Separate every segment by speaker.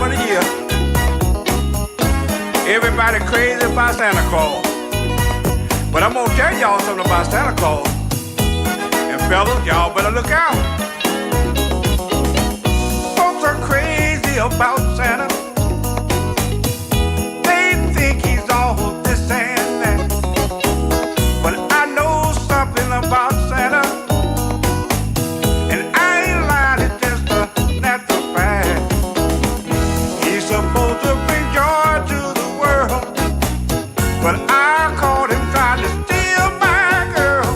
Speaker 1: of the year. Everybody crazy about Santa Claus. But I'm gonna tell y'all something about Santa Claus. And fellas, y'all better look out. Folks are crazy about Santa. They think he's all this and that. But I know something about Santa. And I ain't lying, it's just a natural fact. He's supposed to bring joy to the world. But I caught him trying to steal my girl.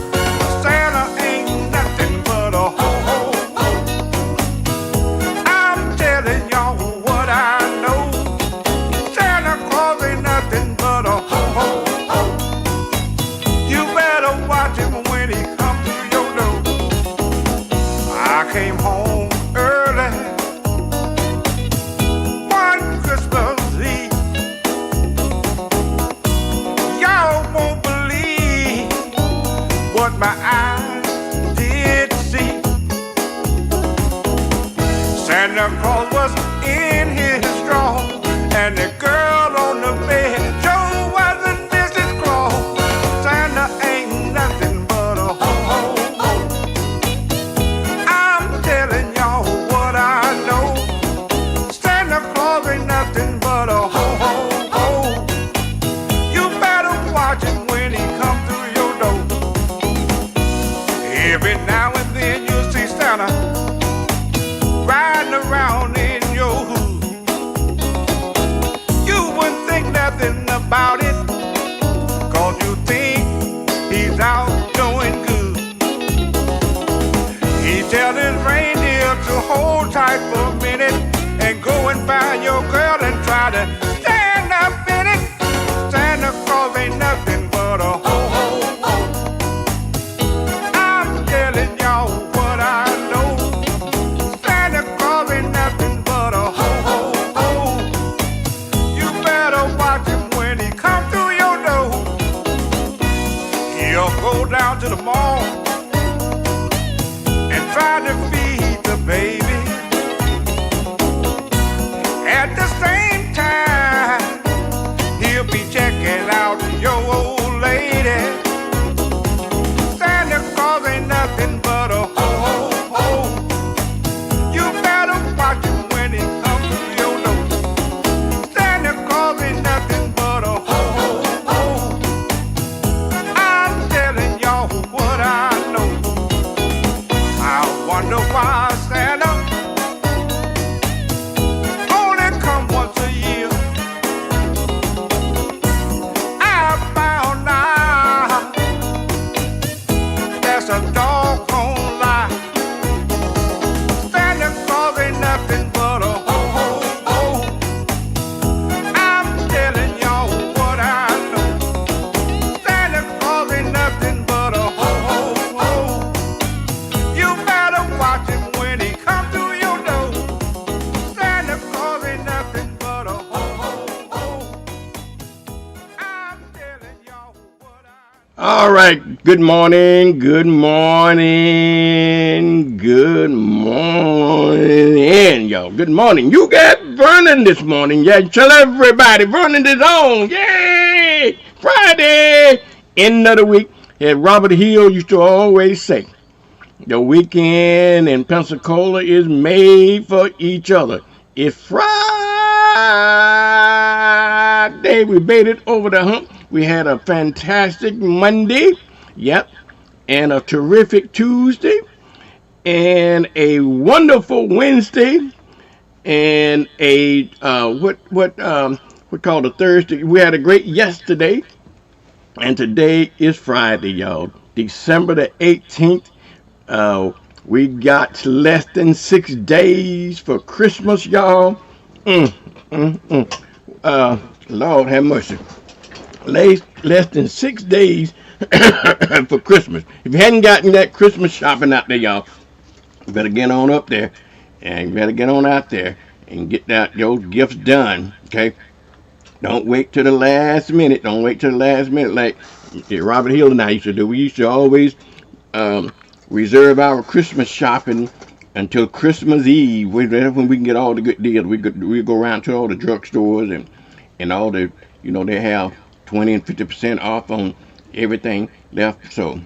Speaker 1: Santa ain't nothing but a ho-ho-ho. I'm telling y'all what I know. Santa Claus ain't nothing but a ho-ho-ho. You better watch him when he comes to your door. I came home early one Christmas Eve. Y'all won't believe what my eyes did see. Santa Claus was in his drawers, and the girl on the bed sure wasn't Mrs. Claus. Santa ain't nothing but a ho-ho-ho. I'm telling y'all what I know. Santa Claus ain't nothing but a ho-ho-ho. You better watch him when he comes through your door. Every now and then you'll see Santa riding around in your hood. You wouldn't think nothing about it, 'cause you think he's out doing good. He tell his reindeer to hold tight for a minute and go and find your girl and try to stand up in it. Santa Claus ain't nothing but a ho-ho-ho. I'm telling y'all what I know. Santa Claus ain't nothing but a ho-ho-ho. You better watch him when he comes through your door. He'll go down to the mall and try to feed the baby. At the same time, he'll be checking out your old lady. Santa Claus ain't nothing but a ho-ho-ho. You better watch him when he comes to your door. Santa Claus ain't nothing but a ho-ho-ho. I'm telling y'all what I know. I wonder why Santa only come once a year. I found out that's a doggone lie. Santa Claus ain't nothing but a ho-ho-ho. I'm telling y'all what I know. Santa Claus ain't nothing but a ho-ho-ho. You better watch him when he comes through your door. Santa Claus ain't nothing but a ho-ho-ho. I'm telling y'all what I know.
Speaker 2: All right. Good morning. Good morning. Good morning, y'all. Good morning. You got Vernon this morning. Yeah, tell everybody Vernon is on. Yay! Friday, end of the week. As Robert Hill used to always say, the weekend in Pensacola is made for each other. It's Friday. We made it over the hump. We had a fantastic Monday. Yep. And a terrific Tuesday. And a wonderful Wednesday. And a what called a Thursday. We had a great yesterday. And today is Friday, y'all. December the 18th. We got less than 6 days for Christmas, y'all. Lord have mercy. Less than 6 days for Christmas. If you hadn't gotten that Christmas shopping out there, y'all, you better get on up there. And you better get on out there and get those gifts done, okay? Don't wait till the last minute. Don't wait till the last minute like Robert Hill and I used to do. We used to always reserve our Christmas shopping until Christmas Eve. That's when we can get all the good deals. We go around to all the drugstores and all the, they have 20 and 50% off on everything left. So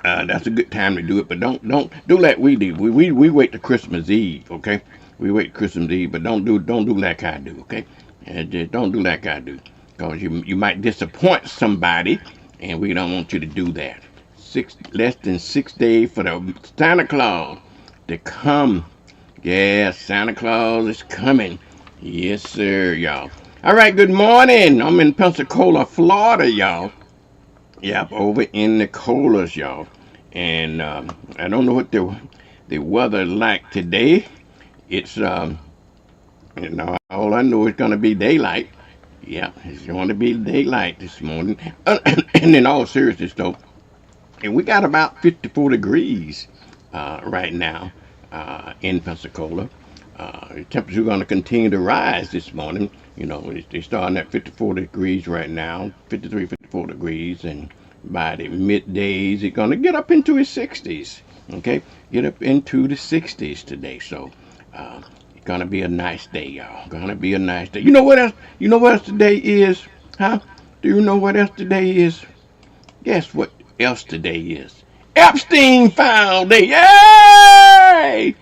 Speaker 2: that's a good time to do it. But don't do like we do. We wait to Christmas Eve, okay? We wait Christmas Eve, but don't do like I do, okay? And just don't do like I do, cause you might disappoint somebody, and we don't want you to do that. Less than 6 days for the Santa Claus to come. Yeah, Santa Claus is coming. Yes, sir, y'all. All right, good morning. I'm in Pensacola, Florida, y'all. Yep, over in the colas, y'all. And I don't know what the weather like today. It's all I know is gonna be daylight. Yeah, it's going to be daylight this morning. And in all seriousness, though, and we got about 54 degrees right now in Pensacola. The temperature going to continue to rise this morning. They're starting at 54 degrees right now, 53, 54 degrees, and by the middays, it's going to get up into the 60s. Okay, get up into the 60s today. So it's going to be a nice day, y'all. Going to be a nice day. You know what else? You know what else today is? Huh? Do you know what else today is? Guess what else today is? Epstein File Day. Yay!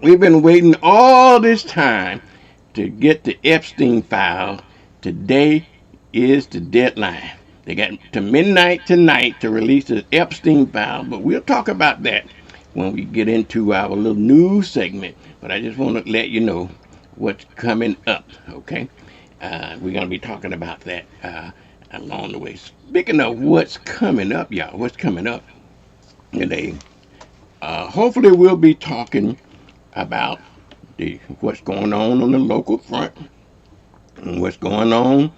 Speaker 2: We've been waiting all this time to get the Epstein file. Today is the deadline. They got to midnight tonight to release the Epstein file, but we'll talk about that when we get into our little news segment. But I just want to let you know what's coming up, okay? We're going to be talking about that along the way. Speaking of what's coming up, y'all, what's coming up today, hopefully we'll be talking about what's going on the local front, and what's going on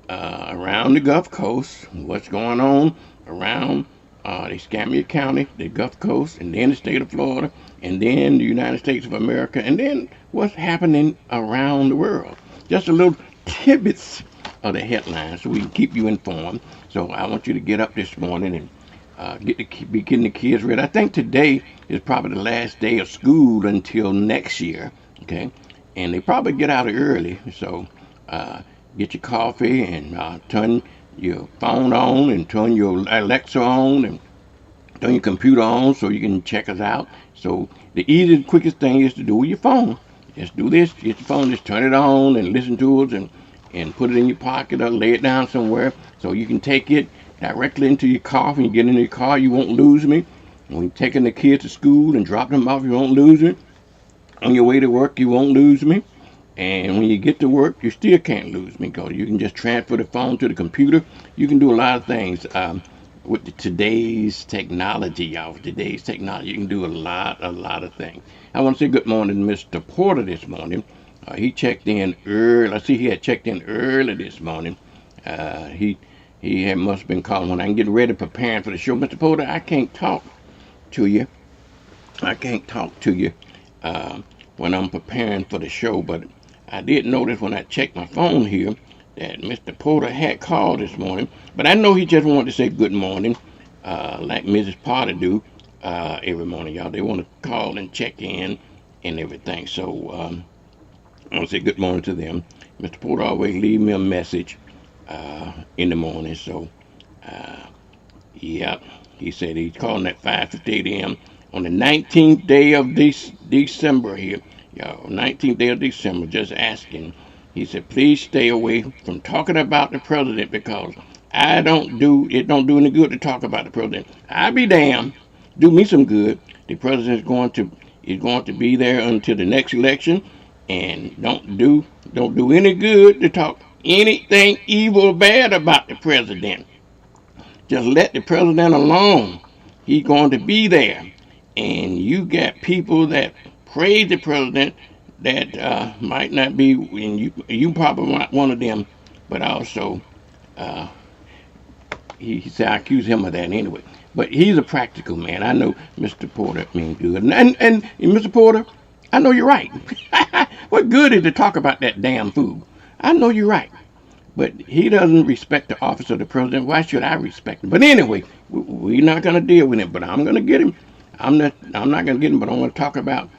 Speaker 2: around the Gulf Coast, what's going on around the Escambia County, the Gulf Coast, and then the state of Florida, and then the United States of America, and then what's happening around the world. Just a little tidbits of the headlines so we can keep you informed. So I want you to get up this morning and be getting the kids ready. I think today is probably the last day of school until next year, okay? And they probably get out early, so get your coffee and turn your phone on and turn your Alexa on and turn your computer on so you can check us out. So the easiest, quickest thing is to do with your phone. Just do this, get your phone, just turn it on and listen to it and put it in your pocket or lay it down somewhere so you can take it directly into your car. When you get in your car, you won't lose me. When you're taking the kids to school and dropping them off, you won't lose me. On your way to work, you won't lose me. And when you get to work, you still can't lose me because you can just transfer the phone to the computer. You can do a lot of things with today's technology, y'all. Today's technology, you can do a lot of things. I want to say good morning to Mr. Porter this morning. He checked in early. I see he had checked in early this morning. He must have been calling when I'm getting ready, preparing for the show. Mr. Porter, I can't talk to you. When I'm preparing for the show, but I did notice when I checked my phone here that Mr. Porter had called this morning. But I know he just wanted to say good morning, like Mrs. Potter do every morning, y'all. They want to call and check in and everything. So I want to say good morning to them. Mr. Porter always leave me a message in the morning. So, yeah, he said he's calling at 5:58 a.m. on the 19th day of December here. Y'all, 19th day of December, just asking. He said, please stay away from talking about the president because it don't do any good to talk about the president. I be damned. Do me some good. The president is going to be there until the next election, and don't do any good to talk anything evil or bad about the president. Just let the president alone. He's going to be there. And you got people that praise the president that might not be, and you probably not one of them, but also he said I accuse him of that anyway. But he's a practical man. I know Mr. Porter means good. And Mr. Porter, I know you're right. What good is to talk about that damn food? I know you're right. But he doesn't respect the office of the president. Why should I respect him? But anyway, we're not going to deal with him. But I'm going to get him. I'm not gonna get him, but I'm gonna talk about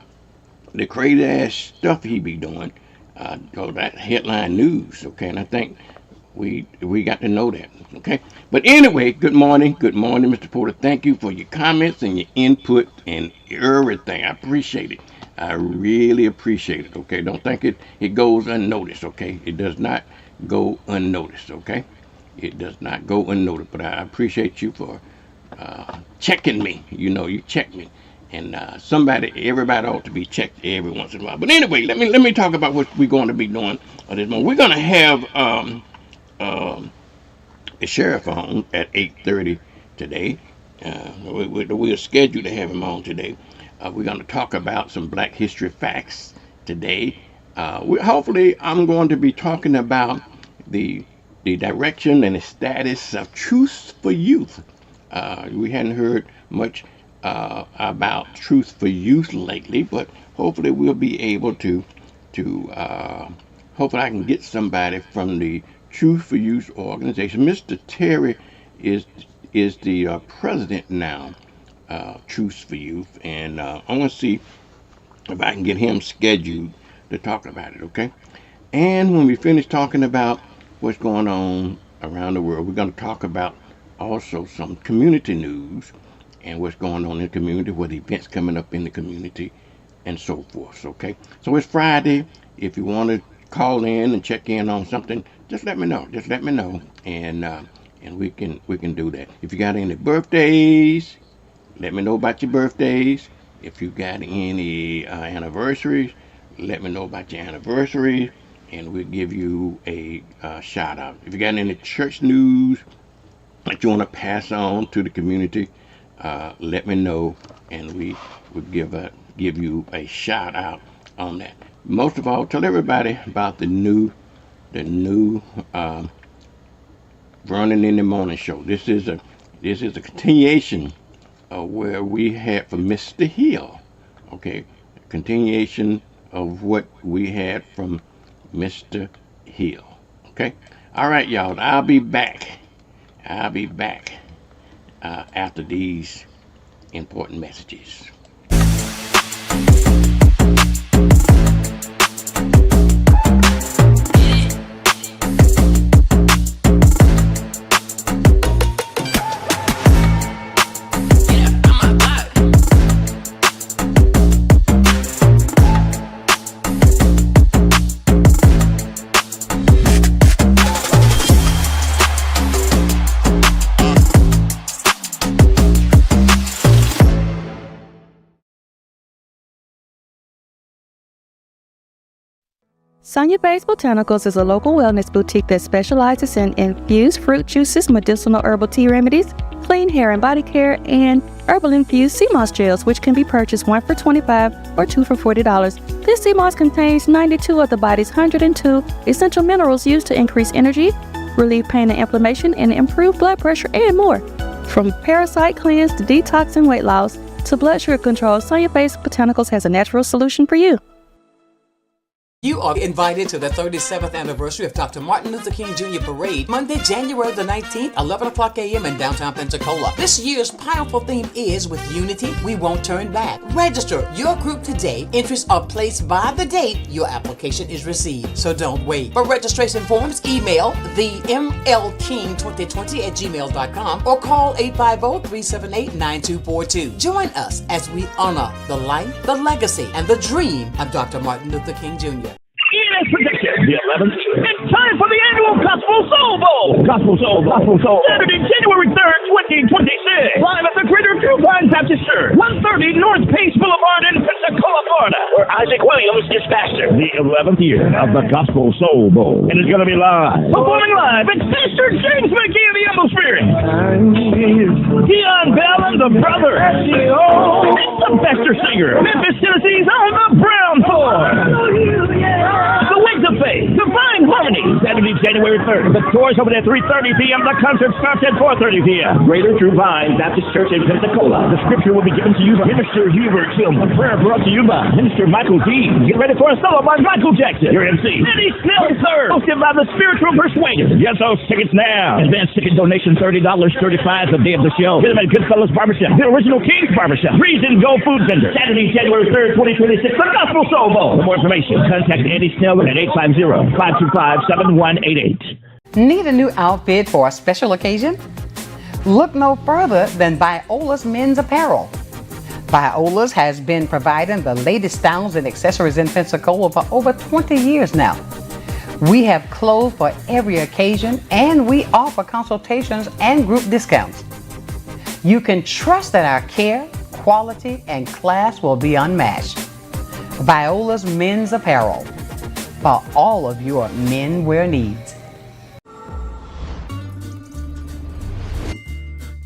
Speaker 2: the crazy ass stuff he be doing. That headline news, okay? And I think we got to know that, okay? But anyway, good morning, Mr. Porter. Thank you for your comments and your input and everything. I appreciate it. I really appreciate it, okay? Don't think it goes unnoticed, okay? It does not go unnoticed, okay? It does not go unnoticed, but I appreciate you for checking me. You know, you check me. And everybody ought to be checked every once in a while. But anyway, let me talk about what we're going to be doing this morning. We're going to have the sheriff on at 8:30 today. We're scheduled to have him on today. We're going to talk about some Black History facts today. Hopefully, I'm going to be talking about the direction and the status of Truth for Youth. We hadn't heard much about Truth for Youth lately, but hopefully we'll be able to hopefully I can get somebody from the Truth for Youth organization. Mr. Terry is the president now, Truth for Youth, and I'm going to see if I can get him scheduled to talk about it, okay? And when we finish talking about what's going on around the world, we're going to talk about also some community news and what's going on in the community, what events coming up in the community, and so forth, okay? So it's Friday. If you want to call in and check in on something, just let me know. And we can do that. If you got any birthdays, let me know about your birthdays. If you got any anniversaries, let me know about your anniversaries, and we'll give you a shout out. If you got any church news that you want to pass on to the community, let me know, and we will give you a shout out on that. Most of all, tell everybody about the new Vernon in the Morning show. This is a continuation of where we had from Mr. Hill. Okay, a continuation of what we had from Mr. Hill. Okay, all right, y'all. I'll be back after these important messages.
Speaker 3: Sonia Bay's Botanicals is a local wellness boutique that specializes in infused fruit juices, medicinal herbal tea remedies, clean hair and body care, and herbal infused sea moss gels, which can be purchased 1 for $25 or 2 for $40. This sea moss contains 92 of the body's 102 essential minerals used to increase energy, relieve pain and inflammation, and improve blood pressure and more. From parasite cleanse to detox and weight loss to blood sugar control, Sonia Bay's Botanicals has a natural solution for you.
Speaker 4: You are invited to the 37th anniversary of Dr. Martin Luther King Jr. Parade, Monday, January the 19th, 11 o'clock a.m. in downtown Pensacola. This year's powerful theme is With Unity, We Won't Turn Back. Register your group today. Entries are placed by the date your application is received, so don't wait. For registration forms, email the mlking2020@gmail.com or call 850-378-9242. Join us as we honor the life, the legacy, and the dream of Dr. Martin Luther King Jr.
Speaker 5: As predicted, the 11th. It's time for the annual Gospel Soul Bowl. Gospel Soul Saturday, January 3rd, 2026. Live at the Greater Two Pines Baptist Church, 130 North Pace Boulevard in Pensacola, Florida, where Isaac Williams is pastor. The 11th year of the Gospel Soul Bowl. And it's going to be live. Performing live, it's Pastor James McGee of the Humble Spirit. Dion Bell and the Brothers. It's the Pastor Singer. Memphis, Tennessee's on the Brown Floor. The Wings of Faith, Divine Harmony, Saturday, January 3rd. The doors open at 3:30 p.m. The concert starts at 4:30 p.m. Greater True Vine Baptist Church in Pensacola. The scripture will be given to you by Minister Hubert Kim. A prayer brought to you by Minister Michael D. Get ready for a solo by Michael Jackson. Your MC, Eddie Snell, sir. Hosted by the Spiritual Persuaders. Get those tickets now. Advance ticket donation $30, $35 the day of the show. Get them at Goodfellas Barbershop, the original King's Barbershop, Reason Go Food Center. Saturday, January 3rd, 2026, the Gospel Soul Bowl. For more information, contact Eddie Snell at 850-525-7188.
Speaker 4: Need a new outfit for a special occasion? Look no further than Viola's Men's Apparel. Viola's has been providing the latest styles and accessories in Pensacola for over 20 years now. We have clothes for every occasion, and we offer consultations and group discounts. You can trust that our care, quality, and class will be unmatched. Viola's Men's Apparel, for all of your menswear needs.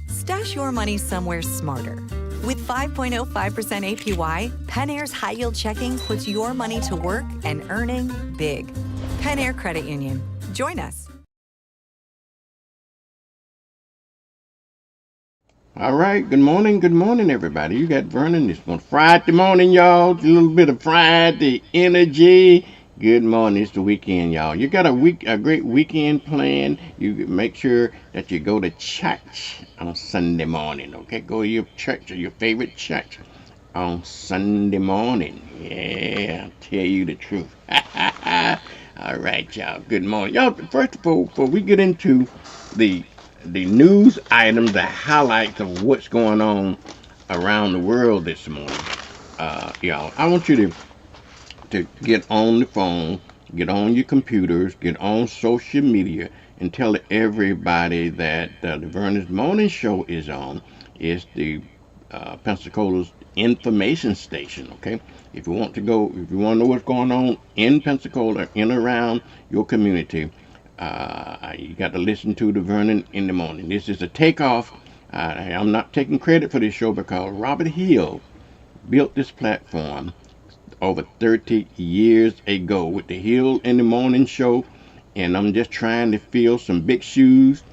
Speaker 6: Stash your money somewhere smarter. With 5.05% APY, Pen Air's high yield checking puts your money to work and earning big. Pen Air Credit Union. Join us.
Speaker 2: All right, good morning, everybody. You got Vernon this one. Friday morning, y'all. A little bit of Friday energy. Good morning. It's the weekend, y'all. You got a great weekend plan. You make sure that you go to church on Sunday morning, okay? Go to your church or your favorite church on Sunday morning. Yeah, I'll tell you the truth. All right, y'all. Good morning. Y'all, first of all, before we get into the news items, the highlights of what's going on around the world this morning, y'all, I want you to get on the phone, get on your computers, get on social media, and tell everybody that the Vernon's Morning Show is on. It's the Pensacola's information station, okay? If you want to know what's going on in Pensacola, in around your community, you got to listen to the Vernon in the morning. This is a takeoff. I'm not taking credit for this show because Robert Hill built this platform over 30 years ago with the Hill in the Morning Show, and I'm just trying to fill some big shoes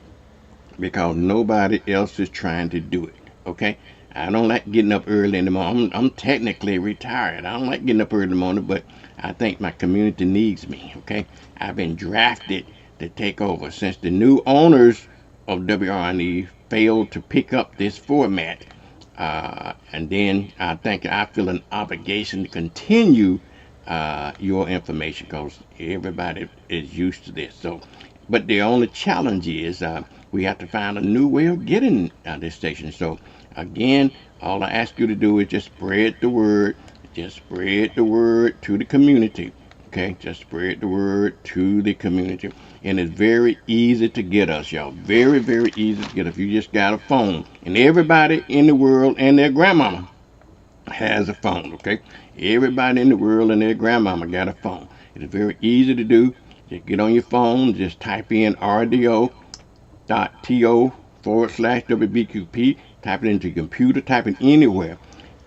Speaker 2: because nobody else is trying to do it, okay? I don't like getting up early in the morning. I'm technically retired. I don't like getting up early in the morning, but I think my community needs me, okay? I've been drafted to take over since the new owners of WRNE failed to pick up this format. And then I think I feel an obligation to continue your information because everybody is used to this. So, but the only challenge is we have to find a new way of getting this station. So again, all I ask you to do is just spread the word. Just spread the word to the community. Okay, just spread the word to the community. And it's very easy to get us, y'all. Very, very easy to get us. You just got a phone. And everybody in the world and their grandmama has a phone, okay? Everybody in the world and their grandmama got a phone. It's very easy to do. Just get on your phone, just type in rdo.to/WBQP. Type it into your computer, type it anywhere.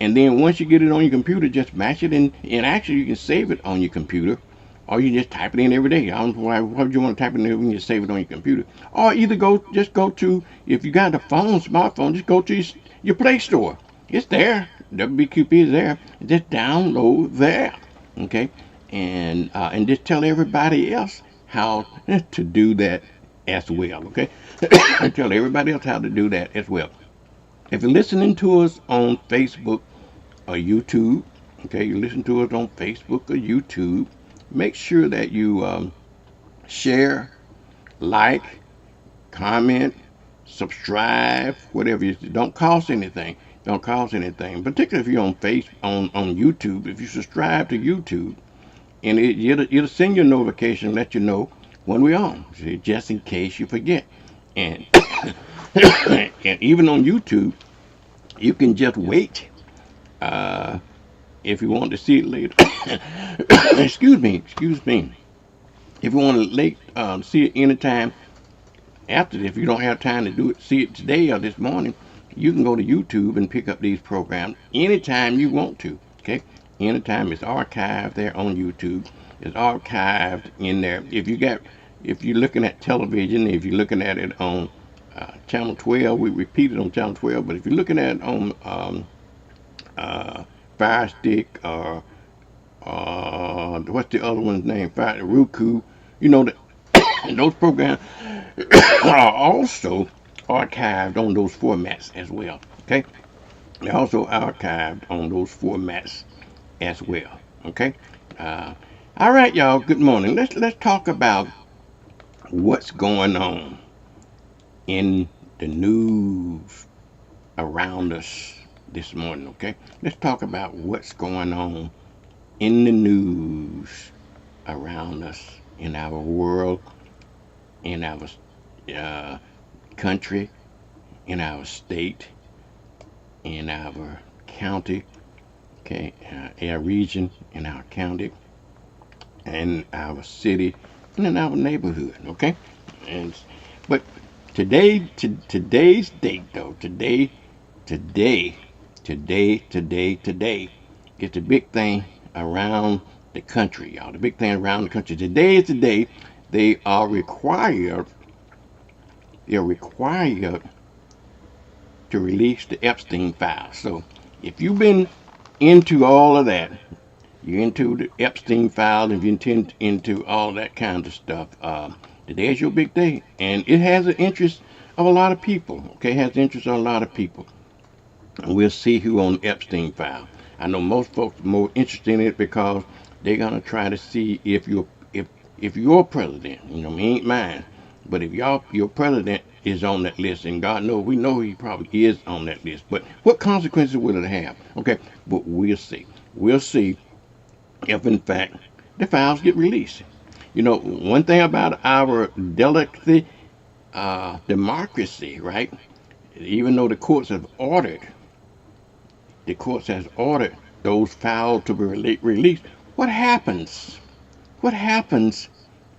Speaker 2: And then once you get it on your computer, just match it in. And actually, you can save it on your computer. Or you just type it in every day. I don't know why would you want to type it in when you save it on your computer. Or either just go to, if you got a smartphone, just go to your Play Store. It's there. WBQP is there. Just download there. Okay? And just tell everybody else how to do that as well. Okay? Tell everybody else how to do that as well. If you're listening to us on Facebook or YouTube, okay, you listen to us on Facebook or YouTube, make sure that you share, like, comment, subscribe, whatever. Don't cost anything. Don't cost anything. Particularly if you're on on YouTube. If you subscribe to YouTube, and it'll send you a notification, let you know when we're on, just in case you forget. And and even on YouTube, you can just wait. If you want to see it later, excuse me. If you want to see it anytime after, if you don't have time to see it today or this morning, you can go to YouTube and pick up these programs anytime you want to. Okay, anytime. It's archived there on YouTube. It's archived in there. If you got if you're looking at television, if you're looking at it on Channel 12, we repeat it on Channel 12. But if you're looking at it on Fire Stick or what's the other one's name? Roku. You know that those programs are also archived on those formats as well. Okay, they're also archived on those formats as well. Okay. All right, y'all. Good morning. Let's talk about what's going on in the news around us this morning. Okay. Let's talk about what's going on in the news around us, in our world, in our country, in our state, in our county, okay, our region, in our county, in our city, and in our neighborhood, okay? And but today's date though, today is the big thing around the country, y'all. The big thing around the country. Today is the day they are required. They're required to release the Epstein files. So if you've been into all of that, you're into the Epstein files, if you're into all that kind of stuff, today is your big day, and it has an interest of a lot of people. Okay, it has the interest of a lot of people, and we'll see who on the Epstein file. I know most folks are more interested in it because they're gonna try to see if your president, you know, he ain't mine, but if your president is on that list, and God knows, we know he probably is on that list. But what consequences will it have? Okay, but we'll see. We'll see if in fact the files get released. You know, one thing about our delicate democracy, right? Even though the courts has ordered those files to be released, what happens? What happens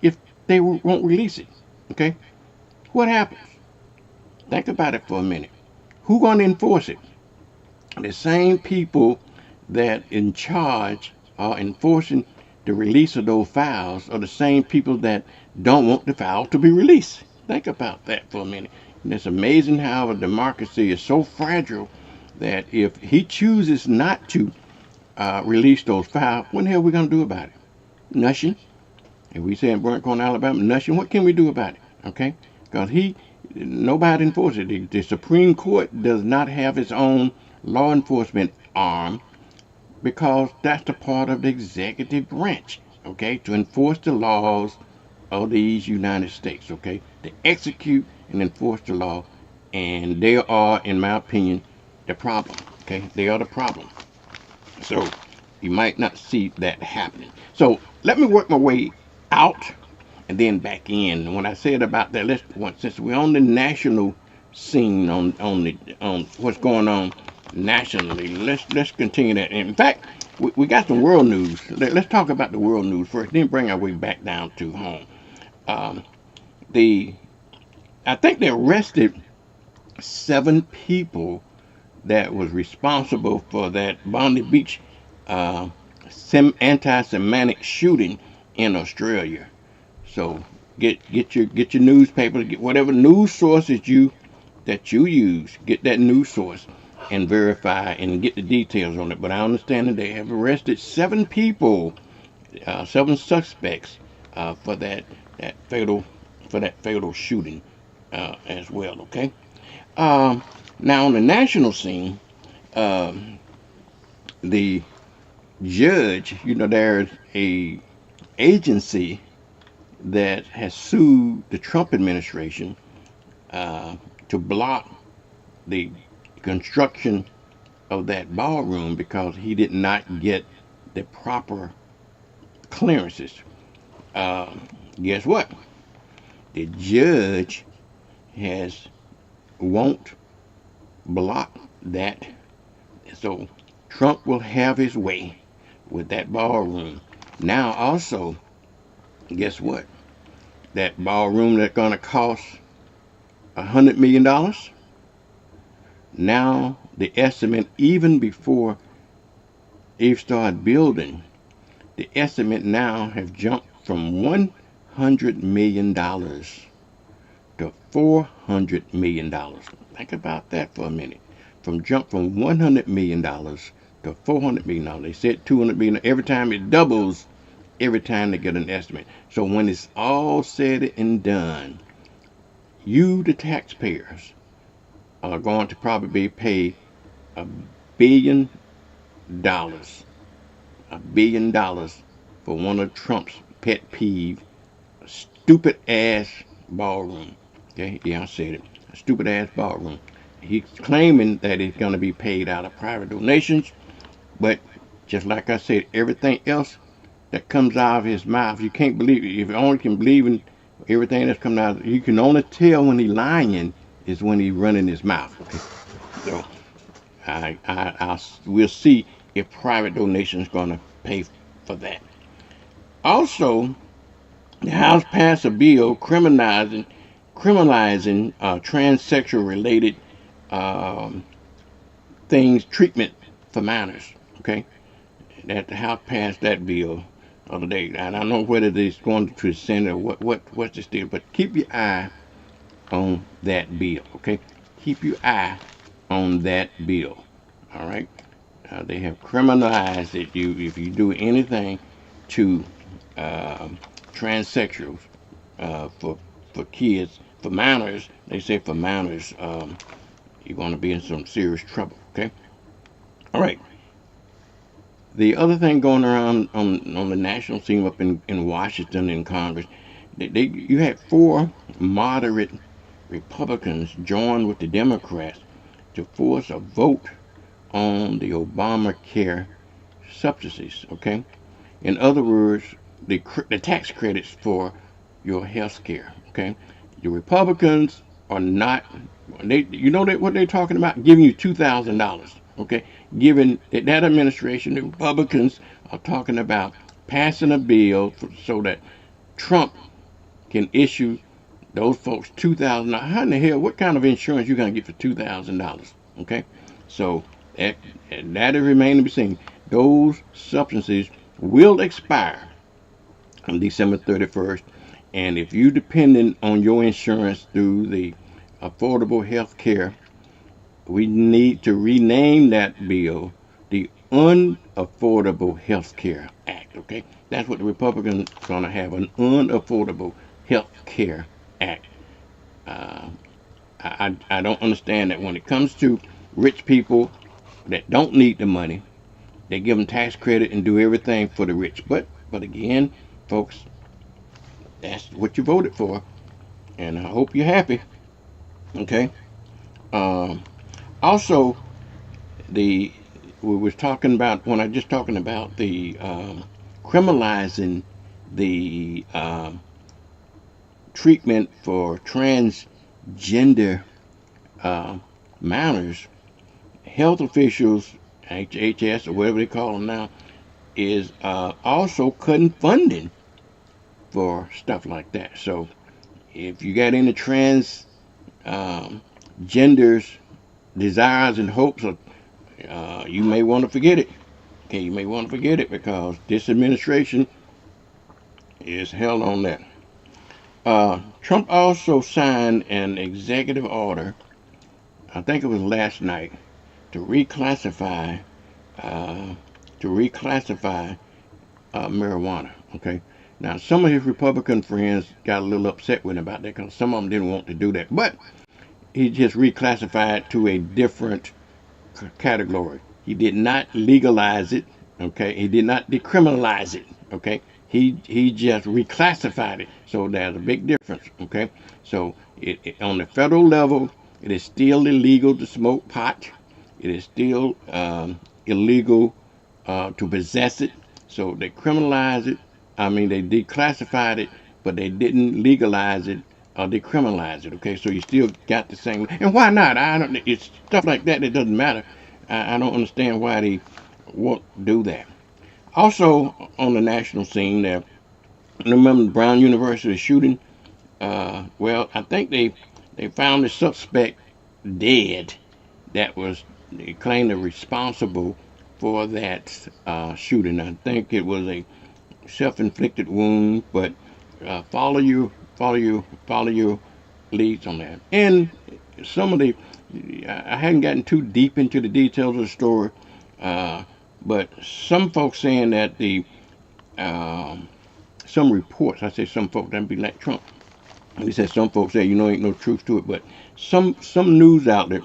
Speaker 2: if they won't release it? Okay, what happens? Think about it for a minute. Who gonna enforce it? The same people that in charge are enforcing the release of those files are the same people that don't want the file to be released. Think about that for a minute. And it's amazing how a democracy is so fragile that if he chooses not to release those files, what the hell are we going to do about it? Nothing. If we say in Burnt Corner, Alabama, nothing, what can we do about it? Okay? Because nobody enforces it. The Supreme Court does not have its own law enforcement arm, because that's the part of the executive branch, okay, to enforce the laws of these United States, okay, to execute and enforce the law, and they are, in my opinion, the problem, okay, they are the problem. So you might not see that happening. So let me work my way out and then back in. And when I said about that, since we're on the national scene, on what's going on nationally, let's continue that. And in fact, we got some world news. Let's talk about the world news first, then bring our way back down to home. I think they arrested 7 people that was responsible for that Bondi Beach anti-Semitic shooting in Australia. So get your newspaper, get whatever news sources that you use, get that news source and verify and get the details on it. But I understand that they have arrested 7 people, 7 suspects for that fatal shooting as well. Okay. Now on the national scene, the judge, you know, there's a agency that has sued the Trump administration to block the construction of that ballroom because he did not get the proper clearances. Guess what? The judge won't block that, so Trump will have his way with that ballroom. Now also, guess what? That ballroom that's gonna cost $100 million. Now the estimate, even before they started building, the estimate now has jumped from million to $400 million. Think about that for a minute. Jump from $100 million to $400 million. They said $200 million. Every time it doubles, every time they get an estimate. So when it's all said and done, you, the taxpayers, are going to probably pay $1 billion, $1 billion for one of Trump's pet peeve, stupid ass ballroom. Okay, yeah, I said it. A stupid ass ballroom. He's claiming that it's going to be paid out of private donations, but just like I said, everything else that comes out of his mouth, you can't believe it. If you only can believe in everything that's coming out, you can only tell when he's lying is when he's running his mouth. Okay? So we'll see if private donations going to pay for that. Also, the House passed a bill criminalizing transsexual related things, treatment for minors. Okay, that the House passed that bill the other day. And I don't know whether it's going to the Senate or what's this deal, but keep your eye on that bill. Okay, keep your eye on that bill. All right, they have criminalized it. If you do anything to transsexuals for kids, for minors, they say for minors, you're going to be in some serious trouble. Okay. All right. The other thing going around on the national scene up in Washington in Congress, you had 4 moderate Republicans join with the Democrats to force a vote on the Obamacare subsidies. Okay. In other words, the tax credits for your health care. Okay. The Republicans are not, what they're talking about? Giving you $2,000. Okay. Given that administration, the Republicans are talking about passing a bill so that Trump can issue those folks $2,000. How in the hell, what kind of insurance you going to get for $2,000? Okay. So that is remaining to be seen. Those subsidies will expire on December 31st. And if you're dependent on your insurance through the Affordable Health Care, we need to rename that bill the Unaffordable Health Care Act. Okay, that's what the Republicans are going to have, an Unaffordable Health Care Act. I don't understand that when it comes to rich people that don't need the money, they give them tax credit and do everything for the rich. But again, folks, that's what you voted for, and I hope you're happy. Okay. Also, we was talking about when I just talking about the criminalizing the treatment for transgender minors. Health officials, HHS or whatever they call them now, is also cutting funding for stuff like that. So if you got any trans genders, desires and hopes, you may want to forget it. Okay, you may want to forget it because this administration is hell on that. Trump also signed an executive order, I think it was last night, to reclassify marijuana. Okay. Now, some of his Republican friends got a little upset with him about that because some of them didn't want to do that. But he just reclassified it to a different category. He did not legalize it. Okay. He did not decriminalize it. Okay. He just reclassified it. So there's a big difference. Okay. So on the federal level, it is still illegal to smoke pot. It is still illegal to possess it. So they criminalized it. They declassified it, but they didn't legalize it or decriminalize it. Okay, so you still got the same. And why not? It's stuff like that that doesn't matter. I don't understand why they won't do that. Also, on the national scene, there. Remember the Brown University shooting? Well, I think they found the suspect dead. That was they claimed responsible for that shooting. I think it was a self-inflicted wound, but follow your leads on that. And some of the, I hadn't gotten too deep into the details of the story, but some folks saying that some reports, I say some folks, that'd be like Trump. He said some folks say, ain't no truth to it, but some news outlet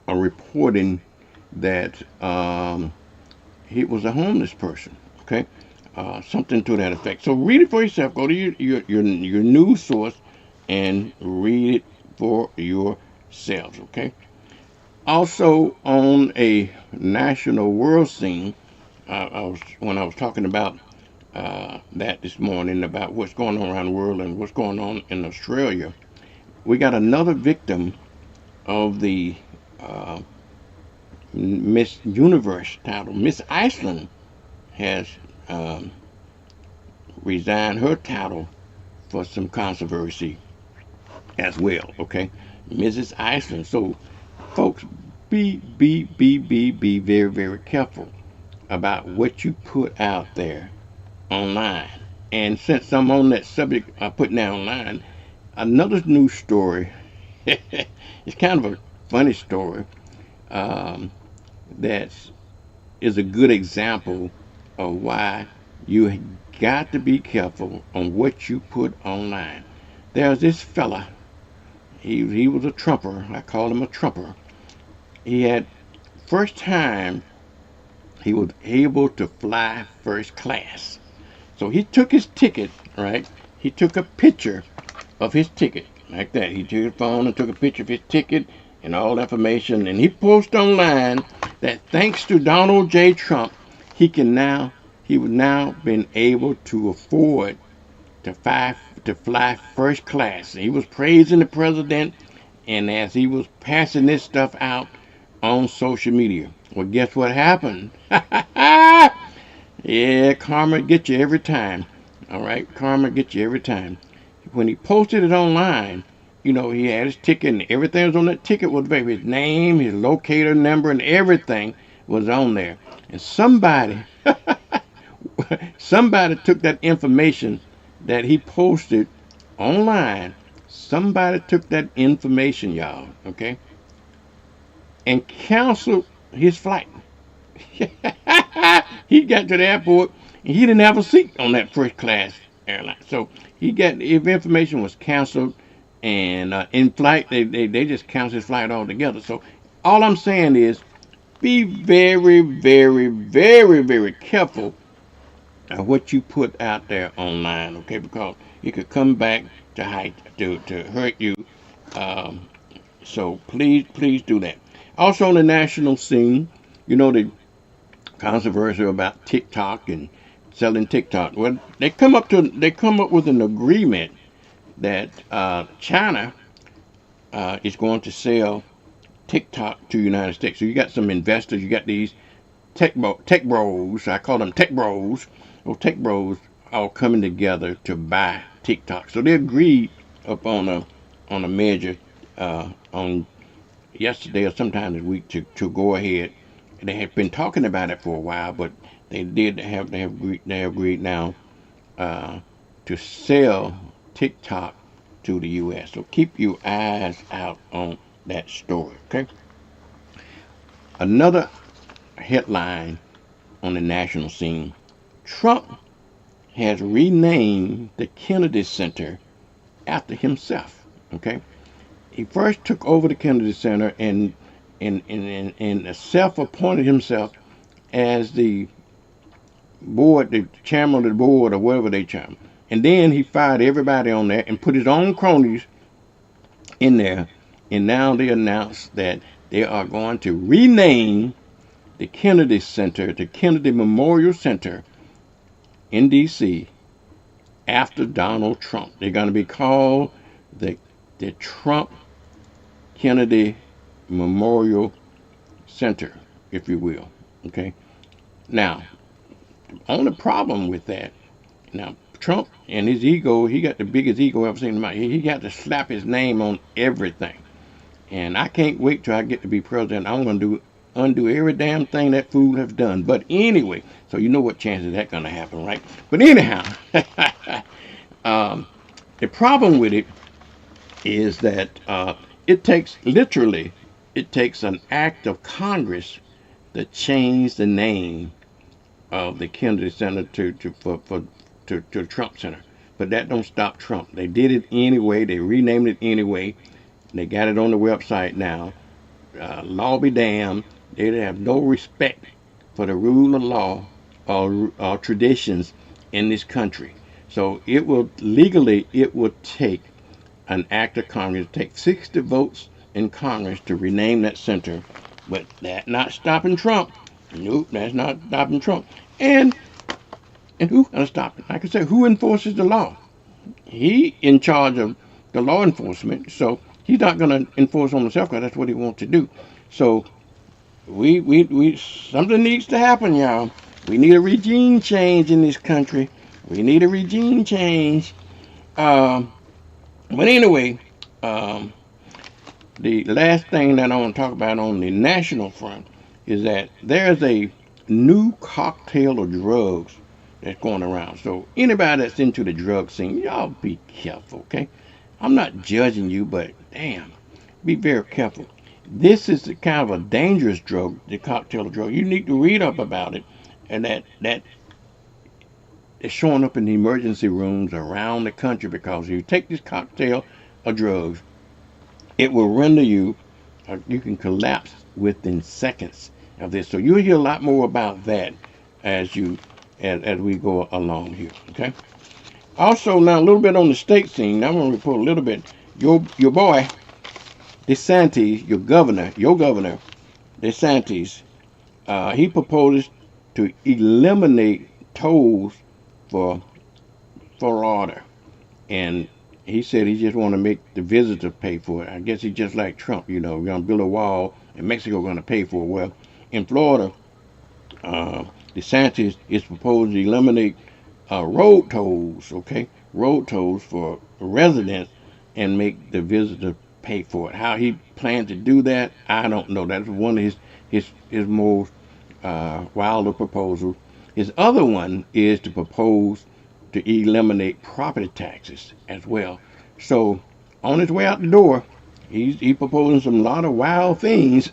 Speaker 2: are reporting that he was a homeless person. Okay, something to that effect. So read it for yourself. Go to your news source and read it for yourselves. Okay. Also, on a national world scene, when I was talking about that this morning about what's going on around the world and what's going on in Australia, we got another victim of the Miss Universe title. Miss Iceland has resigned her title for some controversy as well. Okay, Mrs. Iceland. So, folks, be very, very careful about what you put out there online. And since I'm on that subject, I put now online another news story. It's kind of a funny story. That is a good example of why you got to be careful on what you put online. There's this fella. He was a trumper. I call him a trumper. He had first time he was able to fly first class. So he took his ticket, right? He took a picture of his ticket like that. He took his phone and took a picture of his ticket and all the information, and he posted online that thanks to Donald J. Trump, he would now been able to afford to fly first class. He was praising the president, and as he was passing this stuff out on social media, well, guess what happened? Yeah, karma get you every time. All right, karma get you every time. When he posted it online, he had his ticket, and everything was on that ticket was baby. His name, his locator number, and everything was on there. And somebody took that information that he posted online. Somebody took that information, y'all, okay, and canceled his flight. He got to the airport and he didn't have a seat on that first class airline. So his information was canceled, and in flight they just canceled his flight altogether. So all I'm saying is be very, very, very, very careful of what you put out there online, okay? Because it could come back to hurt you. So please do that. Also on the national scene, the controversy about TikTok and selling TikTok. Well, they come up with an agreement that China is going to sell TikTok to the United States. So you got some investors, you got these tech bros, I call them tech bros, tech bros all coming together to buy TikTok. So they agreed upon a measure on yesterday or sometime this week to go ahead. They had been talking about it for a while, but they have agreed now to sell TikTok to the U.S. So keep your eyes out on that story, okay? Another headline on the national scene: Trump has renamed the Kennedy Center after himself, okay? He first took over the Kennedy Center and self-appointed himself as the chairman of the board, or whatever they term. And then he fired everybody on there and put his own cronies in there. And now they announced that they are going to rename the Kennedy Center, the Kennedy Memorial Center in D.C. after Donald Trump. They're going to be called the Trump Kennedy Memorial Center, if you will. Okay. Now, the only problem with that, now Trump and his ego, he got the biggest ego I've ever seen in my. He got to slap his name on everything, and I can't wait till I get to be president. I'm going to undo every damn thing that fool has done. But anyway, so you know what chances that's going to happen, right? But anyhow, The problem with it is that it takes an act of Congress to change the name of the Kennedy Center to Trump Center. But that don't stop Trump. They did it anyway. They renamed it anyway. They got it on the website now. Law be damned. They have no respect for the rule of law or traditions in this country. So it will take an act of Congress, take 60 votes in Congress to rename that center. But that's not stopping Trump. Nope, that's not stopping Trump. And who gonna stop it? Like I said, who enforces the law? He in charge of the law enforcement, so he's not gonna enforce on himself because that's what he wants to do. So we something needs to happen, y'all. We need a regime change in this country. We need a regime change. But anyway, the last thing that I want to talk about on the national front is that there's a new cocktail of drugs that's going around. So anybody that's into the drug scene, y'all be careful, okay? I'm not judging you, but damn, be very careful. This is the kind of a dangerous drug, the cocktail of drug. You need to read up about it, and that is showing up in the emergency rooms around the country, because if you take this cocktail of drugs, it will render you can collapse within seconds of this. So you'll hear a lot more about that as we go along here. Okay. Also, now a little bit on the state scene. I'm going to report a little bit. Your boy DeSantis, your governor DeSantis, he proposes to eliminate tolls for Florida, and he said he just want to make the visitors pay for it. I guess he's just like Trump, we're going to build a wall and Mexico going to pay for it. Well, in Florida, DeSantis is proposed to eliminate road tolls for residents and make the visitor pay for it. How he plans to do that, I don't know. That's one of his most wilder proposals. His other one is to propose to eliminate property taxes as well. So on his way out the door, he's proposing some lot of wild things.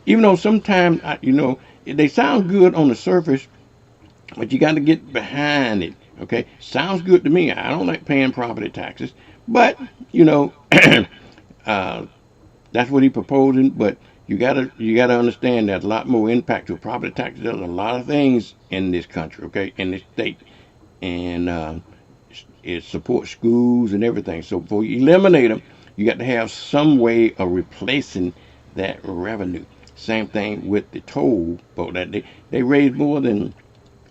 Speaker 2: Even though sometimes they sound good on the surface, but you got to get behind it. Okay, sounds good to me. I don't like paying property taxes, but that's what he's proposing. But you gotta understand there's a lot more impact to property taxes. There's a lot of things in this country, okay, in this state, and it supports schools and everything. So before you eliminate them, you got to have some way of replacing that revenue. Same thing with the toll, but that they raised more than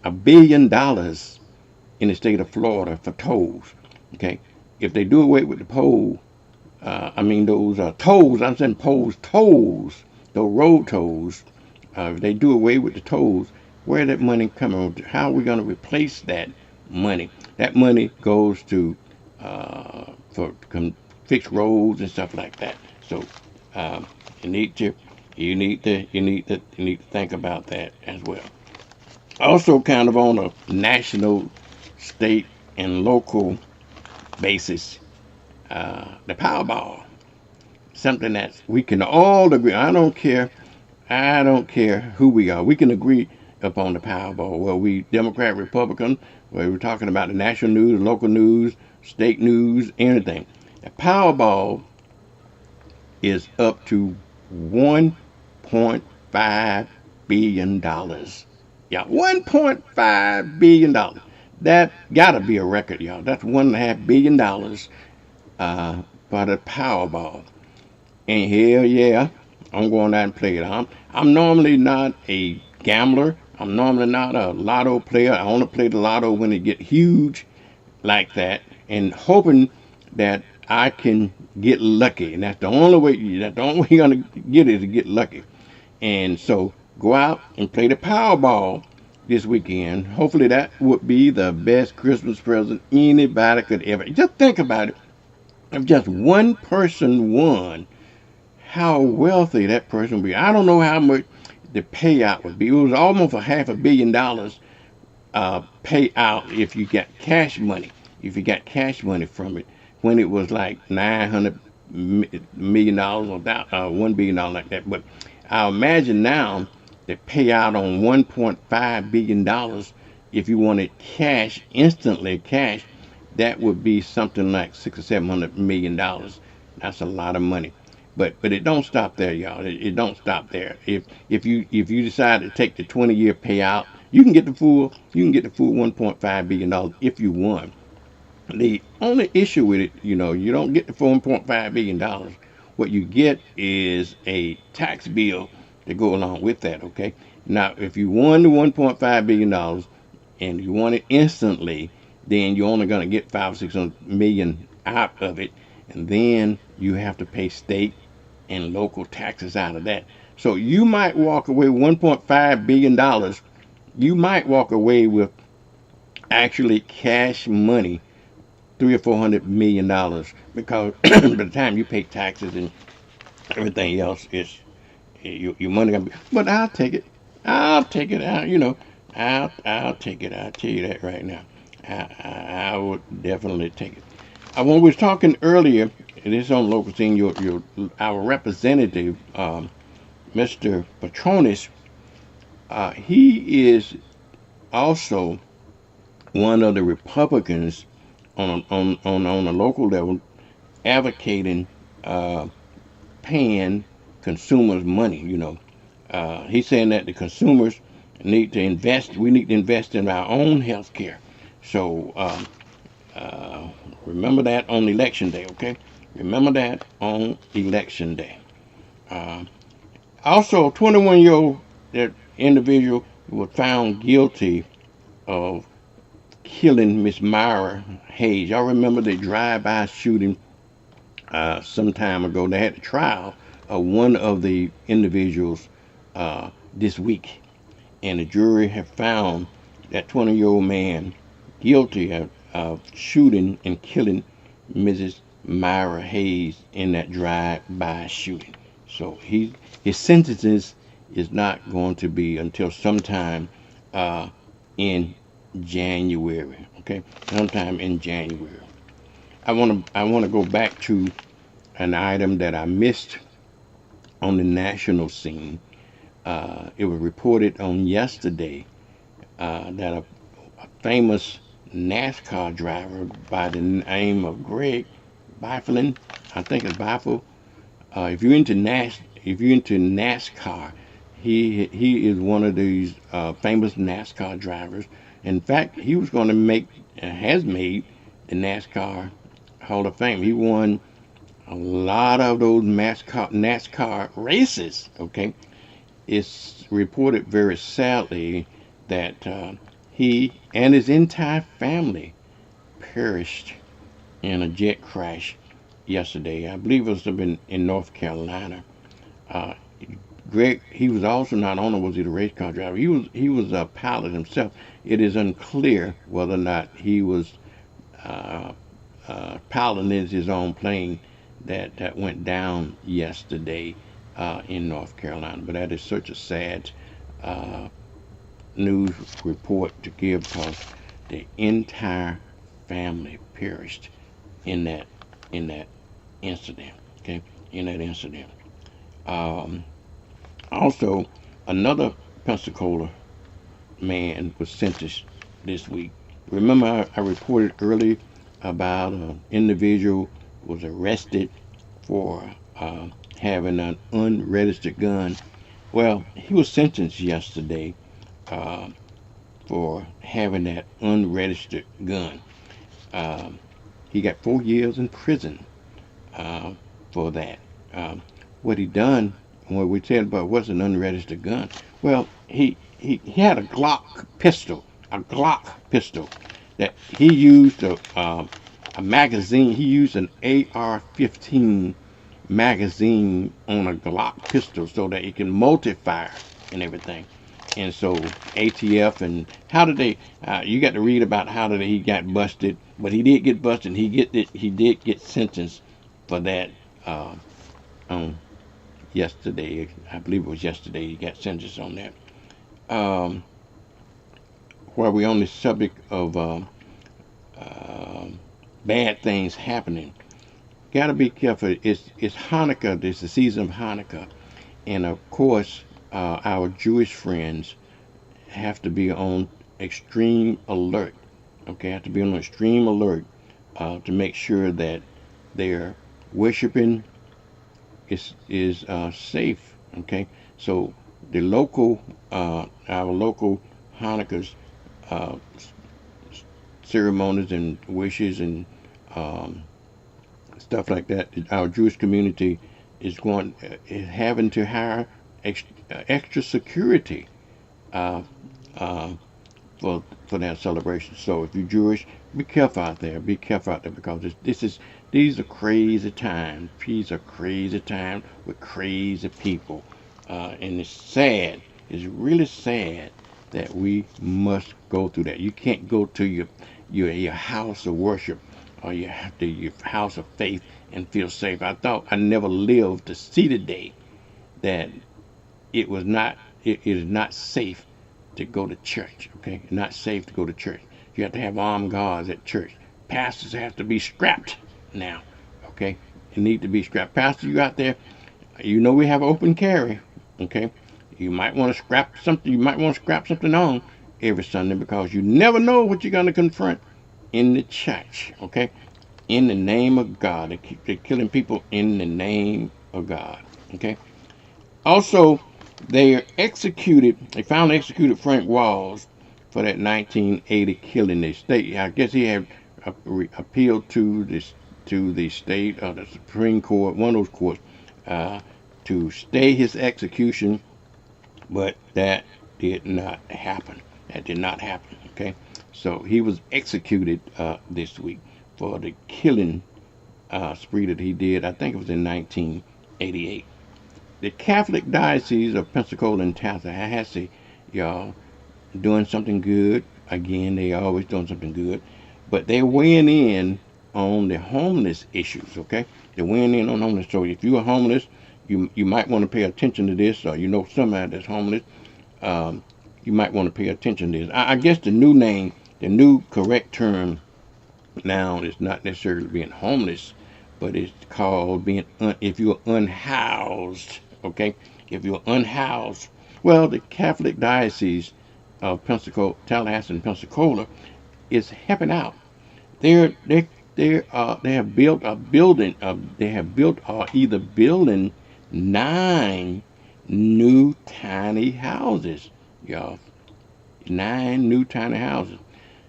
Speaker 2: $1 billion in the state of Florida for tolls. Okay, if they do away with the tolls, I'm saying tolls, those road tolls. If they do away with the tolls, where that money coming? How are we going to replace that money? That money goes to fix roads and stuff like that. So you need to think about that as well. Also, kind of on a national, state, and local basis, the Powerball, something that we can all agree. I don't care who we are. We can agree upon the Powerball. Well, we Democrat, Republican, where we're talking about the national news, local news, state news, anything. The Powerball is up to $1.5 billion. Yeah, $1.5 billion. That gotta be a record, y'all. That's $1.5 billion for the Powerball. And hell yeah, I'm going out and play it. I'm normally not a gambler. I'm normally not a lotto player. I only play the lotto when it get huge like that, and hoping that I can get lucky. And that's the only way you're gonna get it, is to get lucky. And so go out and play the Powerball this weekend. Hopefully that would be the best Christmas present anybody could ever. Just think about it. If just one person won, how wealthy that person would be. I don't know how much the payout would be. It was almost $500 million payout if you got cash money. if you got cash money from it, when it was like $900 million or $1 billion like that. But I imagine now the payout on $1.5 billion, if you wanted cash instantly, cash, that would be something like $600 or $700 million. That's a lot of money. But it don't stop there, y'all. It don't stop there. If you decide to take the 20-year payout, you can get the full 1.5 billion dollars if you won. The only issue with it, you don't get the $1.5 billion. What you get is a tax bill to go along with that. Okay. Now, if you won the $1.5 billion and you want it instantly, then you're only going to get 500-600 million out of it, and then you have to pay state and local taxes out of that. So you might walk away with $1.5 billion. You might walk away with actually cash money, $300 or $400 million, because by the time you pay taxes and everything else, is your money gonna be. But I'll take it. I'll take it out. I'll take it. I'll tell you that right now. I would definitely take it. When we was talking earlier, and this is on local scene, our representative, Mr. Patronis, he is also one of the Republicans on a local level advocating paying consumers money. He's saying that the consumers need to invest. We need to invest in our own health care. So remember that on election day, okay? Remember that on election day. Also, a 21-year-old individual was found guilty of killing Miss Myra Hayes. Y'all remember the drive-by shooting some time ago? They had a trial of one of the individuals this week, and the jury have found that 20-year-old man guilty of shooting and killing Mrs. Myra Hayes in that drive-by shooting. So his sentence is not going to be until sometime in January. Okay, sometime in January. I want to go back to an item that I missed on the national scene. It was reported on yesterday that a famous NASCAR driver by the name of Greg Bifflin, I think it's Biffle. If you're into NASCAR, he is one of these famous NASCAR drivers. In fact, he was going to has made the NASCAR Hall of Fame. He won a lot of those NASCAR races. Okay, it's reported very sadly that he and his entire family perished in a jet crash yesterday. I believe it was in North Carolina. Greg, he was also not only was he the race car driver, he was a pilot himself. It is unclear whether or not he was piloting his own plane that went down yesterday in North Carolina. But that is such a sad news report to give, because the entire family perished in that incident. Okay, in that incident. Also, another Pensacola man was sentenced this week. Remember, I reported earlier about an individual was arrested for having an unregistered gun. Well, he was sentenced yesterday for having that unregistered gun. He got 4 years in prison for that. What he done, what we said about what's an unregistered gun. Well, he had a Glock pistol that he used a magazine. He used an AR-15 magazine on a Glock pistol so that it can multi-fire and everything. And so ATF and how did they? You got to read about how did he got busted, but he did get busted. He did get sentenced for that yesterday. I believe it was yesterday. He got sentenced on that. While we're on the subject of bad things happening. Got to be careful. It's Hanukkah. It's the season of Hanukkah, and of course, our Jewish friends have to be on extreme alert. Okay, have to be on extreme alert to make sure that their worshiping is safe. Okay, so the local, our local Hanukkah's uh, ceremonies and wishes and um, stuff like that. Our Jewish community is having to hire extra security uh, uh, for that celebration. So if you're Jewish, be careful out there. Be careful out there because these are crazy times. These are crazy times with crazy people, and it's sad. It's really sad that we must go through that. You can't go to your house of worship or your house of faith and feel safe. I thought I never lived to see the day that it is not safe to go to church. Okay, it's not safe to go to church. You have to have armed guards at church. Pastors have to be strapped now. Okay, they need to be strapped. Pastor, you out there? You know we have open carry. Okay, you might want to scrap something. You might want to scrap something on every Sunday because you never know what you're going to confront in the church. Okay, in the name of God, they're killing people in the name of God. Okay. Also, they finally executed Frank Walls for that 1980 killing. I guess he had appealed to the state or the Supreme Court, one of those courts, to stay his execution, but that did not happen. That did not happen. Okay, so he was executed this week for the killing spree that he did. I think it was in 1988. The Catholic Diocese of Pensacola and Tallahassee, y'all, doing something good. Again, they always doing something good. But they're weighing in on the homeless issues, okay? They're weighing in on homeless. So if you're homeless, you might want to pay attention to this, or you know somebody that's homeless, you might want to pay attention to this. I guess the new correct term now is not necessarily being homeless, but it's called being, if you're unhoused, okay? If you're unhoused, well, the Catholic Diocese of Pensacola, Tallahassee and Pensacola is helping out. They have built a building. They have built or either building 9 new tiny houses, y'all. 9 new tiny houses,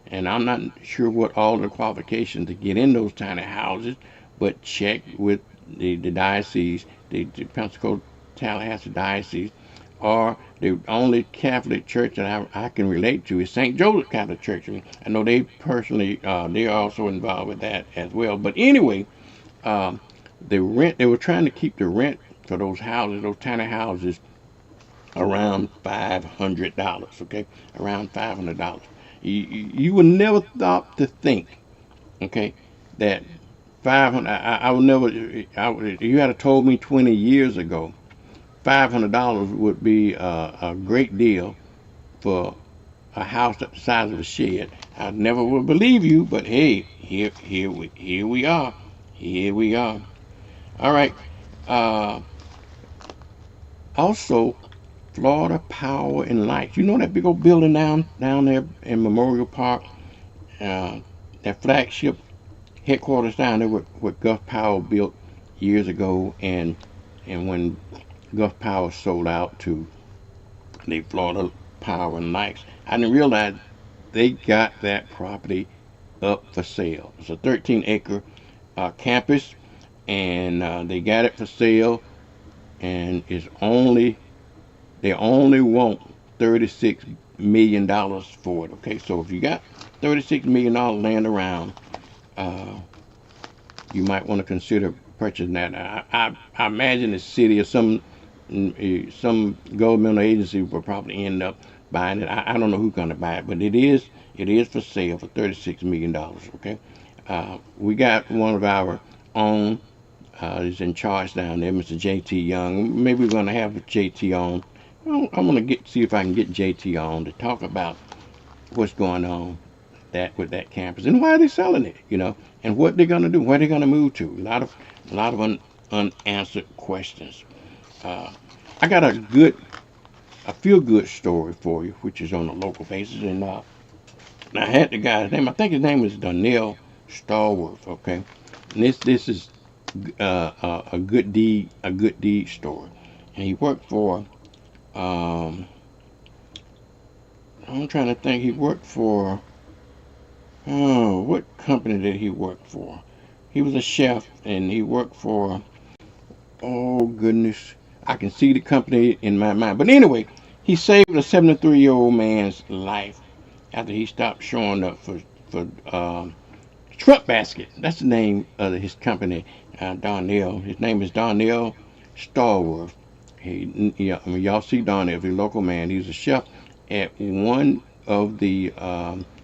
Speaker 2: and I'm not sure what all the qualifications to get in those tiny houses, but check with the diocese, the Pensacola Tallahassee Diocese, or the only Catholic church that I can relate to is St. Joseph Catholic Church. I know they personally, they're also involved with that as well. But anyway, the rent, they were trying to keep the rent for those houses, those tiny houses, around $500, okay? Around $500. You would never thought to think, okay, that 500. I would never. You had told me 20 years ago, $500 would be a great deal for a house the size of a shed. I never would believe you, but hey, here we are. Here we are. All right. Also, Florida Power and Lights. You know that big old building down there in Memorial Park, that flagship headquarters down there what Gus Power built years ago, and when Gus Power sold out to the Florida Power and Lights, I didn't realize they got that property up for sale. It's a 13-acre campus, and they got it for sale, and they only want $36 million for it. Okay, so if you got $36 million laying around, you might want to consider purchasing that. I imagine the city or some governmental agency will probably end up buying it. I don't know who's going to buy it, but it is for sale for $36 million. Okay, we got one of our own is in charge down there, Mr. J.T. Young. Maybe we're going to have J.T. on. I'm going to see if I can get J.T. on to talk about what's going on that campus, and why are they selling it? And what they're gonna do, where they're gonna move to. A lot of unanswered questions. I got a feel good story for you, which is on a local basis, and I had the guy's name. I think his name is Donnell Stallworth. Okay, and this is a good deed story, and he worked for. I'm trying to think. He worked for. Oh, what company did he work for? He was a chef, and he worked for. Oh goodness, I can see the company in my mind. But anyway, he saved a 73-year-old man's life after he stopped showing up for shrimp basket. That's the name of his company, Darnell. His name is Darnell Stallworth. Y'all see Darnell, the local man. He's a chef at one of the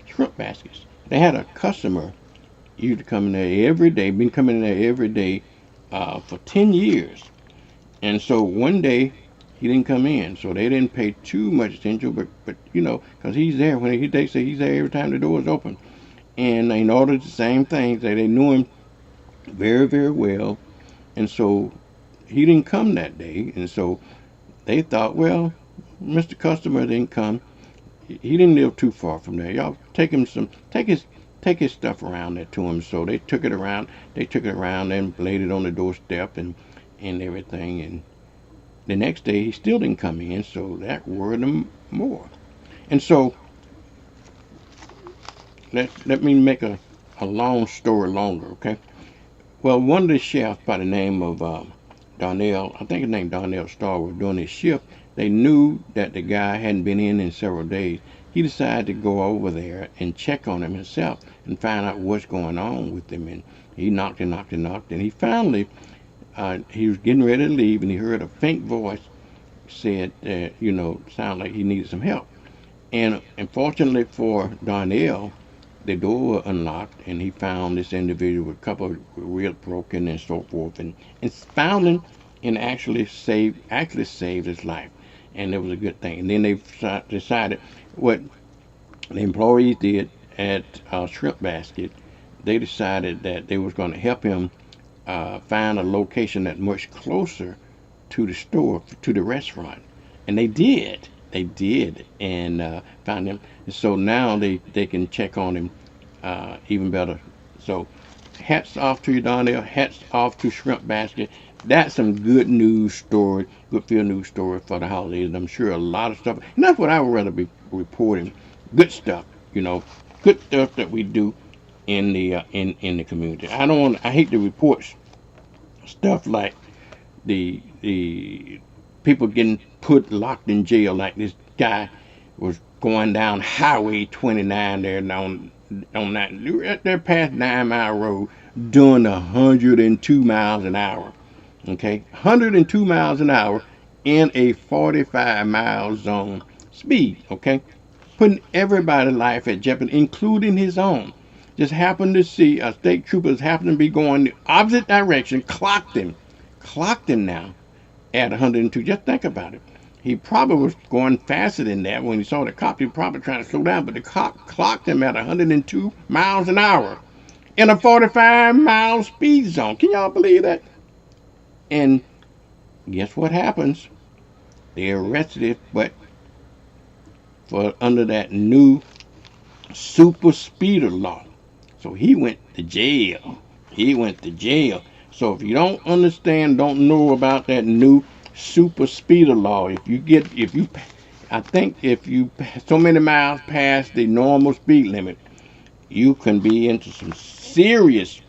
Speaker 2: shrimp baskets. They had a customer used to come in there every day, been coming in there every day for 10 years. And so one day he didn't come in, so they didn't pay too much attention, but because he's there they say he's there every time the door is open. And they ordered the same things. They knew him very, very well. And so he didn't come that day. And so they thought, well, Mr. Customer didn't come. He didn't live too far from there. Y'all take his stuff around there to him. So they took it around and laid it on the doorstep and everything. And the next day he still didn't come in, so that worried him more. And so let me make a long story longer, okay? Well, one of the chefs by the name of Darnell, I think his name Darnell Starwood, during his shift, they knew that the guy hadn't been in several days. He decided to go over there and check on him himself and find out what's going on with him. And he knocked, and he finally, he was getting ready to leave, and he heard a faint voice said, sound like he needed some help. And unfortunately for Darnell, the door was unlocked, and he found this individual with a couple of ribs broken and so forth, and found him and actually saved his life, and it was a good thing. And then they decided what the employees did at Shrimp Basket. They decided that they was going to help him find a location that's much closer to the store, to the restaurant, and they did. And found him. And so now they can check on him even better. So hats off to you, Darnell. Hats off to Shrimp Basket. That's some good news story, good feel news story for the holidays. And I'm sure a lot of stuff. And that's what I would rather be reporting. Good stuff, good stuff that we do in the community. I hate to report stuff like the people getting locked in jail, like this guy was going down Highway 29 there on that there past 9 Mile Road doing 102 miles an hour. Okay, 102 miles an hour in a 45-mile zone speed. Okay, putting everybody's life at jeopardy, including his own. Just happened to see a state trooper happened to be going the opposite direction, clocked him now at 102. Just think about it. He probably was going faster than that. When he saw the cop, he was probably trying to slow down, but the cop clocked him at 102 miles an hour in a 45-mile speed zone. Can y'all believe that? And guess what happens? They arrested him, but for under that new super speeder law. So he went to jail. So if you don't know about that new super speeder law, if you so many miles past the normal speed limit, you can be into some serious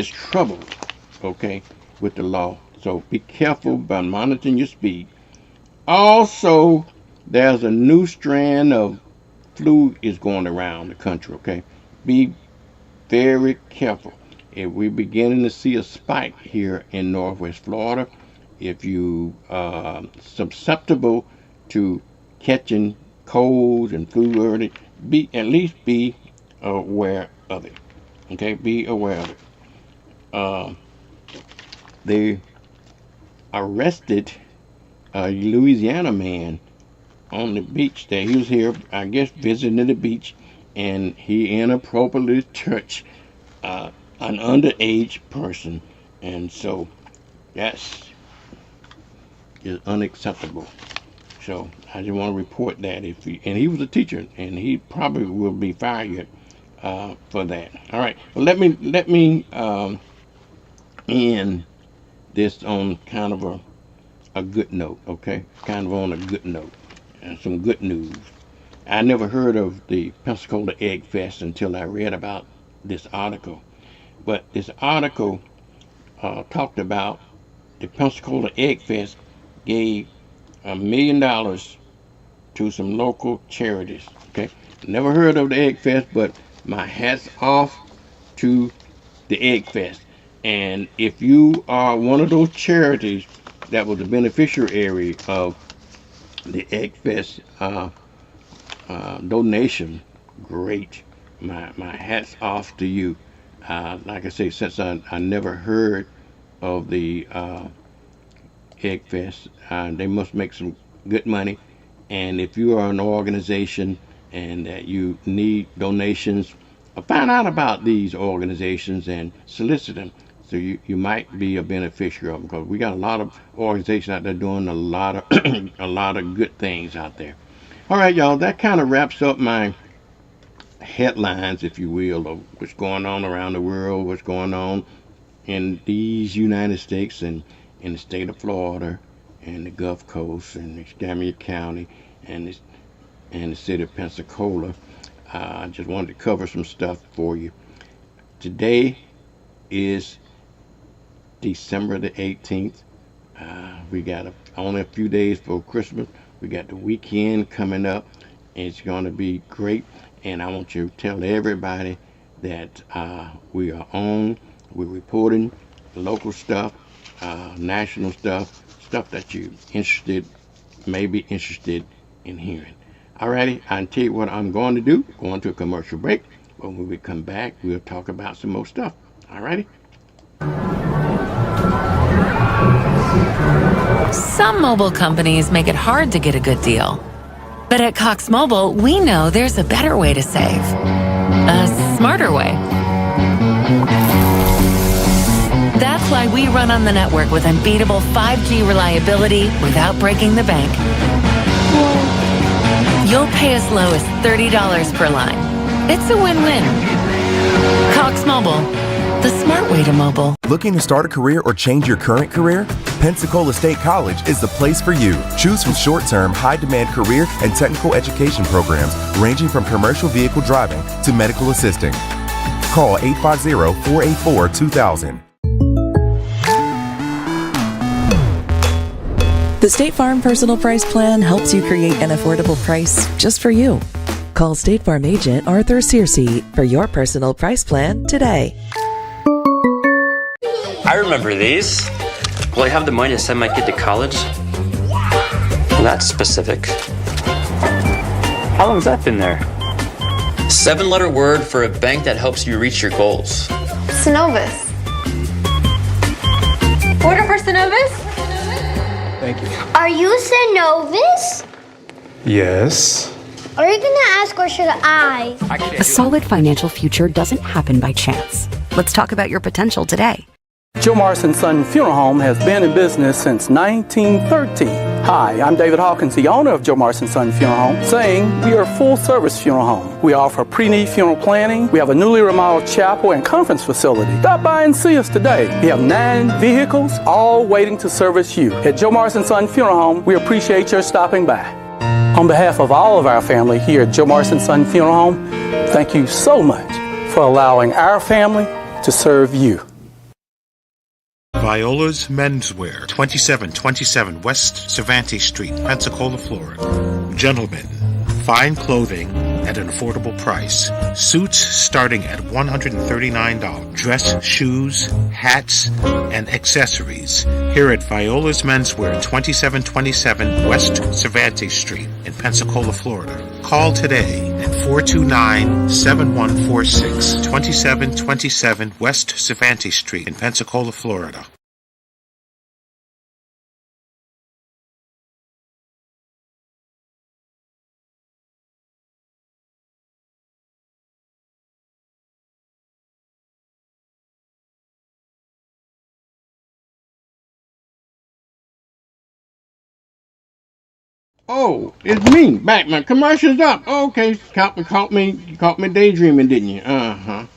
Speaker 2: trouble, okay, with the law. So be careful by monitoring your speed. Also, there's a new strand of flu is going around the country, okay? Be very careful. If we're beginning to see a spike here in Northwest Florida, if you are susceptible to catching colds and flu early, at least be aware of it. Okay, be aware of it. They arrested a Louisiana man on the beach there. He was here, I guess, visiting the beach, and he inappropriately touched an underage person, and so that's is unacceptable. So I just want to report that and he was a teacher, and he probably will be fired for that. All right, well, let me end this on kind of a good note, okay? Kind of on a good note, and some good news. I never heard of the Pensacola Egg Fest until I read about this article. But this article talked about the Pensacola Egg Fest gave $1 million to some local charities. Okay, never heard of the Egg Fest, but my hat's off to the Egg Fest. And if you are one of those charities that was the beneficiary of the Egg Fest donation, great. My hat's off to you. Like I say, since I never heard of the Egg Fest, they must make some good money. And if you are an organization and that you need donations, find out about these organizations and solicit them. So you might be a beneficiary of them, because we got a lot of organizations out there doing a lot of a lot of good things out there. All right, y'all. That kind of wraps up my headlines, if you will, of what's going on around the world, what's going on in these United States and in the state of Florida and the Gulf Coast and Escambia County and the city of Pensacola. I just wanted to cover some stuff for you. Today is December the 18th. We got only a few days for Christmas. We got the weekend coming up. It's going to be great. And I want to tell everybody that we are on. We're reporting local stuff, national stuff, stuff that you may be interested in hearing. Alrighty, I'll tell you what I'm going to do. Going to a commercial break. When we come back, we'll talk about some more stuff. Alrighty.
Speaker 7: Some mobile companies make it hard to get a good deal. But at Cox Mobile, we know there's a better way to save. A smarter way. That's why we run on the network with unbeatable 5G reliability without breaking the bank. You'll pay as low as $30 per line. It's a win-win. Cox Mobile, the smart way to mobile.
Speaker 8: Looking to start a career or change your current career? Pensacola State College is the place for you. Choose from short-term, high-demand career and technical education programs ranging from commercial vehicle driving to medical assisting. Call 850-484-2000.
Speaker 9: The State Farm Personal Price Plan helps you create an affordable price just for you. Call State Farm agent Arthur Searcy for your personal price plan today.
Speaker 10: I remember these. Will I have the money to send my kid to college? Well, that's specific. How long has that been there? 7-letter word for a bank that helps you reach your goals.
Speaker 11: Synovus. Order for Synovus?
Speaker 12: Thank you.
Speaker 11: Are you Synovus?
Speaker 12: Yes.
Speaker 11: Are you gonna ask or should I?
Speaker 13: A solid financial future doesn't happen by chance. Let's talk about your potential today.
Speaker 14: Joe Morrison Son Funeral Home has been in business since 1913. Hi, I'm David Hawkins, the owner of Joe Morrison Son Funeral Home, saying we are a full-service funeral home. We offer pre-need funeral planning. We have a newly remodeled chapel and conference facility. Stop by and see us today. We have 9 vehicles, all waiting to service you. At Joe Morrison Son Funeral Home, we appreciate your stopping by. On behalf of all of our family here at Joe Morrison Son Funeral Home, thank you so much for allowing our family to serve you.
Speaker 15: Viola's Menswear, 2727 West Cervantes Street, Pensacola, Florida. Gentlemen, fine clothing at an affordable price. Suits starting at $139. Dress, shoes, hats, and accessories. Here at Viola's Menswear, 2727 West Cervantes Street in Pensacola, Florida. Call today at 429-7146, 2727 West Cervantes Street in Pensacola, Florida.
Speaker 2: Oh, it's me. Back. My commercial's up. Okay, caught me daydreaming, didn't you? All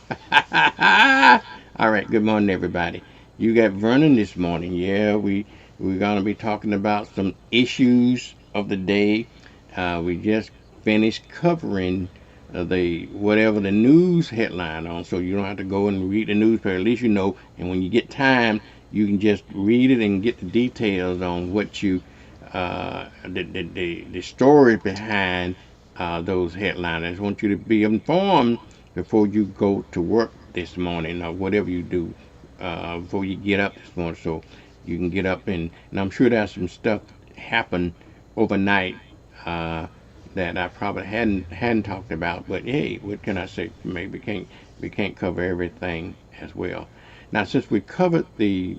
Speaker 2: right. Good morning, everybody. You got Vernon this morning. Yeah, we're gonna be talking about some issues of the day. We just finished covering the whatever the news headline on, so you don't have to go and read the newspaper. At least you know. And when you get time, you can just read it and get the details on what you the story behind those headlines. I just want you to be informed before you go to work this morning or whatever you do before you get up this morning, so you can get up and I'm sure there's some stuff happened overnight that I probably hadn't talked about. But hey, what can I say? Maybe we can't cover everything as well. Now, since we covered the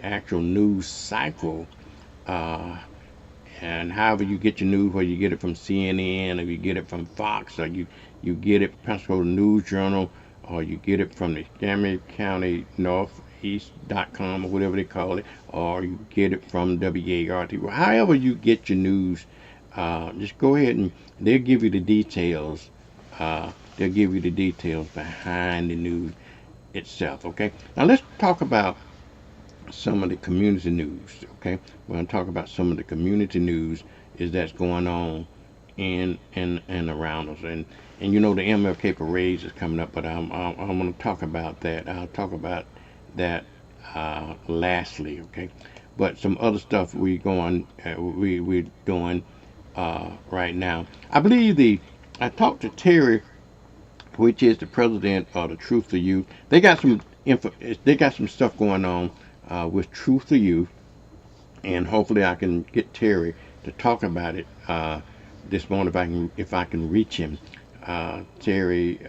Speaker 2: actual news cycle. Uh, and however you get your news, whether you get it from CNN or you get it from Fox or you get it from Pensacola News Journal or you get it from the Montgomery County Northeast.com or whatever they call it, or you get it from WART. However you get your news, just go ahead and they'll give you the details. They'll give you the details behind the news itself. Okay, now let's talk about some of the community news. Okay, we're going to talk about some of the community news is that's going on in and around us, and you know the MLK parade is coming up, but I'm going to talk about that. I'll talk about that lastly. Okay, but some other stuff we're doing right now. I believe I talked to Terry, which is the president of the Truth for Youth. They got some stuff going on with Truth for Youth, and hopefully I can get Terry to talk about it this morning if I can reach him. Terry,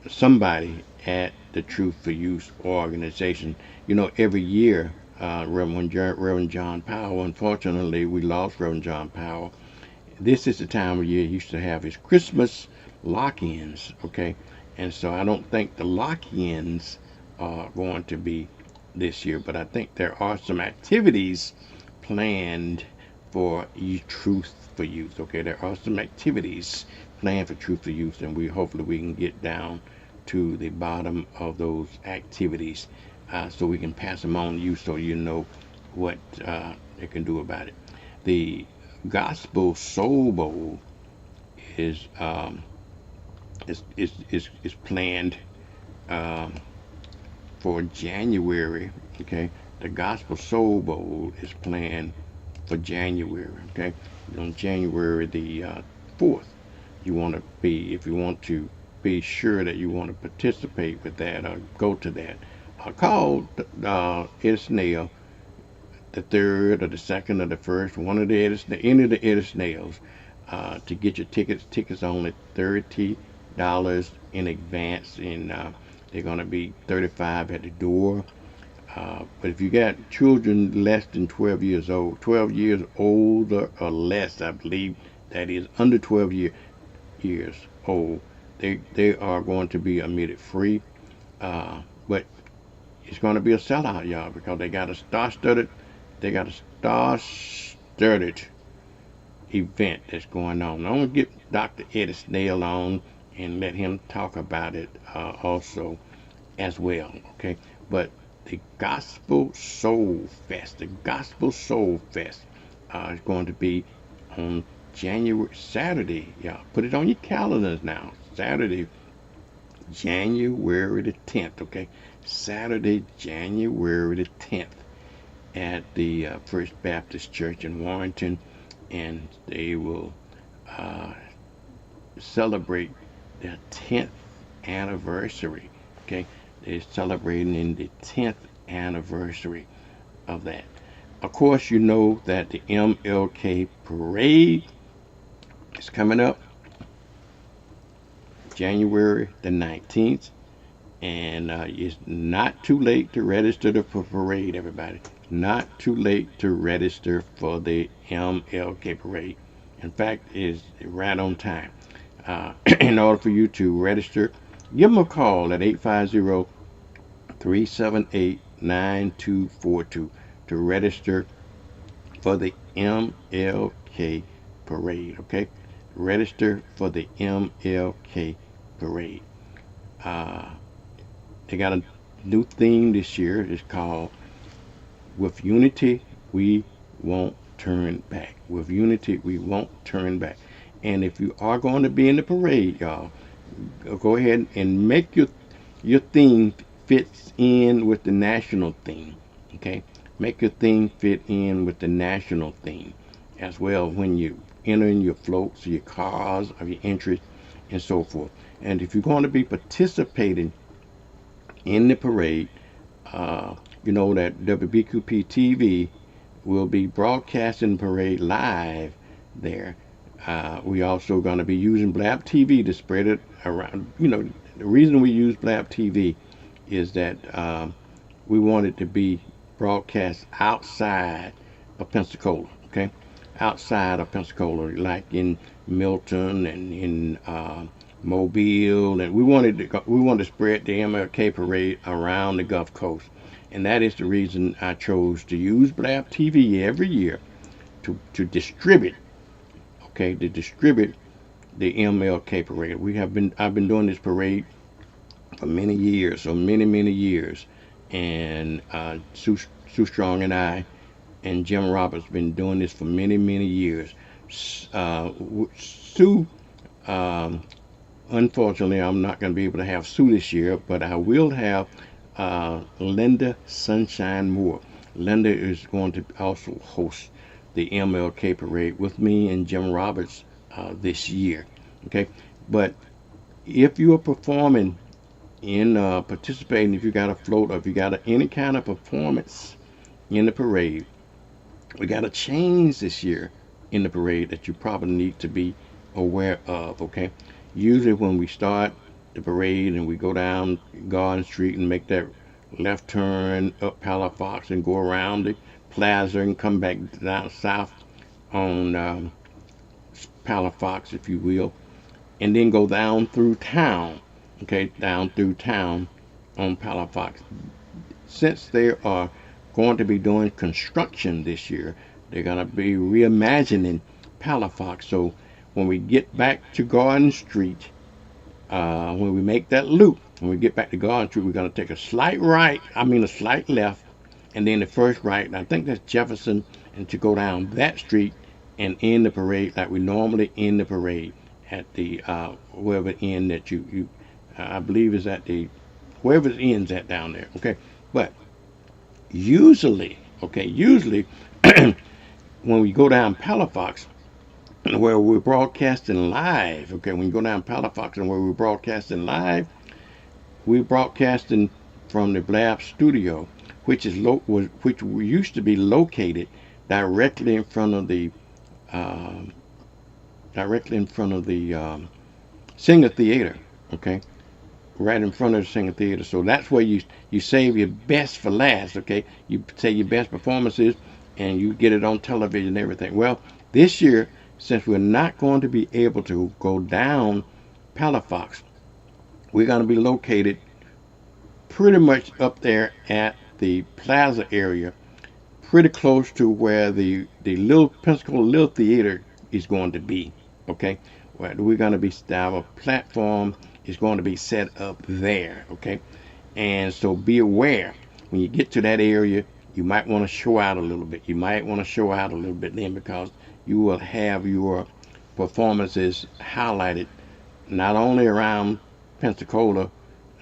Speaker 2: somebody at the Truth for Youth organization. You know, every year, Reverend John Powell. Unfortunately, we lost Reverend John Powell. This is the time of year he used to have his Christmas lock-ins. Okay, and so I don't think the lock-ins are going to be this year, but I think there are some activities planned for Truth for Youth. Okay, there are some activities planned for Truth for Youth, and hopefully we can get down to the bottom of those activities so we can pass them on to you so you know what they can do about it. The Gospel Soul Bowl is planned for January. Okay, the Gospel Soul Bowl is planned for January. Okay, on January the 4th, if you want to be sure that you want to participate with that or go to that, call Ed Snail, the 3rd or the 2nd or the 1st, any of the Ed Snails, to get your tickets. Tickets only $30 in advance, and they're going to be $35 at the door. But if you got children less than 12 years old, 12 years older or less, I believe that is under 12 years old, they are going to be admitted free. But it's going to be a sellout, y'all, because they got a star-studded event that's going on. I'm going to get Dr. Eddie Snail on and let him talk about it also as well. Okay, but the Gospel Soul Fest is going to be on Saturday. Y'all put it on your calendars now. Saturday, January the 10th. Okay, Saturday, January the 10th at the First Baptist Church in Warrenton, and they will celebrate their 10th anniversary. Okay, they're celebrating the 10th anniversary of that. Of course, you know that the MLK parade is coming up January the 19th, and it's not too late to register for the parade, everybody. Not too late to register for the MLK parade. In fact, it's right on time. In order for you to register, give them a call at 850-378-9242 to register for the MLK Parade, okay? Register for the MLK Parade. They got a new theme this year. It's called With Unity, We Won't Turn Back. With Unity, We Won't Turn Back. And if you are going to be in the parade, y'all, go ahead and make your theme fits in with the national theme. Okay, make your theme fit in with the national theme as well when you enter in your floats, your cars, of your entries, and so forth. And if you're going to be participating in the parade, you know that WBQP TV will be broadcasting the parade live there. We also going to be using Blab TV to spread it around. You know, the reason we use Blab TV is that we want it to be broadcast outside of Pensacola, okay? Outside of Pensacola, like in Milton and in Mobile, and we wanted to spread the MLK parade around the Gulf Coast, and that is the reason I chose to use Blab TV every year to distribute, okay, to distribute the MLK parade. I've been doing this parade for many years, so many years, and Sue Strong and I and Jim Roberts been doing this for many years. Sue, unfortunately, I'm not going to be able to have Sue this year, but I will have Linda Sunshine Moore. Linda is going to also host the MLK parade with me and Jim Roberts this year. Okay, but if you are performing in participating, if you got a float or if you got any kind of performance in the parade, we got a change this year in the parade that you probably need to be aware of. Okay, usually when we start the parade and we go down Garden Street and make that left turn up Palafox and go around the plaza and come back down south on Palafox, if you will, and then go down through town, okay, down through town on Palafox. Since they are going to be doing construction this year, they're going to be reimagining Palafox. So when we get back to Garden Street, when we make that loop, when we get back to Garden Street, we're going to take a slight left, and then the first right, and I think that's Jefferson, and to go down that street and end the parade like we normally end the parade at the wherever end that you I believe is at the wherever it ends at down there. Okay, but usually when we go down Palafox, where we're broadcasting live, okay, when you go down Palafox and where we're broadcasting live, we're broadcasting from the Blab studio, which used to be located directly in front of the Singer Theater, okay, right in front of the Singer Theater. So that's where you save your best for last, okay. You say your best performances and you get it on television and everything. Well, this year, since we're not going to be able to go down Palafox, we're going to be located pretty much up there at the plaza area, pretty close to where the little Pensacola Little Theater is going to be, okay. We're going to be, our platform is going to be set up there, okay. And so be aware, when you get to that area, you might want to show out a little bit. You might want to show out a little bit then, because you will have your performances highlighted not only around Pensacola,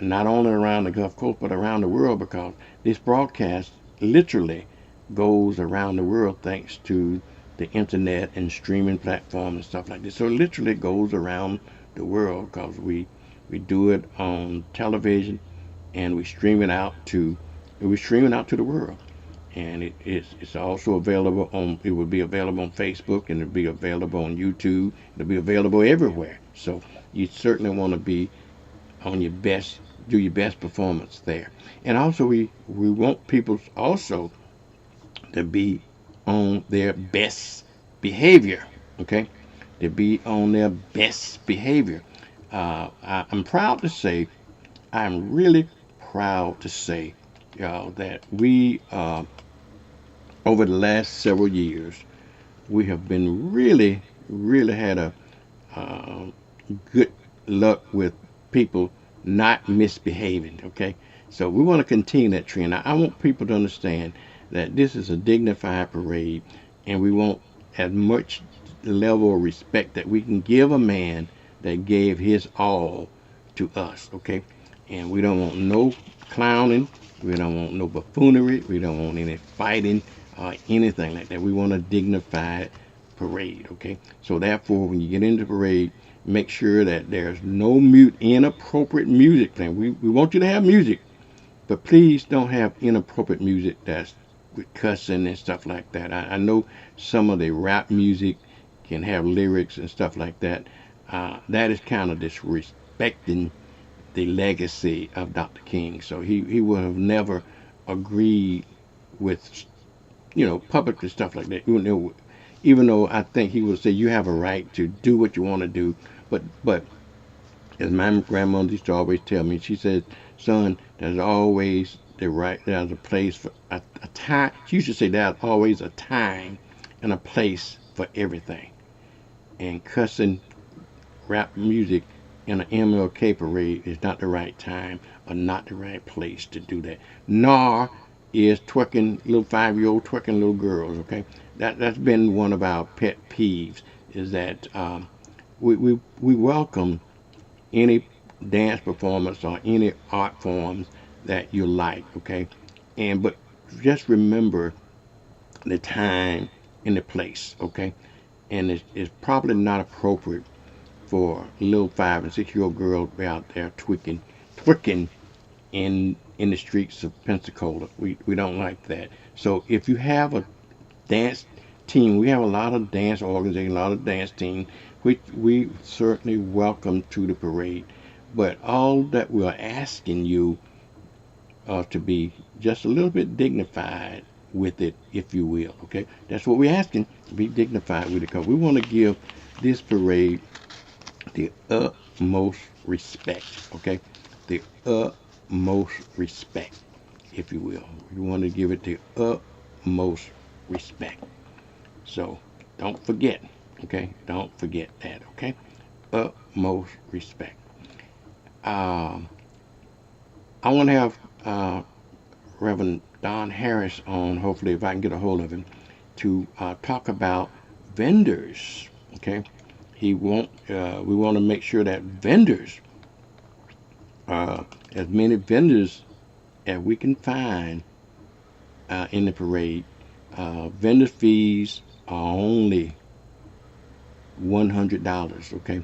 Speaker 2: not only around the Gulf Coast, but around the world, because this broadcast literally goes around the world thanks to the internet and streaming platforms and stuff like this. So it literally goes around the world because we do it on television and we stream it out to the world. And it's also available on, it will be available on Facebook, and it'll be available on YouTube. It'll be available everywhere. So you certainly want to be on your best, do your best performance there. And also we want people also to be on their best behavior, okay? To be on their best behavior. I'm proud to say, I'm really proud to say, y'all, that we over the last several years, we have been really had a good luck with people not misbehaving. Okay, so we want to continue that trend. I want people to understand that this is a dignified parade, and we want as much level of respect that we can give a man that gave his all to us. Okay, and we don't want no clowning. We don't want no buffoonery. We don't want any fighting or anything like that. We want a dignified parade. Okay, so therefore, when you get into the parade, make sure that there's no inappropriate music playing. We want you to have music, but please don't have inappropriate music that's with cussing and stuff like that. I know some of the rap music can have lyrics and stuff like that. That is kind of disrespecting the legacy of Dr. King. So he would have never agreed with, publicly stuff like that. Even though I think he would say you have a right to do what you want to do, but as my grandmother used to always tell me, she said, son, there's always there's a place for a time. She used to say there's always a time and a place for everything. And cussing rap music in an MLK parade is not the right time or not the right place to do that. Nor is twerking little 5-year-old twerking little girls. Okay, that's been one of our pet peeves. Is that we welcome any dance performance or any art forms that you like. Okay, but just remember the time and the place. Okay, and it's probably not appropriate for little 5- and 6-year-old girls to be out there twerking in the streets of Pensacola. We don't like that. So if you have a dance team, we have a lot of dance organizations, a lot of dance teams, which we certainly welcome to the parade. But all that we're asking you to be just a little bit dignified with it, if you will. Okay, that's what we're asking. Be dignified with it, because we want to give this parade the utmost respect. Okay, the utmost respect, if you will. We want to give it the utmost respect. So don't forget. Okay, don't forget that. Okay, utmost respect. I want to have Reverend Don Harris on, hopefully, if I can get a hold of him, to talk about vendors. Okay, we want to make sure that vendors, as many vendors as we can find in the parade, vendor fees are only $100. Okay,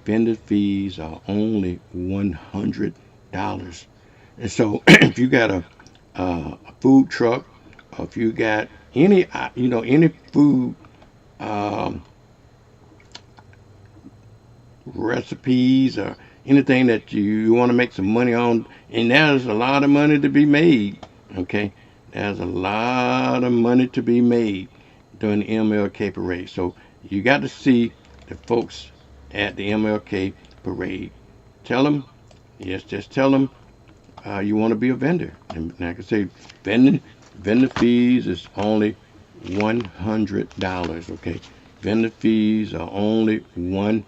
Speaker 2: vendor fees are only $100. And so, if you got a food truck, or if you got any food recipes or anything that you want to make some money on, and there's a lot of money to be made. Okay, there's a lot of money to be made during the MLK parade. So you got to see the folks at the MLK parade. Tell them, just tell them you want to be a vendor. And like I say, vendor fees is only $100. Okay, vendor fees are only $100.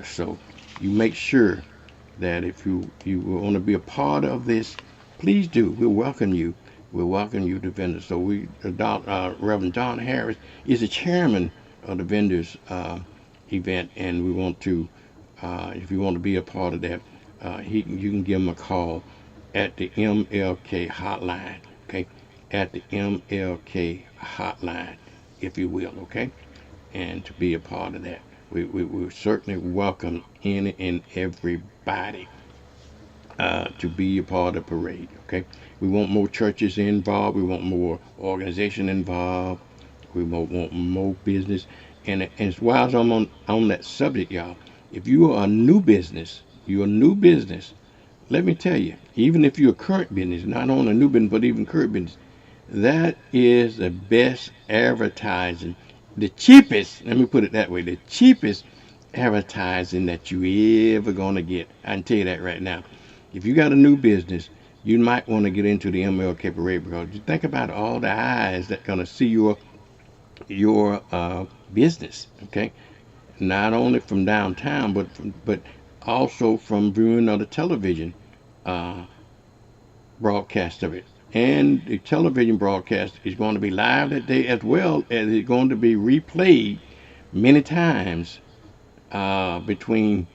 Speaker 2: So you make sure that if you want to be a part of this, please do. We'll welcome you. We'll welcome you to vendors. So Reverend Don Harris is the chairman of the vendors event, and we want to, if you want to be a part of that, you can give him a call at the MLK hotline. Okay, at the MLK hotline, if you will. Okay, and to be a part of that, we certainly welcome any and everybody to be a part of the parade. Okay, we want more churches involved. We want more organization involved. We want more business. And as well as I'm on that subject, y'all, if you are a new business, let me tell you, even if you're a current business, not only a new business, but even current business, that is the best advertising, the cheapest, let me put it that way, the cheapest advertising that you ever gonna get. I can tell you that right now. If you got a new business, you might want to get into the MLK parade, because you think about all the eyes that gonna see your your business. Okay, not only from downtown, but also from viewing of the television uh, broadcast of it. And the television broadcast is going to be live that day as well as it's going to be replayed many times between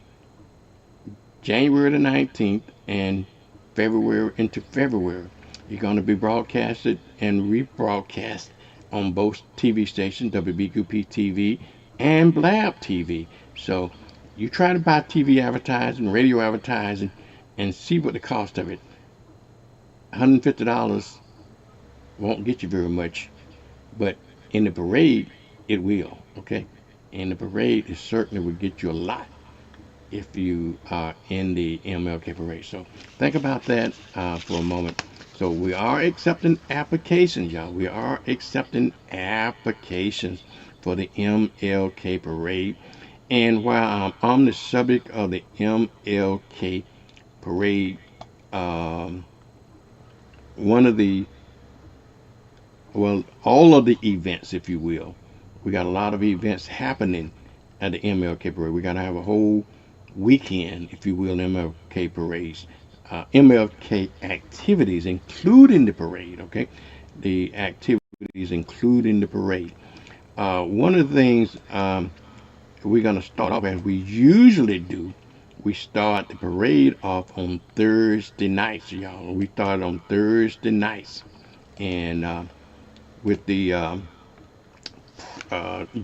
Speaker 2: January the 19th and February into February. You're going to be broadcasted and rebroadcast on both TV stations, WBQP TV and Blab TV. So you try to buy TV advertising, radio advertising, and see what the cost of it. $150 won't get you very much, but in the parade, it will. Okay, in the parade, it certainly will get you a lot if you are in the MLK parade. So think about that for a moment. So we are accepting applications, y'all. We are accepting applications for the MLK parade. And while I'm on the subject of the MLK parade, one of the, well, all of the events, if you will, we got a lot of events happening at the MLK parade. We're going to have a whole weekend, if you will, MLK parades, MLK activities, including the parade. Okay, the activities including the parade. One of the things we're going to start off as we usually do. We start the parade off on Thursday nights, y'all. We start on Thursday nights, and with the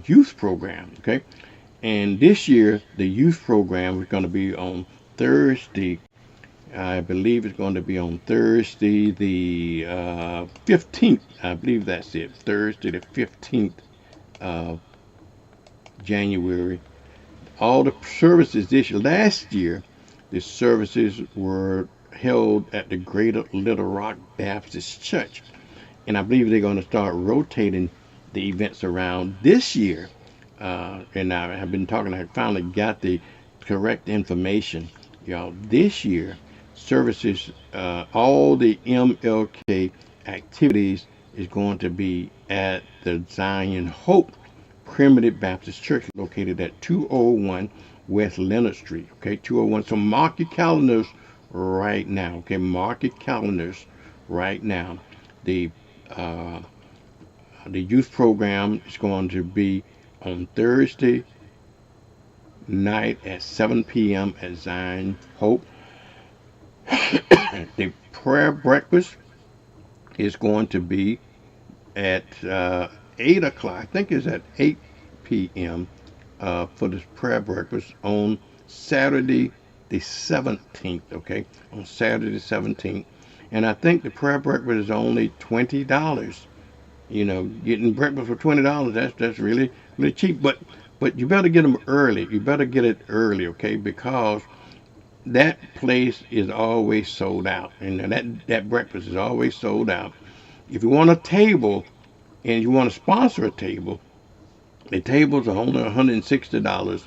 Speaker 2: youth program. Okay, and this year the youth program is going to be on Thursday. I believe it's going to be on Thursday the 15th. I believe that's it. Thursday the 15th of January. All the services this year, last year, the services were held at the Greater Little Rock Baptist Church. And I believe they're going to start rotating the events around this year. And I have been talking, I finally got the correct information. Y'all, this year, services, all the MLK activities is going to be at the Zion Hope Primitive Baptist Church, located at 201 West Leonard Street. Okay, 201. So mark your calendars right now. Okay, mark your calendars right now. The youth program is going to be on Thursday night at 7 p.m. at Zion Hope. The prayer breakfast is going to be at 8 o'clock. I think it's at 8 p.m. For this prayer breakfast on Saturday the 17th. Okay, on Saturday the 17th. And I think the prayer breakfast is only $20. You know, getting breakfast for $20, that's really cheap. But you better get them early. You better get it early, okay? Because that place is always sold out, and that breakfast is always sold out. If you want a table and you want to sponsor a table, the tables are only $160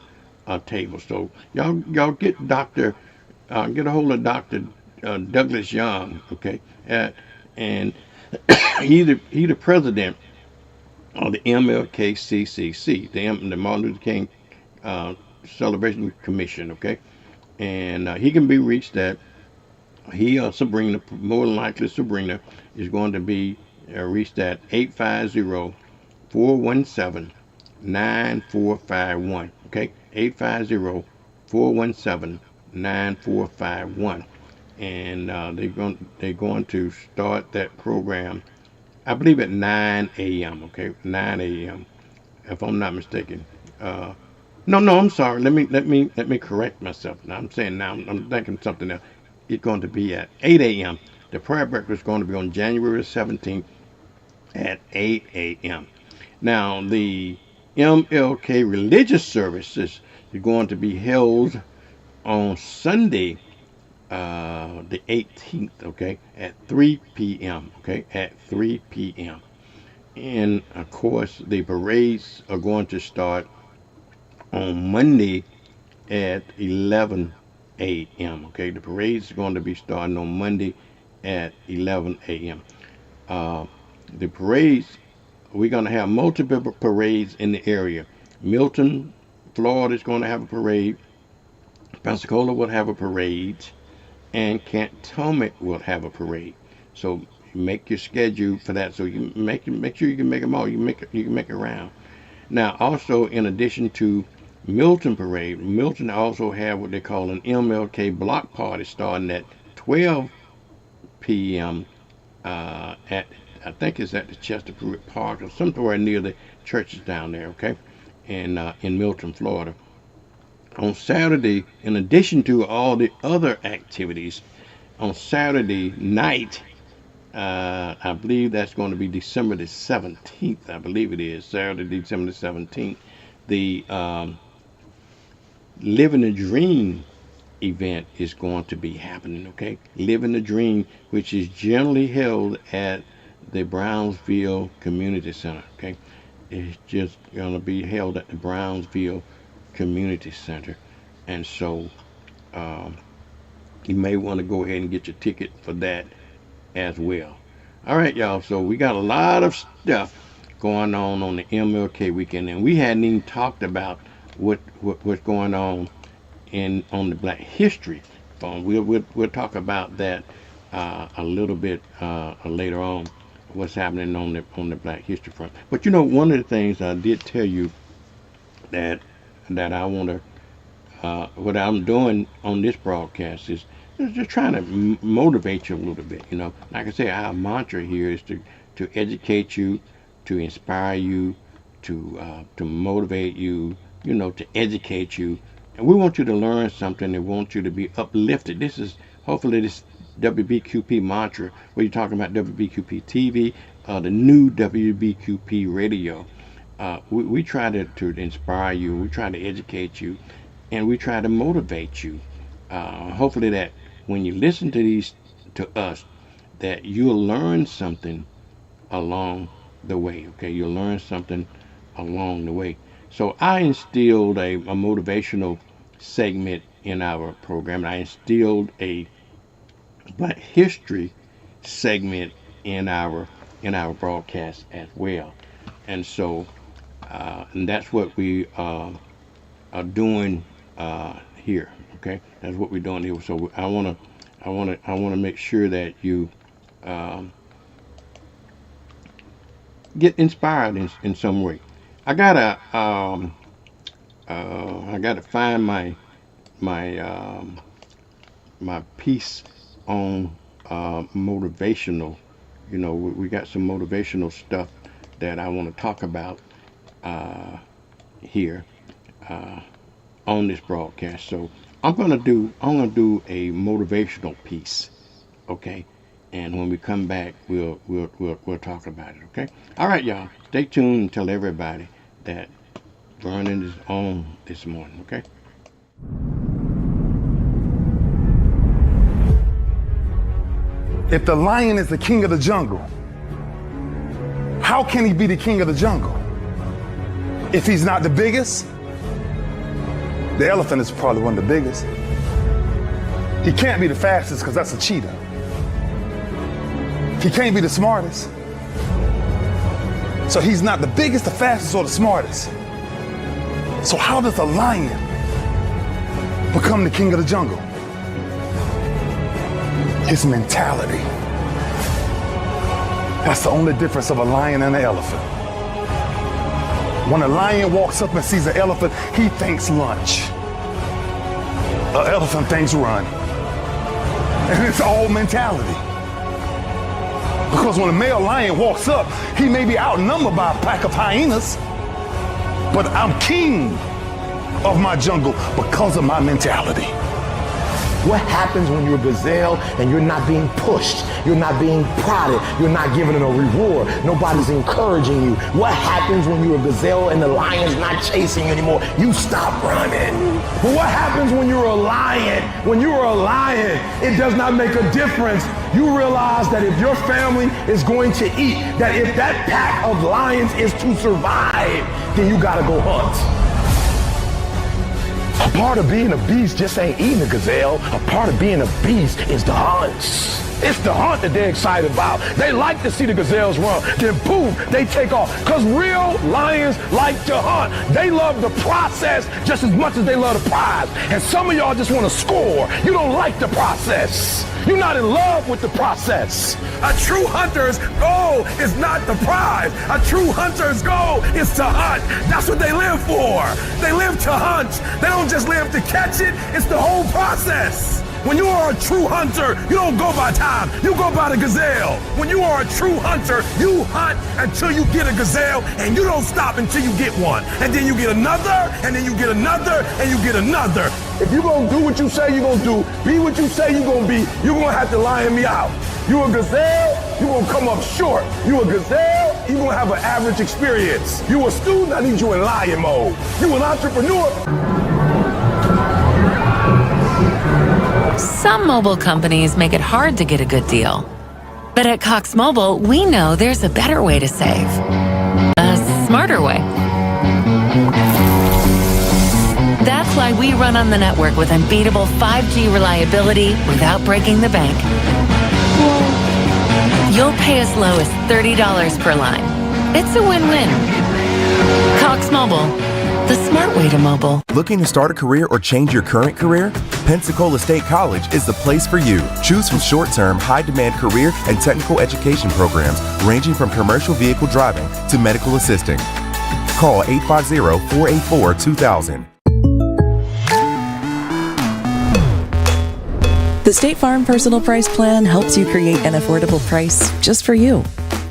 Speaker 2: a table. So y'all get get a hold of Dr. Douglas Young, okay? And he the president of the MLKCCC, the Martin Luther King Celebration Commission, okay? And he can be reached at, Sabrina, more than likely Sabrina, is going to be reached at 850-417-9451, okay? 850-417-9451. And they're going to start that program, I believe, at 9 a.m. Okay, 9 a.m. if I'm not mistaken. No, I'm sorry. Let me correct myself. Now I'm saying now I'm thinking something else. It's going to be at 8 a.m. The prayer breakfast is going to be on January 17th at 8 a.m. Now the MLK religious services are going to be held on Sunday, the 18th, okay, at 3 p.m., okay, at 3 p.m. And, of course, the parades are going to start on Monday at 11 a.m., okay? The parades are going to be starting on Monday at 11 a.m. The parades we're going to have multiple parades in the area. Milton, Florida is going to have a parade. Pensacola will have a parade, and Cantonment will have a parade. So make your schedule for that. So you make sure you can make them all. You can make it around. Now, also in addition to Milton parade, Milton also have what they call an MLK block party starting at 12 p.m. At I think it's at the Chesterfield Park or somewhere near the churches down there. Okay, and in Milton, Florida. On Saturday, in addition to all the other activities, on Saturday night, I believe that's going to be December the 17th. I believe it is Saturday, December the 17th. The Living the Dream event is going to be happening. Okay, Living the Dream, which is generally held at the Brownsville Community Center. Okay, it's just going to be held at the Brownsville Community Center, and so you may want to go ahead and get your ticket for that as well. All right, y'all, so we got a lot of stuff going on the MLK weekend, and we hadn't even talked about what's going on on the Black History Fund. We'll talk about that a little bit later on, what's happening on the Black History Front. But you know, one of the things I did tell you that I want to, what I'm doing on this broadcast is just trying to motivate you a little bit. You know, like I say, our mantra here is to educate you, to inspire you, to motivate you, you know, to educate you. And we want you to learn something. We want you to be uplifted. This is hopefully this WBQP mantra, where you're talking about WBQP TV, the new WBQP radio. We try to inspire you, we try to educate you, and we try to motivate you. Hopefully that when you listen to us, that you'll learn something along the way. Okay, you'll learn something along the way. So I instilled a motivational segment in our program. I instilled a Black History segment in our broadcast as well. And so and that's what we are doing here. Okay, that's what we're doing here. So I want to make sure that you get inspired in some way. I gotta find my piece on motivational. You know, we got some motivational stuff that I want to talk about here on this broadcast. So I'm gonna do a motivational piece, okay? And when we come back, we'll talk about it, okay? All right, y'all, stay tuned and tell everybody that Vernon is on this morning, okay?
Speaker 16: If the lion is the king of the jungle, how can he be the king of the jungle? If he's not the biggest, the elephant is probably one of the biggest. He can't be the fastest because that's a cheetah. He can't be the smartest. So he's not the biggest, the fastest, or the smartest. So how does a lion become the king of the jungle? His mentality. That's the only difference of a lion and an elephant. When a lion walks up and sees an elephant, he thinks lunch. An elephant thinks run. And it's all mentality. Because when a male lion walks up, he may be outnumbered by a pack of hyenas, but I'm king of my jungle because of my mentality.
Speaker 17: What happens when you're a gazelle and you're not being pushed, you're not being prodded, you're not given a reward, nobody's encouraging you? What happens when you're a gazelle and the lion's not chasing you anymore? You stop running. But what happens when you're a lion? When you are a lion, it does not make a difference. You realize that if your family is going to eat, that if that pack of lions is to survive, then you gotta go hunt. A part of being a beast just ain't eating a gazelle. A part of being a beast is the hunt. It's the hunt that they're excited about. They like to see the gazelles run. Then boom, they take off. Because real lions like to hunt. They love the process just as much as they love the prize. And some of y'all just want to score. You don't like the process. You're not in love with the process.
Speaker 18: A true hunter's goal is not the prize. A true hunter's goal is to hunt. That's what they live for. They live to hunt. They don't just live to catch it. It's the whole process. When you are a true hunter, you don't go by time. You go by the gazelle. When you are a true hunter, you hunt until you get a gazelle, and you don't stop until you get one. And then you get another, and then you get another, and you get another.
Speaker 17: If you're going to do what you say you're going to do, be what you say you're going to be, you're going to have to lion me out. You a gazelle, you're going to come up short. You a gazelle, you're going to have an average experience. You a student, I need you in lion mode. You an entrepreneur.
Speaker 7: Some mobile companies make it hard to get a good deal. But at Cox Mobile, we know there's a better way to save. A smarter way. That's why we run on the network with unbeatable 5G reliability without breaking the bank. You'll pay as low as $30 per line. It's a win-win. Cox Mobile, the smart way to mobile.
Speaker 8: Looking to start a career or change your current career? Pensacola State College is the place for you. Choose from short-term, high-demand career and technical education programs ranging from commercial vehicle driving to medical assisting. Call 850-484-2000.
Speaker 9: The State Farm Personal Price Plan helps you create an affordable price just for you.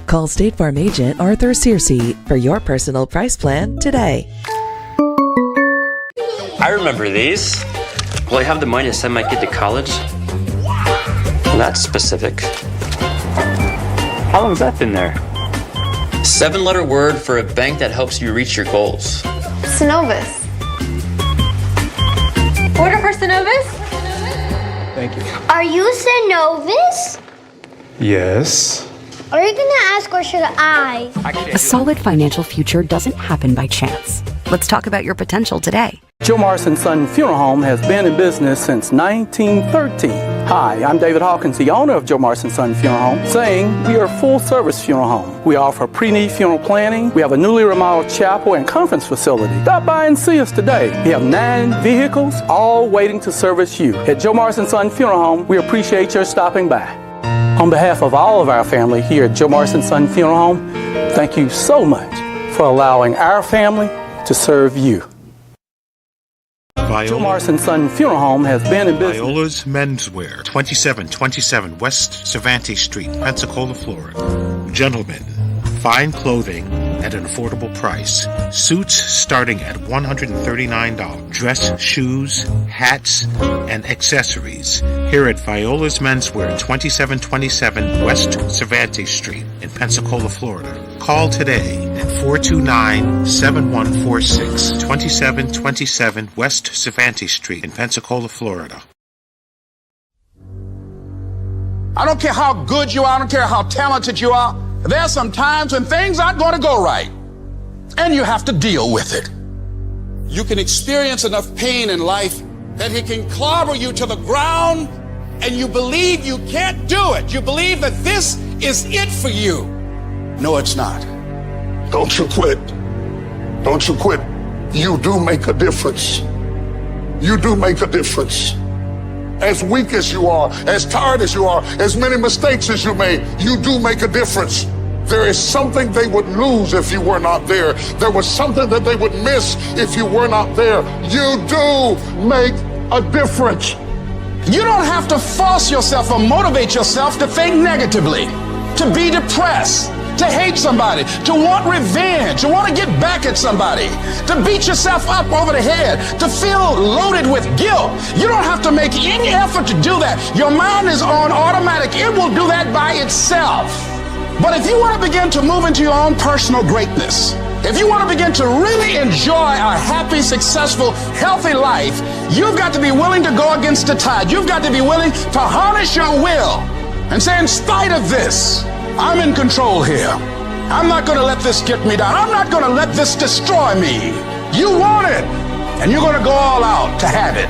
Speaker 9: Call State Farm agent Arthur Searcy for your personal price plan today.
Speaker 10: I remember these. Will I have the money to send my kid to college? Well, that's specific. How long has that been there? 7-letter word for a bank that helps you reach your goals.
Speaker 11: Synovus. Order for Synovus?
Speaker 12: Thank you.
Speaker 11: Are you Synovus?
Speaker 12: Yes.
Speaker 11: Are you gonna ask or should I?
Speaker 13: A solid financial future doesn't happen by chance. Let's talk about your potential today.
Speaker 14: Joe Morrison Son Funeral Home has been in business since 1913. Hi, I'm David Hawkins, the owner of Joe Morrison Son Funeral Home, saying we are a full-service funeral home. We offer pre-need funeral planning. We have a newly remodeled chapel and conference facility. Stop by and see us today. We have 9 vehicles, all waiting to service you. At Joe Morrison Son Funeral Home, we appreciate your stopping by. On behalf of all of our family here at Joe Morrison Son Funeral Home, thank you so much for allowing our family to serve you. Joe Morrison Son Funeral Home has been in business.
Speaker 15: Viola's Menswear, 2727 West Cervantes Street, Pensacola, Florida. Gentlemen, fine clothing at an affordable price. Suits starting at $139. Dress, shoes, hats, and accessories. Here at Viola's Menswear, 2727 West Cervantes Street in Pensacola, Florida. Call today at 429-7146, 2727 West Cervantes Street in Pensacola, Florida.
Speaker 19: I don't care how good you are, I don't care how talented you are. There are some times when things aren't going to go right, and you have to deal with it. You can experience enough pain in life that it can clobber you to the ground, and you believe you can't do it. You believe that this is it for you. No, it's not.
Speaker 16: Don't you quit. Don't you quit. You do make a difference. You do make a difference. As weak as you are, as tired as you are, as many mistakes as you made, you do make a difference. There is something they would lose if you were not there. There was something that they would miss if you were not there. You do make a difference.
Speaker 19: You don't have to force yourself or motivate yourself to think negatively, to be depressed, to hate somebody, to want revenge, to want to get back at somebody, to beat yourself up over the head, to feel loaded with guilt. You don't have to make any effort to do that. Your mind is on automatic. It will do that by itself. But if you want to begin to move into your own personal greatness, if you want to begin to really enjoy a happy, successful, healthy life, you've got to be willing to go against the tide. You've got to be willing to harness your will and say, in spite of this, I'm in control here. I'm not going to let this get me down. I'm not going to let this destroy me. You want it, and you're going to go all out to have it.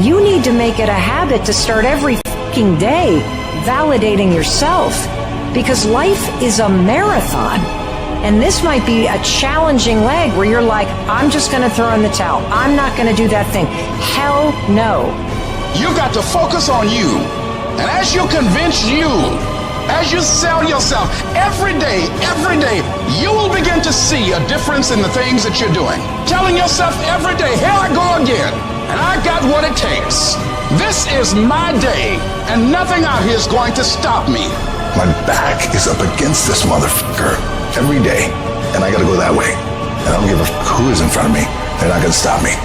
Speaker 20: You need to make it a habit to start every working day validating yourself, because life is a marathon. And this might be a challenging leg where you're like, I'm just going to throw in the towel. I'm not going to do that thing. Hell no.
Speaker 19: You've got to focus on you. And as you convince you, as you sell yourself every day, you will begin to see a difference in the things that you're doing. Telling yourself every day, here I go again, and I got what it takes. This is my day, and nothing out here is going to stop me.
Speaker 16: My back is up against this motherfucker every day, and I gotta go that way. And I don't give a who is in front of me. They're not gonna stop me.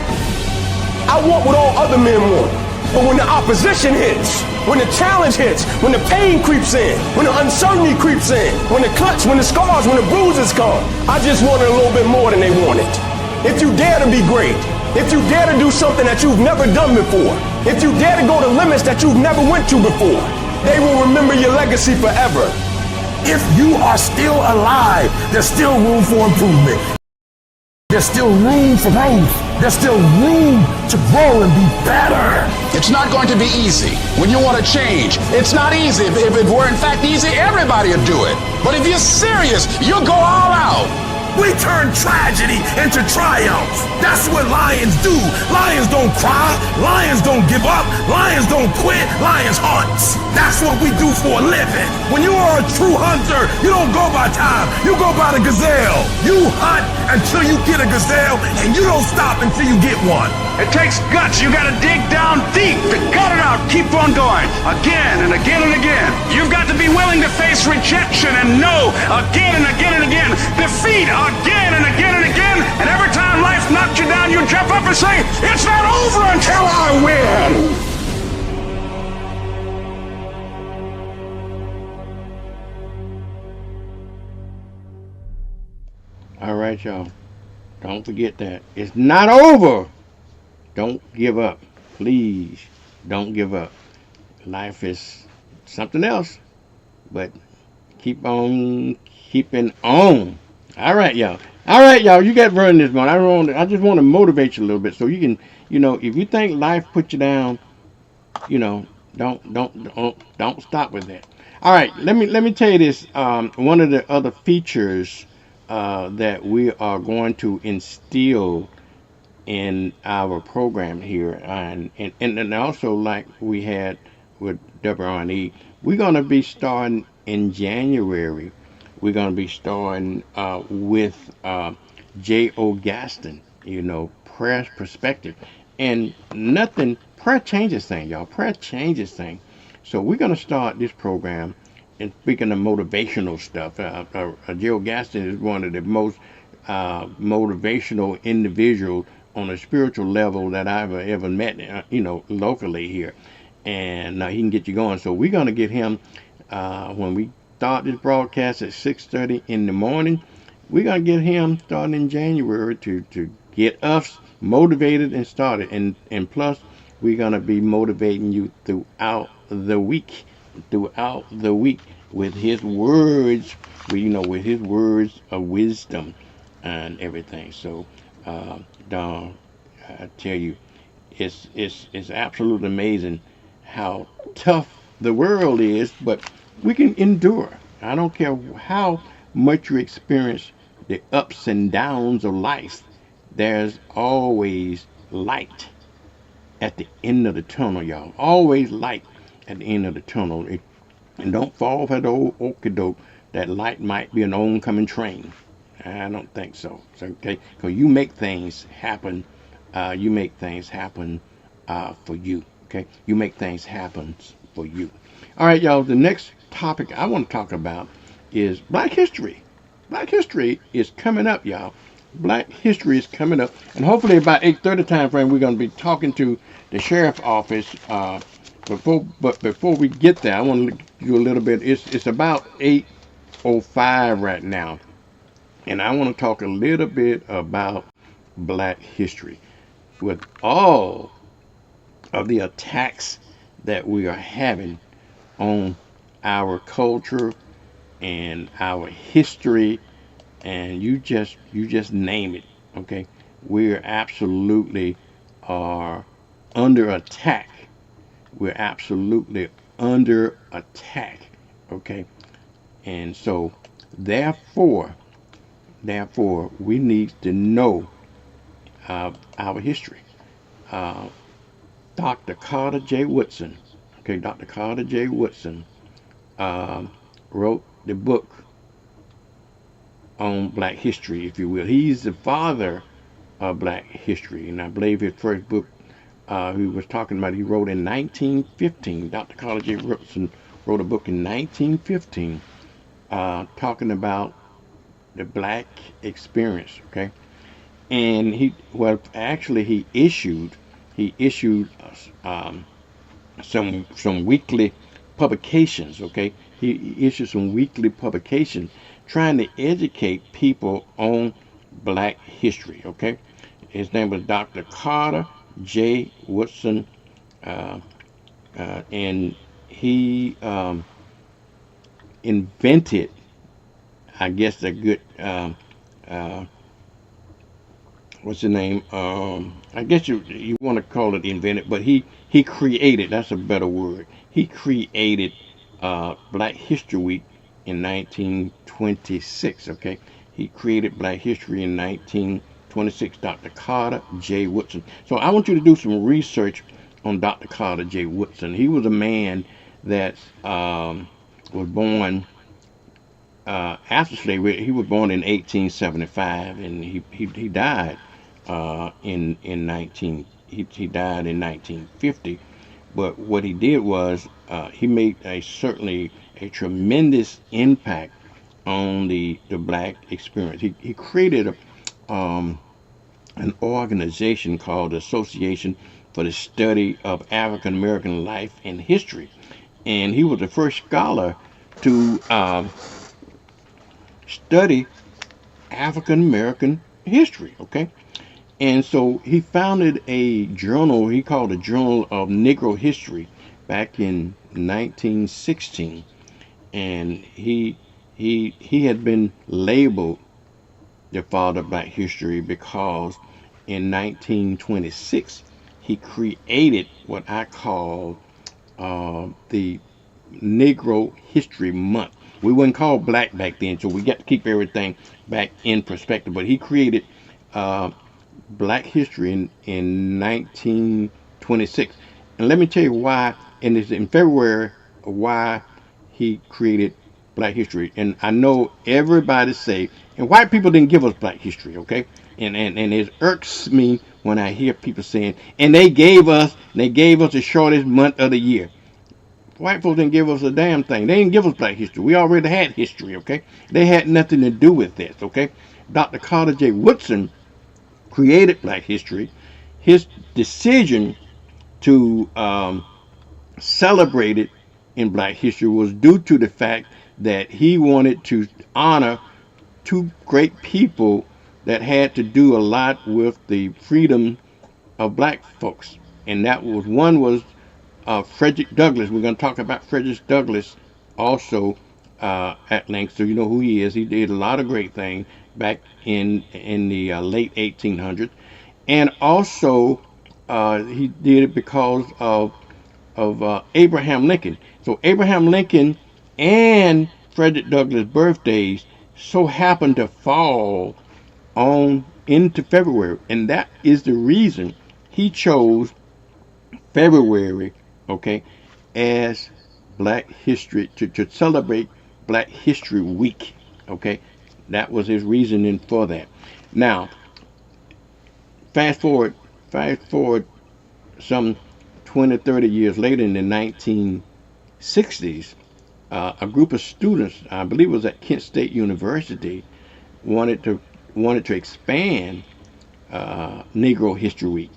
Speaker 18: I want what all other men want. But when the opposition hits, when the challenge hits, when the pain creeps in, when the uncertainty creeps in, when the cuts, when the scars, when the bruises come, I just want it a little bit more than they wanted. If you dare to be great, if you dare to do something that you've never done before, if you dare to go to limits that you've never went to before, they will remember your legacy forever.
Speaker 17: If you are still alive, there's still room for improvement. There's still room for growth. There's still room to grow and be better.
Speaker 19: It's not going to be easy when you want to change. It's not easy. If it were in fact easy, everybody would do it. But if you're serious, you'll go all out.
Speaker 18: We turn tragedy into triumph. That's what lions do. Lions don't cry. Lions don't give up. Lions don't quit. Lions hunt. That's what we do for a living. When you are a true hunter, you don't go by time. You go by the gazelle. You hunt until you get a gazelle, and you don't stop until you get one.
Speaker 1: It takes guts. You gotta dig down deep to cut it out. Keep on going. Again and again and again. You've got to be willing to face rejection and no again and again and again. Defeat again and again and again. And every time life knocks you down, you jump up and say, it's not over until I win.
Speaker 2: All right, y'all. Don't forget that. It's not over. Don't give up. Please don't give up. Life is something else, but keep on keeping on. All right, y'all. All right, y'all. You got Vernon this morning. I just want to motivate you a little bit so you can, if you think life put you down, don't stop with that. All right. Let me tell you this. One of the other features that we are going to instill in our program here, and also like we had with WRNE, we're going to be starting in January. We're going to be starting with J.O. Gaston, prayer perspective. And prayer changes things, y'all. Prayer changes things. So we're going to start this program. And speaking of motivational stuff, J.O. Gaston is one of the most motivational individuals on a spiritual level that I've ever met, locally here. And he can get you going. So we're going to get him when we start this broadcast at 6:30 in the morning. We're going to get him starting in January to get us motivated and started. And plus, we're going to be motivating you throughout the week. With his words, with his words of wisdom and everything. So, Don, I tell you, it's absolutely amazing how tough the world is, but we can endure. I don't care how much you experience the ups and downs of life. There's always light at the end of the tunnel, y'all. Always light at the end of the tunnel. And don't fall for the old okie doke that light might be an oncoming train. I don't think so. Okay, because you make things happen. You make things happen for you. Okay, you make things happen for you. All right, y'all. The next topic I want to talk about is Black History. Black History is coming up, y'all. Black History is coming up, and hopefully about 8:30 time frame, we're going to be talking to the sheriff's office. Before we get there, I want to do a little bit. It's about 8:05 right now, and I want to talk a little bit about Black History. With all of the attacks that we are having on our culture and our history, and you just name it, okay? We absolutely are under attack. We're absolutely under attack. Okay, and so therefore we need to know our history. Dr. Carter J. Woodson, okay, Dr. Carter J. Woodson wrote the book on Black history, if you will. He's the father of Black history, and I believe his first book he was talking about, he wrote in 1915. Dr. Carter J. Woodson wrote a book in 1915 talking about the Black experience, okay? And he issued some weekly publications, okay? He issued some weekly publications trying to educate people on Black history, okay? His name was Dr. Carter J. Woodson, and he invented, I guess, a good what's the name? I guess you want to call it invented, but he created. That's a better word. He created Black History Week in 1926. Okay, he created Black History in 1926. Dr. Carter J. Woodson. So I want you to do some research on Dr. Carter J. Woodson. He was a man that was born after slavery. He was born in 1875, and he died in 1950. But what he did was he made certainly a tremendous impact on the Black experience. He created an organization called the Association for the Study of African American Life and History, and he was the first scholar to study African American history, okay? And so he founded a journal he called the Journal of Negro History back in 1916, and he had been labeled the father of Black history because in 1926 he created what I call the Negro History Month. We wasn't called Black back then, so we got to keep everything back in perspective. But he created Black history in 1926. And let me tell you why, and it's in February, why he created Black history. And I know everybody say, and white people didn't give us Black history, okay? And it irks me when I hear people saying, and they gave us the shortest month of the year. White folks didn't give us a damn thing. They didn't give us Black history. We already had history, okay? They had nothing to do with this, okay? Dr. Carter J. Woodson created Black history. His decision to celebrate it in Black history was due to the fact that he wanted to honor two great people that had to do a lot with the freedom of Black folks. And that was, one was Frederick Douglass. We're going to talk about Frederick Douglass also at length, so you know who he is. He did a lot of great things back in the late 1800s, and also he did it because of Abraham Lincoln. So Abraham Lincoln and Frederick Douglass' birthdays so happened to fall on into February, and that is the reason he chose February, okay, as Black History to celebrate Black History Week, okay. That was his reasoning for that. Now, fast forward some 20, 30 years later, in the 1960s, a group of students, I believe it was at Kent State University, wanted to expand Negro History Week.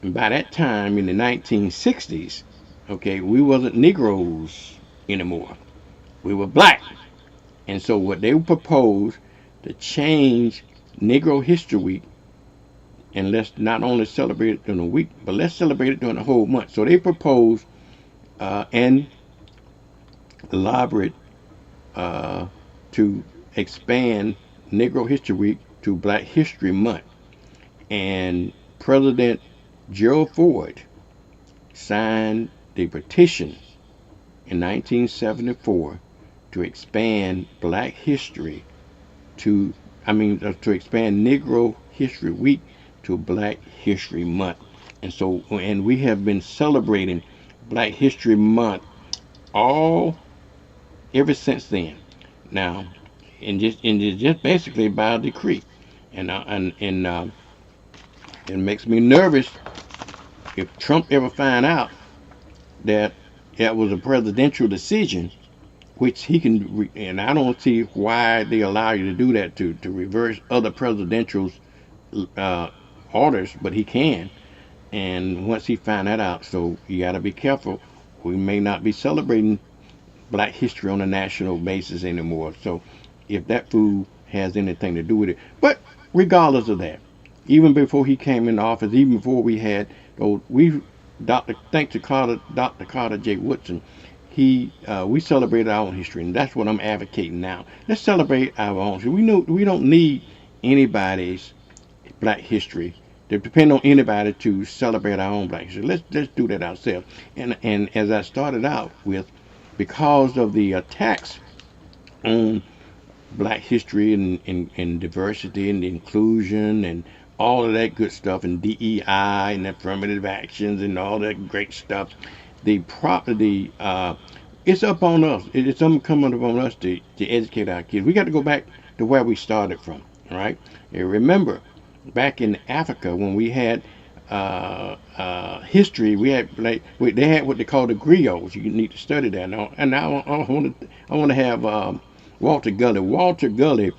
Speaker 2: And by that time, in the 1960s, okay, we wasn't Negroes anymore. We were Black. And so what they proposed to change Negro History Week, and let's not only celebrate it during a week, but let's celebrate it during the whole month. So they proposed and elaborate to expand Negro History Week to Black History Month. And President Gerald Ford signed the petition in 1974 to expand Black history to expand Negro History Week to Black History Month. And we have been celebrating Black History Month all ever since then. Now, and it's just basically by decree, and it makes me nervous if Trump ever find out that that was a presidential decision, which he can, and I don't see why they allow you to do that to reverse other presidential orders, but he can. And once he find that out, so you got to be careful. We may not be celebrating Black history on a national basis anymore. So if that fool has anything to do with it, but regardless of that, even before he came in office, even before we had those, thanks to Dr. Carter J. Woodson, we celebrated our own history, and that's what I'm advocating now. Let's celebrate our own history. We don't need anybody's Black history to depend on anybody to celebrate our own Black history. Let's do that ourselves. And as I started out with, because of the attacks on Black history and diversity and inclusion and all of that good stuff, and DEI and affirmative actions and all that great stuff, it's up on us. It's incumbent upon us to educate our kids. We got to go back to where we started from, all right? And remember, back in Africa when we had history, they had what they call the griots. You need to study that now. And now I want to have Walter Gully. Walter Gully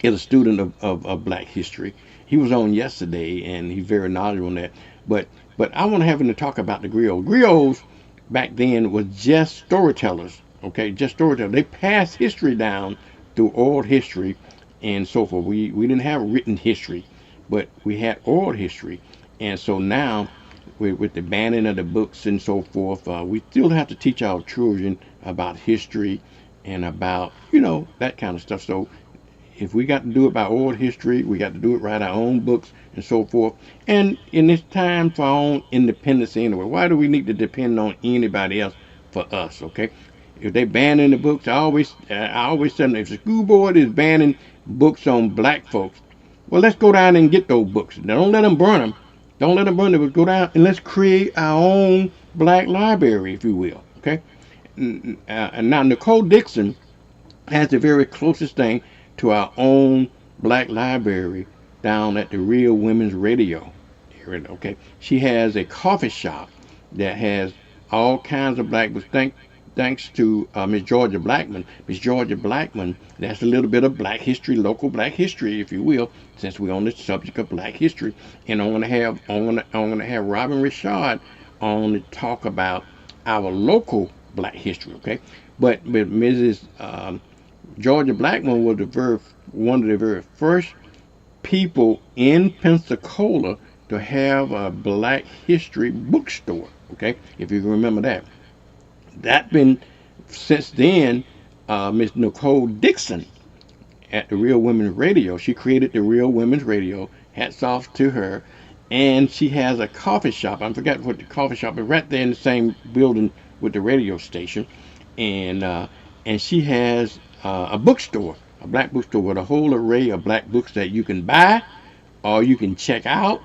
Speaker 2: is a student of Black history. He was on yesterday, and he's very knowledgeable on that. But I want to have him to talk about the griots. Griots back then was just storytellers, okay, just storytellers. They passed history down through oral history and so forth. We didn't have written history, but we had oral history. And so now, with the banning of the books and so forth, we still have to teach our children about history and about, that kind of stuff. So if we got to do it by oral history, we got to do it, write our own books and so forth. And in this time for our own independence anyway, why do we need to depend on anybody else for us, okay? If they banning the books, I always tell them, if the school board is banning books on Black folks, well, let's go down and get those books. Now, don't let them burn them. Don't let them burn them. But go down and let's create our own Black library, if you will, okay? And now Nicole Dixon has the very closest thing to our own Black library down at the Real Women's Radio, okay? She has a coffee shop that has all kinds of Black books. Thanks to Miss Georgia Blackman. Miss Georgia Blackman, that's a little bit of Black history, local Black history, if you will, since we're on the subject of Black history. And I'm gonna have Robin Richard on to talk about our local Black history, okay? But Mrs. Georgia Blackman was one of the very first people in Pensacola to have a Black history bookstore, okay? If you can remember that. Since then, Miss Nicole Dixon at the Real Women's Radio, she created the Real Women's Radio. Hats off to her. And she has a coffee shop. I forgot what the coffee shop is, right there in the same building with the radio station. And she has a bookstore, a Black bookstore with a whole array of Black books that you can buy or you can check out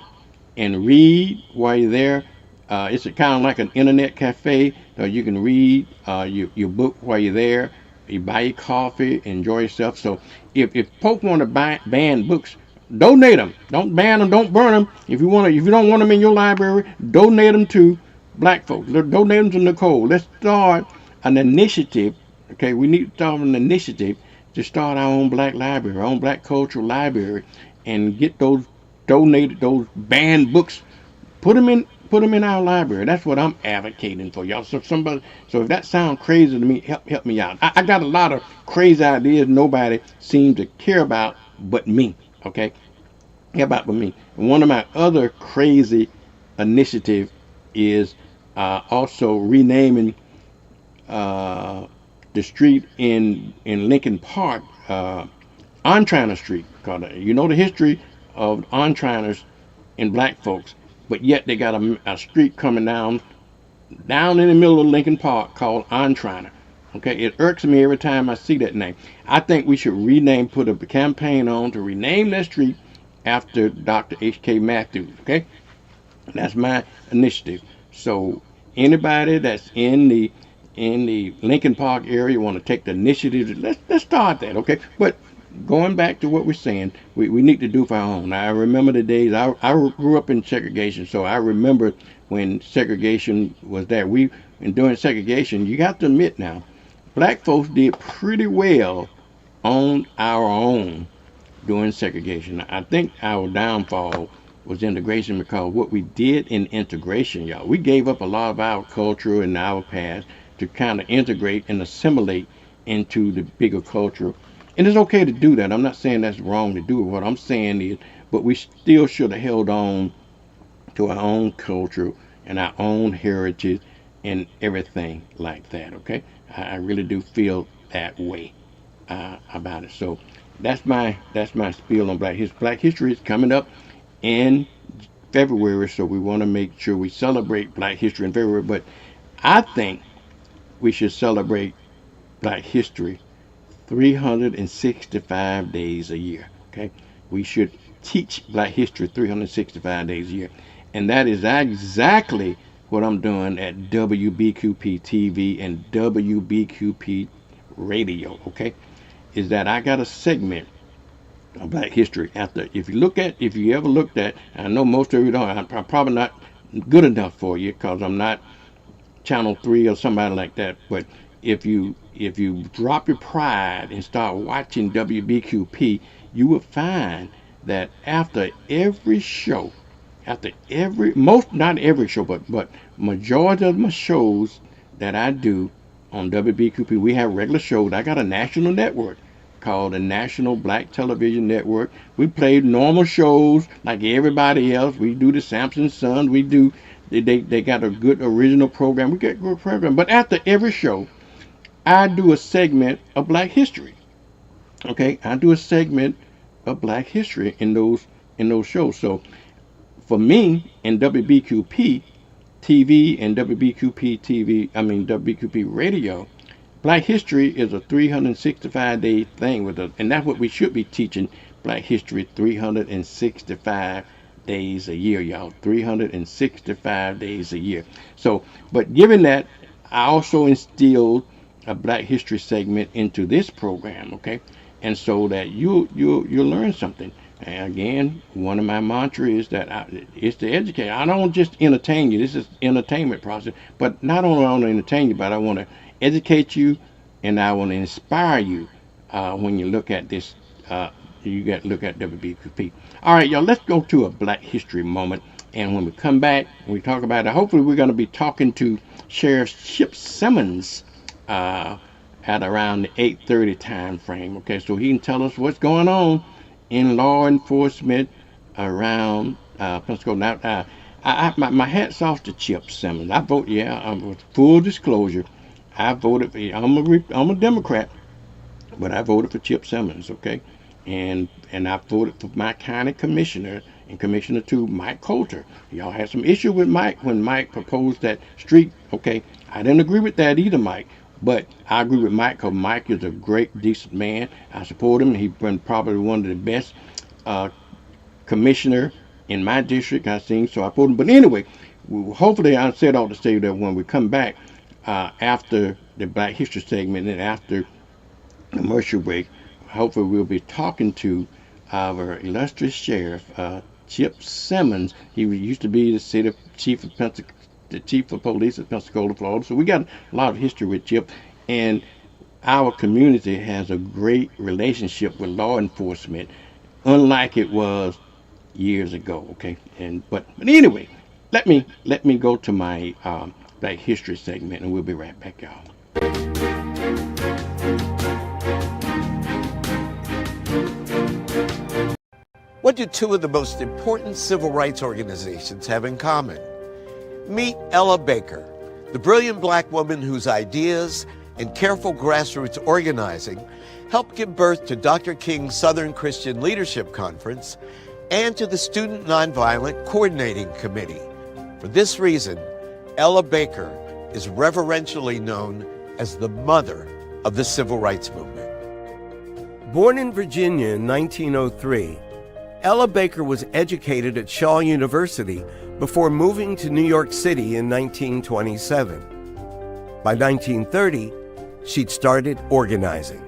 Speaker 2: and read while you're there. It's kind of like an internet cafe. You can read your book while you're there. You buy your coffee, enjoy yourself. So if folks want to ban books, donate them. Don't ban them. Don't burn them. If you don't want them in your library, donate them to Black folks. Donate them to Nicole. Let's start an initiative. Okay, we need to start an initiative to start our own Black library, our own Black cultural library, and get those banned books. Put them in our library. That's what I'm advocating for, y'all. So if that sounds crazy to me, help me out. I got a lot of crazy ideas nobody seems to care about but me, okay? Care about but me. And one of my other crazy initiative is also renaming the street in Lincoln Park, Ontriner Street. Because you know the history of Ontriners and Black folks. But yet they got a street coming down down in the middle of Lincoln Park called Antrana. Okay, it irks me every time I see that name. I think we should rename, put a campaign on to rename that street after Dr. H.K. Matthews. Okay, that's my initiative. So anybody that's in the Lincoln Park area want to take the initiative, let's start that. Okay, but going back to what we're saying, we need to do for our own. I remember the days, I grew up in segregation, so I remember when segregation was there. And during segregation, you got to admit now, black folks did pretty well on our own during segregation. I think our downfall was integration, because what we did in integration, y'all, we gave up a lot of our culture and our past to kind of integrate and assimilate into the bigger culture. And it's okay to do that. I'm not saying that's wrong to do it. What I'm saying is, but we still should have held on to our own culture and our own heritage and everything like that. Okay, I really do feel that way about it. So that's my spiel on Black History. Black History is coming up in February, so we want to make sure we celebrate Black History in February. But I think we should celebrate Black History 365 days a year. Okay, we should teach Black History 365 days a year, and that is exactly what I'm doing at WBQP TV and WBQP Radio. Okay, is that I got a segment of Black History. If you ever looked at, I know most of you don't, I'm probably not good enough for you because I'm not Channel 3 or somebody like that, but if you drop your pride and start watching WBQP, you will find that after every show, not every show, but majority of my shows that I do on WBQP, we have regular shows. I got a national network called the National Black Television Network. We play normal shows like everybody else. We do the Samson Sons. We do, they got a good original program. We get good program. But after every show, I do a segment of Black History. Okay, I do a segment of Black History in those shows. So for me in WBQP TV and WBQP Radio, Black History is a 365-day thing and that's what we should be teaching. Black History 365 days a year, y'all. 365 days a year. So, but given that, I also instilled a Black History segment into this program, okay? And so that you'll learn something. And again, one of my mantras is that it's to educate. I don't just entertain you. This is entertainment process. But not only I want to entertain you, but I want to educate you and I want to inspire you when you look at this. You got to look at WBQP. All right, y'all, let's go to a Black History moment. And when we come back, we talk about it. Hopefully, we're going to be talking to Sheriff Chip Simmons at around the 8:30 time frame. Okay, so he can tell us what's going on in law enforcement around Pensacola. Now, my hat's off to Chip Simmons. I vote, with full disclosure, I voted for, I'm a Democrat, but I voted for Chip Simmons, okay? And I voted for my county commissioner and Commissioner 2, Mike Coulter. Y'all had some issue with Mike when Mike proposed that street, okay? I didn't agree with that either, Mike. But I agree with Mike because Mike is a great, decent man. I support him. He's been probably one of the best commissioner in my district I've seen, so I support him. But anyway, hopefully I said all to say that when we come back after the Black History segment and after the commercial break, hopefully we'll be talking to our illustrious sheriff, Chip Simmons. He used to be the city chief of Pensacola, the chief of police at Pensacola, Florida. So we got a lot of history with Chip, and our community has a great relationship with law enforcement, unlike it was years ago. Okay, but anyway, let me go to my Black History segment, and we'll be right back, y'all.
Speaker 21: What do two of the most important civil rights organizations have in common? Meet Ella Baker, the brilliant black woman whose ideas and careful grassroots organizing helped give birth to Dr. King's Southern Christian Leadership Conference and to the Student Nonviolent Coordinating Committee. For this reason, Ella Baker is reverentially known as the mother of the Civil Rights Movement. Born in Virginia in 1903, Ella Baker was educated at Shaw University before moving to New York City in 1927. By 1930, she'd started organizing.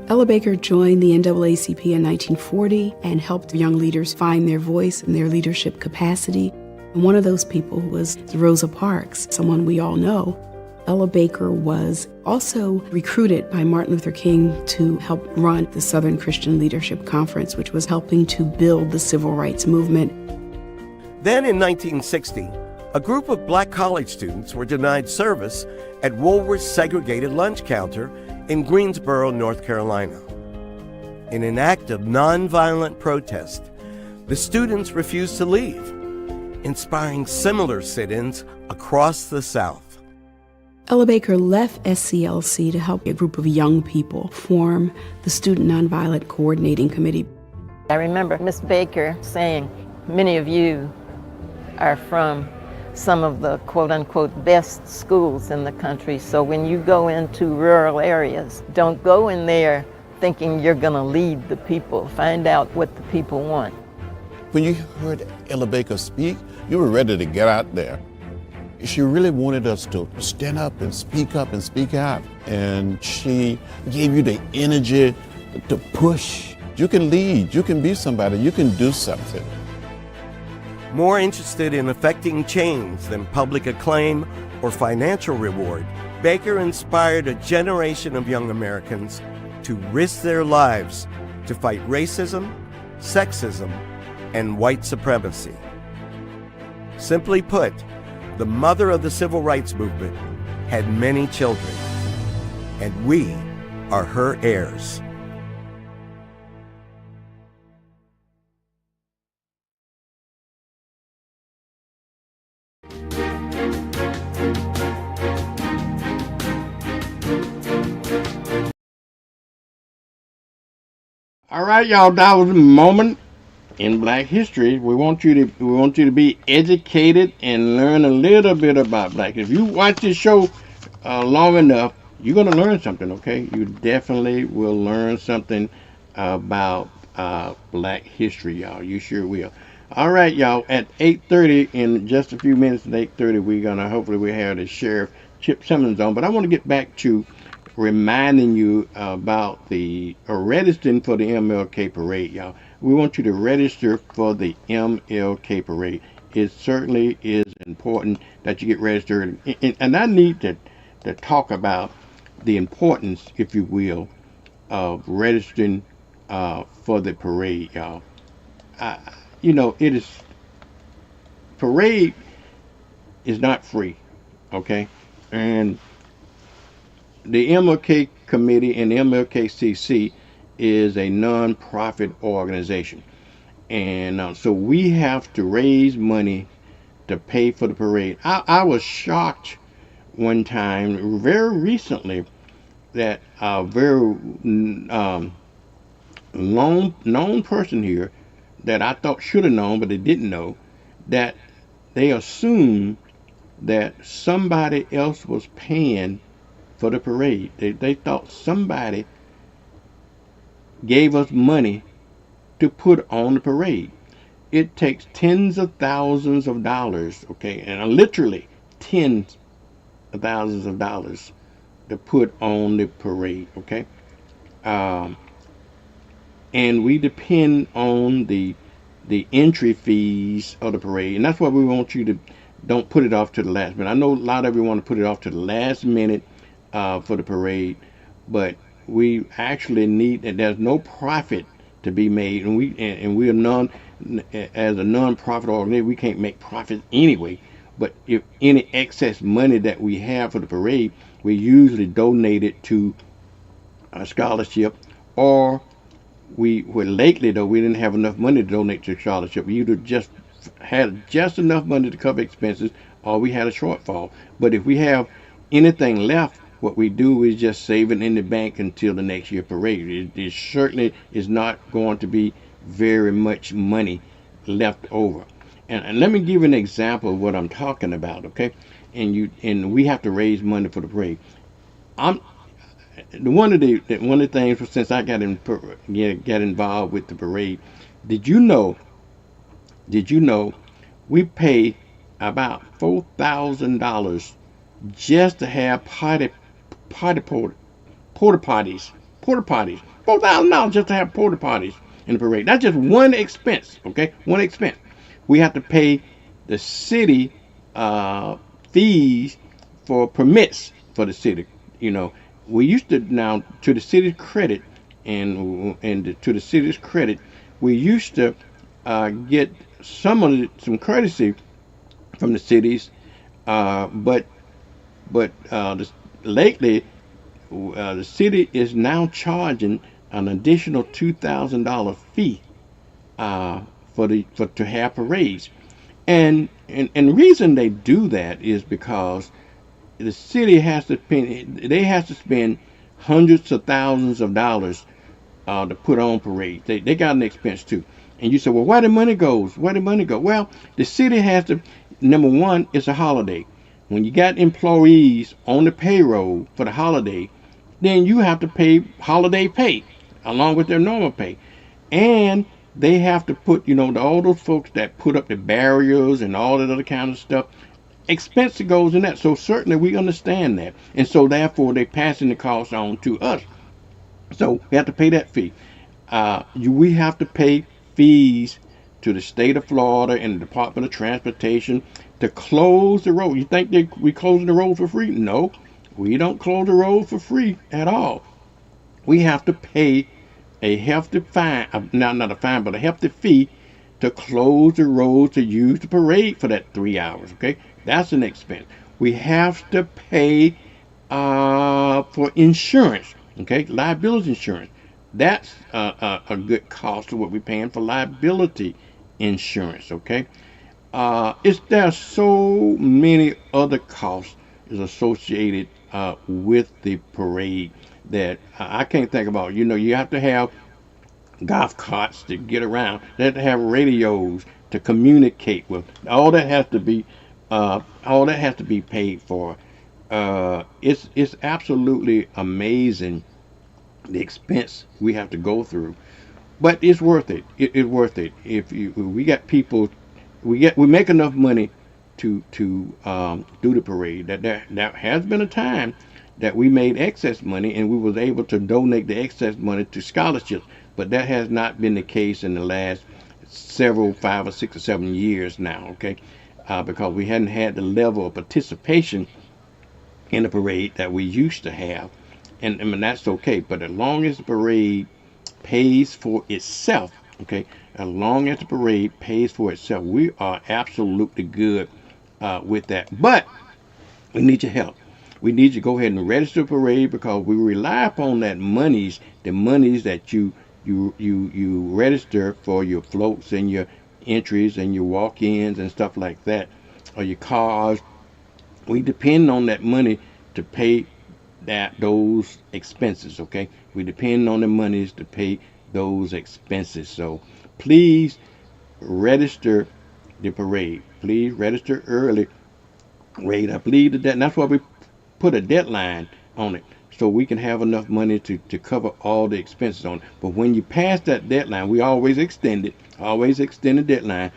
Speaker 3: Ella Baker joined the NAACP in 1940 and helped young leaders find their voice and their leadership capacity. And one of those people was Rosa Parks, someone we all know. Ella Baker was also recruited by Martin Luther King to help run the Southern Christian Leadership Conference, which was helping to build the civil rights movement.
Speaker 21: Then in 1960, a group of black college students were denied service at Woolworth's segregated lunch counter in Greensboro, North Carolina. In an act of nonviolent protest, the students refused to leave, inspiring similar sit-ins across the South.
Speaker 3: Ella Baker left SCLC to help a group of young people form the Student Nonviolent Coordinating Committee.
Speaker 22: I remember Miss Baker saying, many of you are from some of the quote-unquote best schools in the country, so when you go into rural areas, don't go in there thinking you're going to lead the people. Find out what the people want.
Speaker 23: When you heard Ella Baker speak, you were ready to get out there. She really wanted us to stand up and speak out, and she gave you the energy to push. You can lead, you can be somebody, you can do something.
Speaker 21: More interested in effecting change than public acclaim or financial reward, Baker inspired a generation of young Americans to risk their lives to fight racism, sexism, and white supremacy. Simply put, the mother of the civil rights movement had many children, and we are her heirs.
Speaker 2: All right, y'all, that was a moment in Black history. We want you to be educated and learn a little bit about Black. If you watch this show long enough, you're going to learn something, okay? You definitely will learn something about Black history, y'all. You sure will. All right, y'all, at 8:30, in just a few minutes at 8:30, we're going to, hopefully we have the Sheriff Chip Simmons on. But I want to get back to reminding you about the registering for the MLK Parade, y'all. We want you to register for the MLK Parade. It certainly is important that you get registered. And I need to talk about the importance, if you will, of registering for the parade, y'all. Parade is not free, okay? And the MLK Committee and the MLKCC is a non-profit organization. And so we have to raise money to pay for the parade. I was shocked one time, very recently, that a very known person here that I thought should have known, but they didn't know, that they assumed that somebody else was paying for the parade. They thought somebody gave us money to put on the parade. It takes tens of thousands of dollars, okay, and literally tens of thousands of dollars to put on the parade, okay? And we depend on the entry fees of the parade, and that's why we want you to don't put it off to the last minute. I know a lot of you want to put it off to the last minute for the parade, but we actually need, and there's no profit to be made, and we are as a non-profit organization, we can't make profit anyway. But if any excess money that we have for the parade, we usually donate it to a scholarship, or lately though we didn't have enough money to donate to a scholarship. We either just had just enough money to cover expenses, or we had a shortfall. But if we have anything left, what we do is just save it in the bank until the next year parade. It certainly is not going to be very much money left over. And let me give you an example of what I'm talking about, okay? and we have to raise money for the parade. I'm one of the things since I got involved with the parade. Did you know? Did you know we pay about $4,000 just to have porta potties, $4,000 just to have porta potties in the parade. That's just one expense, okay? One expense. We have to pay the city fees for permits for the city. You know, we used to now to the city's credit, and to the city's credit, we used to get some courtesy from the cities, but lately the city is now charging an additional $2,000 fee to have parades, and the reason they do that is because the city has to spend hundreds of thousands of dollars to put on parades. They got an expense too. And you say, well, where the money goes? Where the money go? Well, the city has to. Number one, it's a holiday. When you got employees on the payroll for the holiday, then you have to pay holiday pay along with their normal pay, and they have to put, all those folks that put up the barriers and all that other kind of stuff. Expense that goes in that. So certainly we understand that, and so therefore they're passing the cost on to us. So we have to pay that fee. We have to pay fees to the state of Florida and the Department of Transportation to close the road. You think we closing the road for free? No, we don't close the road for free at all. We have to pay a hefty fine, not a fine, but a hefty fee to close the road to use the parade for that 3 hours. Okay, that's an expense. We have to pay for insurance. Okay, liability insurance. That's a good cost of what we're paying for liability insurance. Okay, there are so many other costs is associated with the parade that I can't think about. You have to have golf carts to get around. They have to have radios to communicate with. All that has to be paid for. It's absolutely amazing the expense we have to go through, but it's worth it. It's worth it. We got people, we make enough money to do the parade. That there has been a time that we made excess money and we was able to donate the excess money to scholarships, but that has not been the case in the last 5 or 6 or 7 years now. Okay, because we hadn't had the level of participation in the parade that we used to have. And that's okay, but as long as the parade pays for itself, okay, as long as the parade pays for itself, we are absolutely good with that. But we need your help. We need you to go ahead and register a parade, because we rely upon the monies that you register for your floats and your entries and your walk-ins and stuff like that, or your cars. We depend on that money to pay those expenses. Okay, we depend on the monies to pay those expenses. So please register the parade. Please register early. I believe that, and that's why we put a deadline on it, so we can have enough money to cover all the expenses on it. But when you pass that deadline, we always extend the deadline.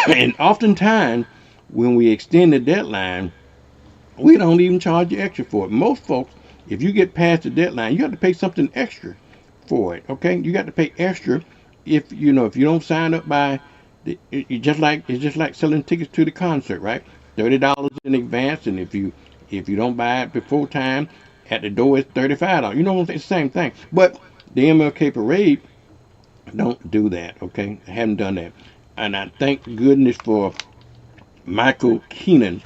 Speaker 2: And oftentimes when we extend the deadline, we don't even charge you extra for it. Most folks, if you get past the deadline, you have to pay something extra for it. Okay, you got to pay extra if you don't sign up by it's just like selling tickets to the concert, right? $30 in advance, and if you don't buy it before time, at the door it's $35. It's the same thing. But the MLK parade don't do that. Okay, I haven't done that, and I thank goodness for Michael Keenan.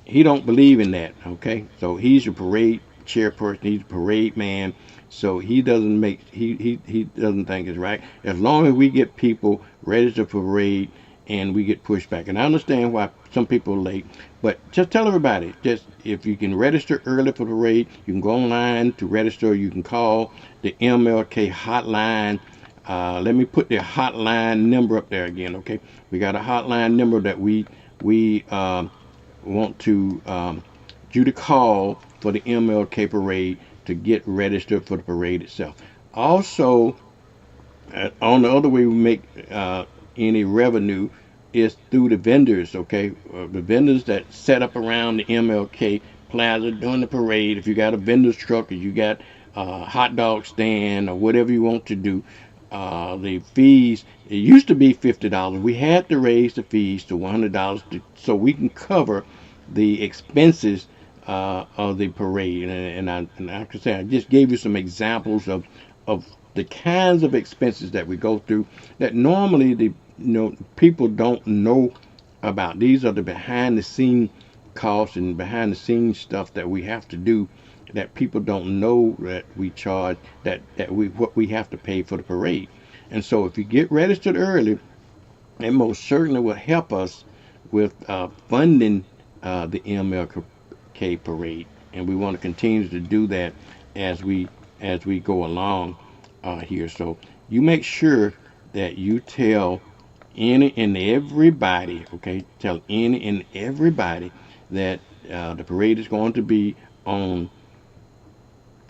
Speaker 2: He don't believe in that. Okay, so he's a parade chairperson. He's a parade man. So he doesn't think it's right. As long as we get people registered for parade and we get pushed back. And I understand why some people are late, but just tell everybody, just if you can register early for the parade, you can go online to register. You can call the MLK hotline. Let me put the hotline number up there again. Okay, we got a hotline number that we want to you to call for the MLK parade to get registered for the parade itself. Also, on the other way we make any revenue is through the vendors, okay? The vendors that set up around the MLK Plaza during the parade. If you got a vendor's truck or you got a hot dog stand or whatever you want to do, the fees, it used to be $50. We had to raise the fees to $100 so we can cover the expenses of the parade. And like I said, I just gave you some examples of the kinds of expenses that we go through that normally the people don't know about. These are the behind the scene costs and behind the scenes stuff that we have to do that people don't know that we charge, that we what we have to pay for the parade. And so if you get registered early, it most certainly will help us with funding the MLK parade, and we want to continue to do that as we go along here. So you make sure that you tell any and everybody, okay, tell any and everybody that the parade is going to be on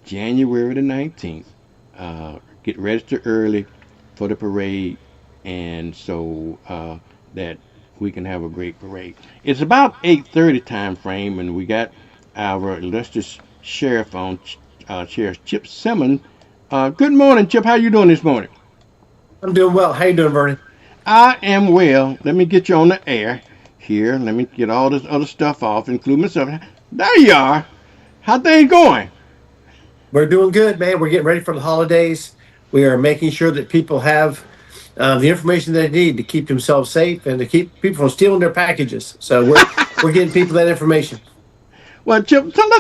Speaker 2: January the 19th. Get registered early for the parade, and so that we can have a great parade. It's about 8:30 time frame, and we got our illustrious sheriff on, Sheriff Chip Simmons. Good morning, Chip. How you doing this morning?
Speaker 4: I'm doing well. How you doing, Vernon?
Speaker 2: I am well. Let me get you on the air here. Let me get all this other stuff off, including myself. There you are. How things going?
Speaker 4: We're doing good, man. We're getting ready for the holidays. We are making sure that people have the information they need to keep themselves safe and to keep people from stealing their packages. So we're getting people that information.
Speaker 2: Well, Chip, so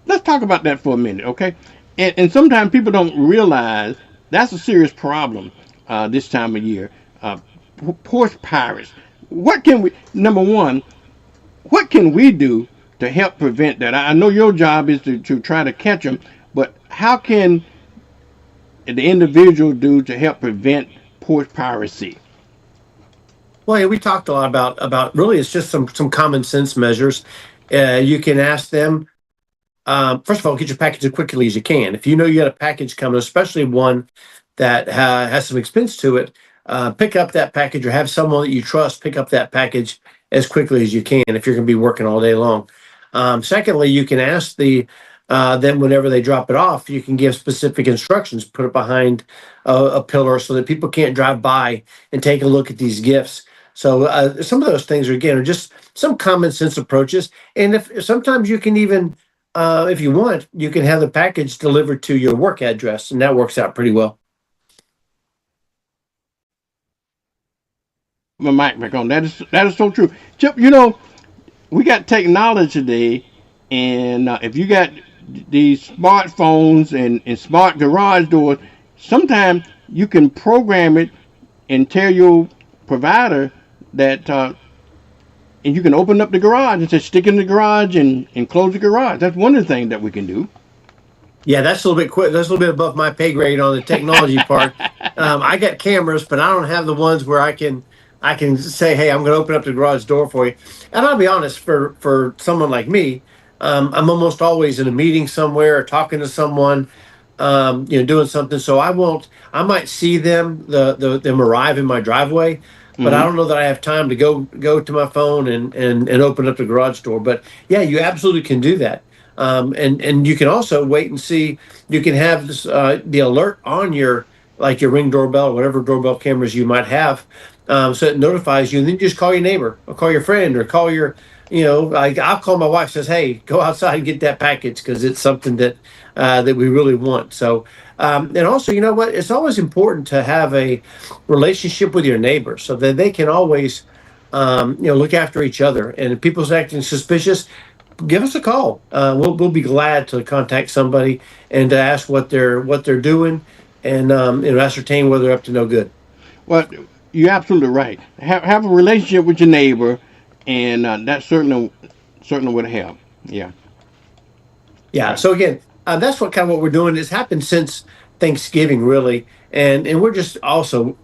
Speaker 2: let's talk about that for a minute, okay? And sometimes people don't realize that's a serious problem this time of year. Porch pirates. What can we? Number one, what can we do to help prevent that? I know your job is to try to catch them, but how can the individual do to help prevent porch piracy?
Speaker 4: Well, yeah, we talked a lot about really it's just some common sense measures. You can ask them. First of all, get your package as quickly as you can. If you know you got a package coming, especially one that has some expense to it, pick up that package or have someone that you trust pick up that package as quickly as you can if you're going to be working all day long. Secondly, you can ask them whenever they drop it off, you can give specific instructions, put it behind a pillar so that people can't drive by and take a look at these gifts. So some of those things are just some common sense approaches. And if sometimes you can even, if you want, you can have the package delivered to your work address, and that works out pretty well.
Speaker 2: My mic back on. That is so true. Chip, we got technology today, and if you got these smartphones and smart garage doors, sometimes you can program it and tell your provider that, and you can open up the garage and say stick in the garage and close the garage. That's one of the things that we can do.
Speaker 4: Yeah, that's a little bit quick. That's a little bit above my pay grade on the technology part. I got cameras, but I don't have the ones where I can say, hey, I'm going to open up the garage door for you. And I'll be honest, for someone like me, I'm almost always in a meeting somewhere or talking to someone, doing something. So I might see them arrive in my driveway, but I don't know that I have time to go to my phone and open up the garage door. But yeah, you absolutely can do that. And you can also wait and see. You can have this, the alert on your Ring doorbell or whatever doorbell cameras you might have, so it notifies you. And then you just call your neighbor or call your friend or call your, I'll call my wife. Says, hey, go outside and get that package because it's something that we really want. So and also, you know what? It's always important to have a relationship with your neighbor so that they can always look after each other. And if people's acting suspicious, give us a call. We'll be glad to contact somebody and to ask what they're doing and ascertain whether they're up to no good.
Speaker 2: Well, you're absolutely right. Have a relationship with your neighbor, and that certainly would help. Yeah.
Speaker 4: Yeah. So again, that's what we're doing. It's happened since Thanksgiving, really, and we're just also,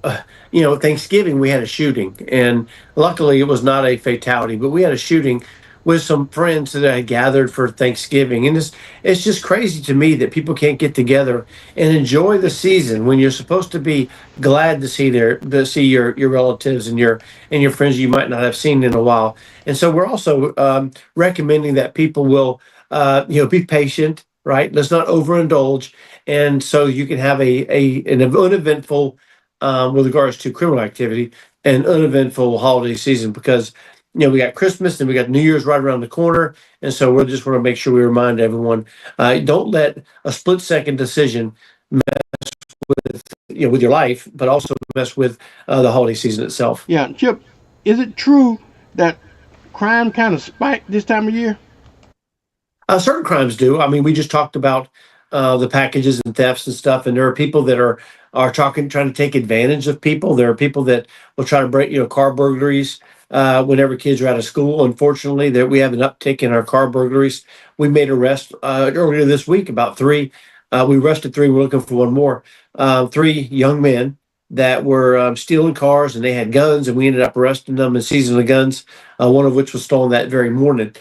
Speaker 4: Thanksgiving we had a shooting, and luckily it was not a fatality, but we had a shooting with some friends that I gathered for Thanksgiving. And it's just crazy to me that people can't get together and enjoy the season when you're supposed to be glad to see your relatives and your friends you might not have seen in a while. And so we're also recommending that people will be patient, right? Let's not overindulge, and so you can have an uneventful with regards to criminal activity, an uneventful holiday season because we got Christmas and we got New Year's right around the corner, and so we just want to make sure we remind everyone, don't let a split second decision with with your life, but also mess with the holiday season itself.
Speaker 2: Yeah, Chip, is it true that crime kind of spiked this time of year?
Speaker 4: Certain crimes do. I mean, we just talked about the packages and thefts and stuff, and there are people that are trying to take advantage of people. There are people that will try to break, car burglaries whenever kids are out of school. Unfortunately, that we have an uptick in our car burglaries. We made arrests earlier this week about three. We arrested three. We're looking for one more. Three young men that were stealing cars, and they had guns, and we ended up arresting them and seizing the guns. One of which was stolen that very morning.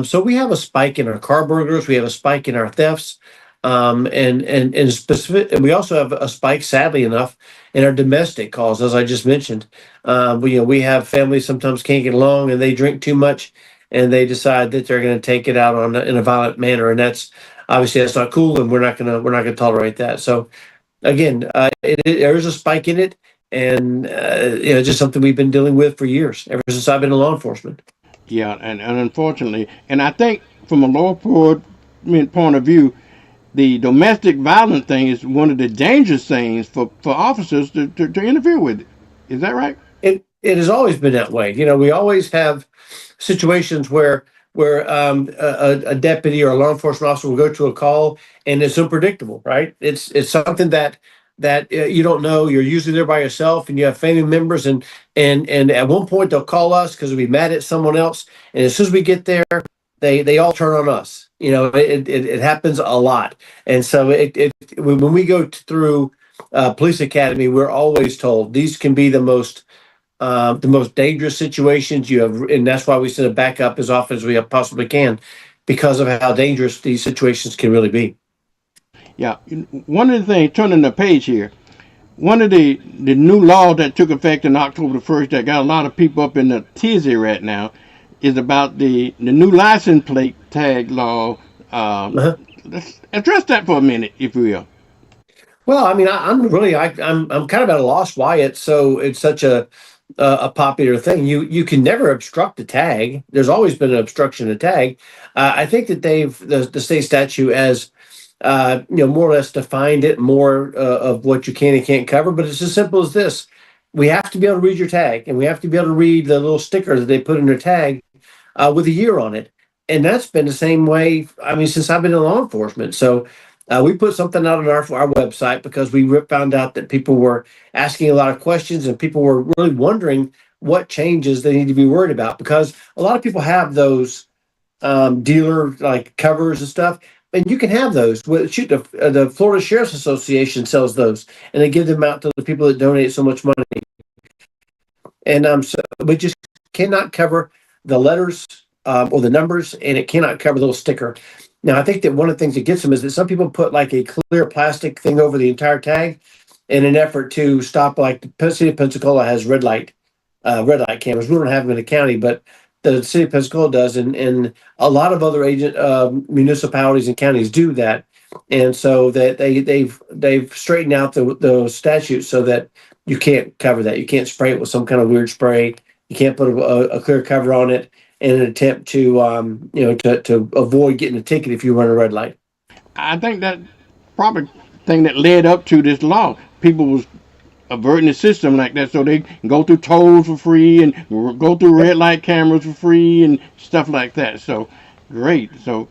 Speaker 4: So we have a spike in our car burglars. We have a spike in our thefts, and specific. And we also have a spike, sadly enough, in our domestic calls, as I just mentioned. We have families sometimes can't get along, and they drink too much, and they decide that they're going to take it out in a violent manner, and that's not cool, and we're not going to tolerate that. So again, there is a spike in it, and just something we've been dealing with for years, ever since I've been in law enforcement.
Speaker 2: Yeah, and unfortunately, and I think from a law enforcement point of view, the domestic violence thing is one of the dangerous things for officers to interfere with. Is that right?
Speaker 4: It has always been that way. We always have situations where a deputy or a law enforcement officer will go to a call and it's unpredictable, right? It's something that you don't know. You're usually there by yourself, and you have family members, and at one point they'll call us because we mad at someone else, and as soon as we get there, they all turn on us. It happens a lot, and so when we go through police academy, we're always told these can be the most dangerous situations you have, and that's why we send it back up as often as we possibly can, because of how dangerous these situations can really be.
Speaker 2: Yeah, one of the things, turning the page here, one of the new laws that took effect in October the 1st that got a lot of people up in the tizzy right now is about the new license plate tag law. Let's address that for a minute, if we will.
Speaker 4: Well, I mean, I'm kind of at a loss why it's such a popular thing. You can never obstruct a tag. There's always been an obstruction of tag. I think that the state statute as more or less defined it more of what you can and can't cover. But it's as simple as this: we have to be able to read your tag, and we have to be able to read the little sticker that they put in their tag with a year on it. And that's been the same way. I mean, since I've been in law enforcement. So we put something out on our website because we found out that people were asking a lot of questions, and people were really wondering what changes they need to be worried about, because a lot of people have those dealer like covers and stuff, and you can have those. The Florida Sheriff's Association sells those, and they give them out to the people that donate so much money. And so we just cannot cover the letters or the numbers, and it cannot cover the little sticker. Now, I think that one of the things that gets them is that some people put like a clear plastic thing over the entire tag in an effort to stop, like the city of Pensacola has red light cameras. We don't have them in the county, but the city of Pensacola does, and a lot of other municipalities and counties do that. And so that they've straightened out the statutes so that you can't cover that. You can't spray it with some kind of weird spray. You can't put a clear cover on it in an attempt to to avoid getting a ticket if you run a red light.
Speaker 2: I think that probably thing that led up to this law, people was averting the system like that so they can go through tolls for free and go through red light cameras for free and stuff like that. So great. So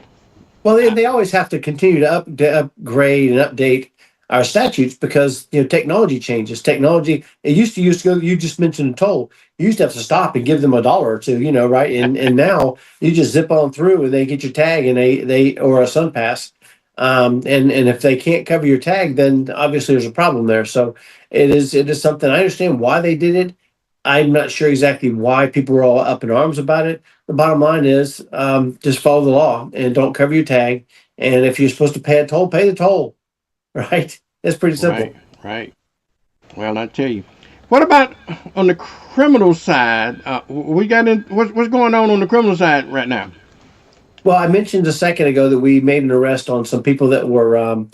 Speaker 4: well, they always have to continue to upgrade and update our statutes because technology changes. Technology, it used to go. You just mentioned a toll. You used to have to stop and give them $1 or two, right? And now you just zip on through and they get your tag and they or a sun pass. And if they can't cover your tag, then obviously there's a problem there. So it is something. I understand why they did it. I'm not sure exactly why people were all up in arms about it, the bottom line is just follow the law and don't cover your tag. And if you're supposed to pay a toll, pay the toll. Right? It's pretty simple.
Speaker 2: Right, right. Well, I tell you, what about on the criminal side? We got in. What's going on the criminal side right now?
Speaker 4: Well, I mentioned a second ago that we made an arrest on some people that were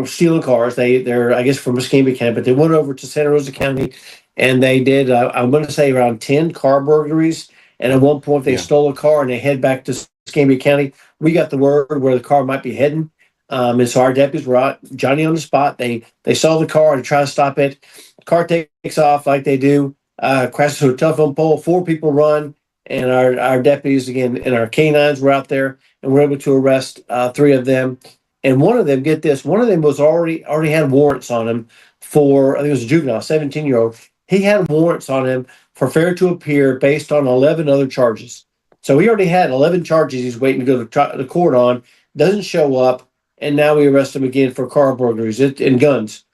Speaker 4: stealing cars. They're I guess from Muscogee County, but they went over to Santa Rosa County, and they did I'm going to say around 10 car burglaries. And at one point, they
Speaker 2: Yeah.
Speaker 4: stole a car and they head back to Muscogee County. We got the word where the car might be heading, and so our deputies were out, Johnny on the spot. They saw the car and tried to stop it. The car takes off like they do, crashes through a telephone pole. 4 people run, and our deputies again and our canines were out there and were able to arrest 3 of them. And one of them, get this, one of them was already had warrants on him for, I think it was a juvenile, 17-year-old. He had warrants on him for failure to appear based on 11 other charges. So he already had 11 charges he's waiting to go to court on, doesn't show up, and now we arrest him again for car burglaries and guns.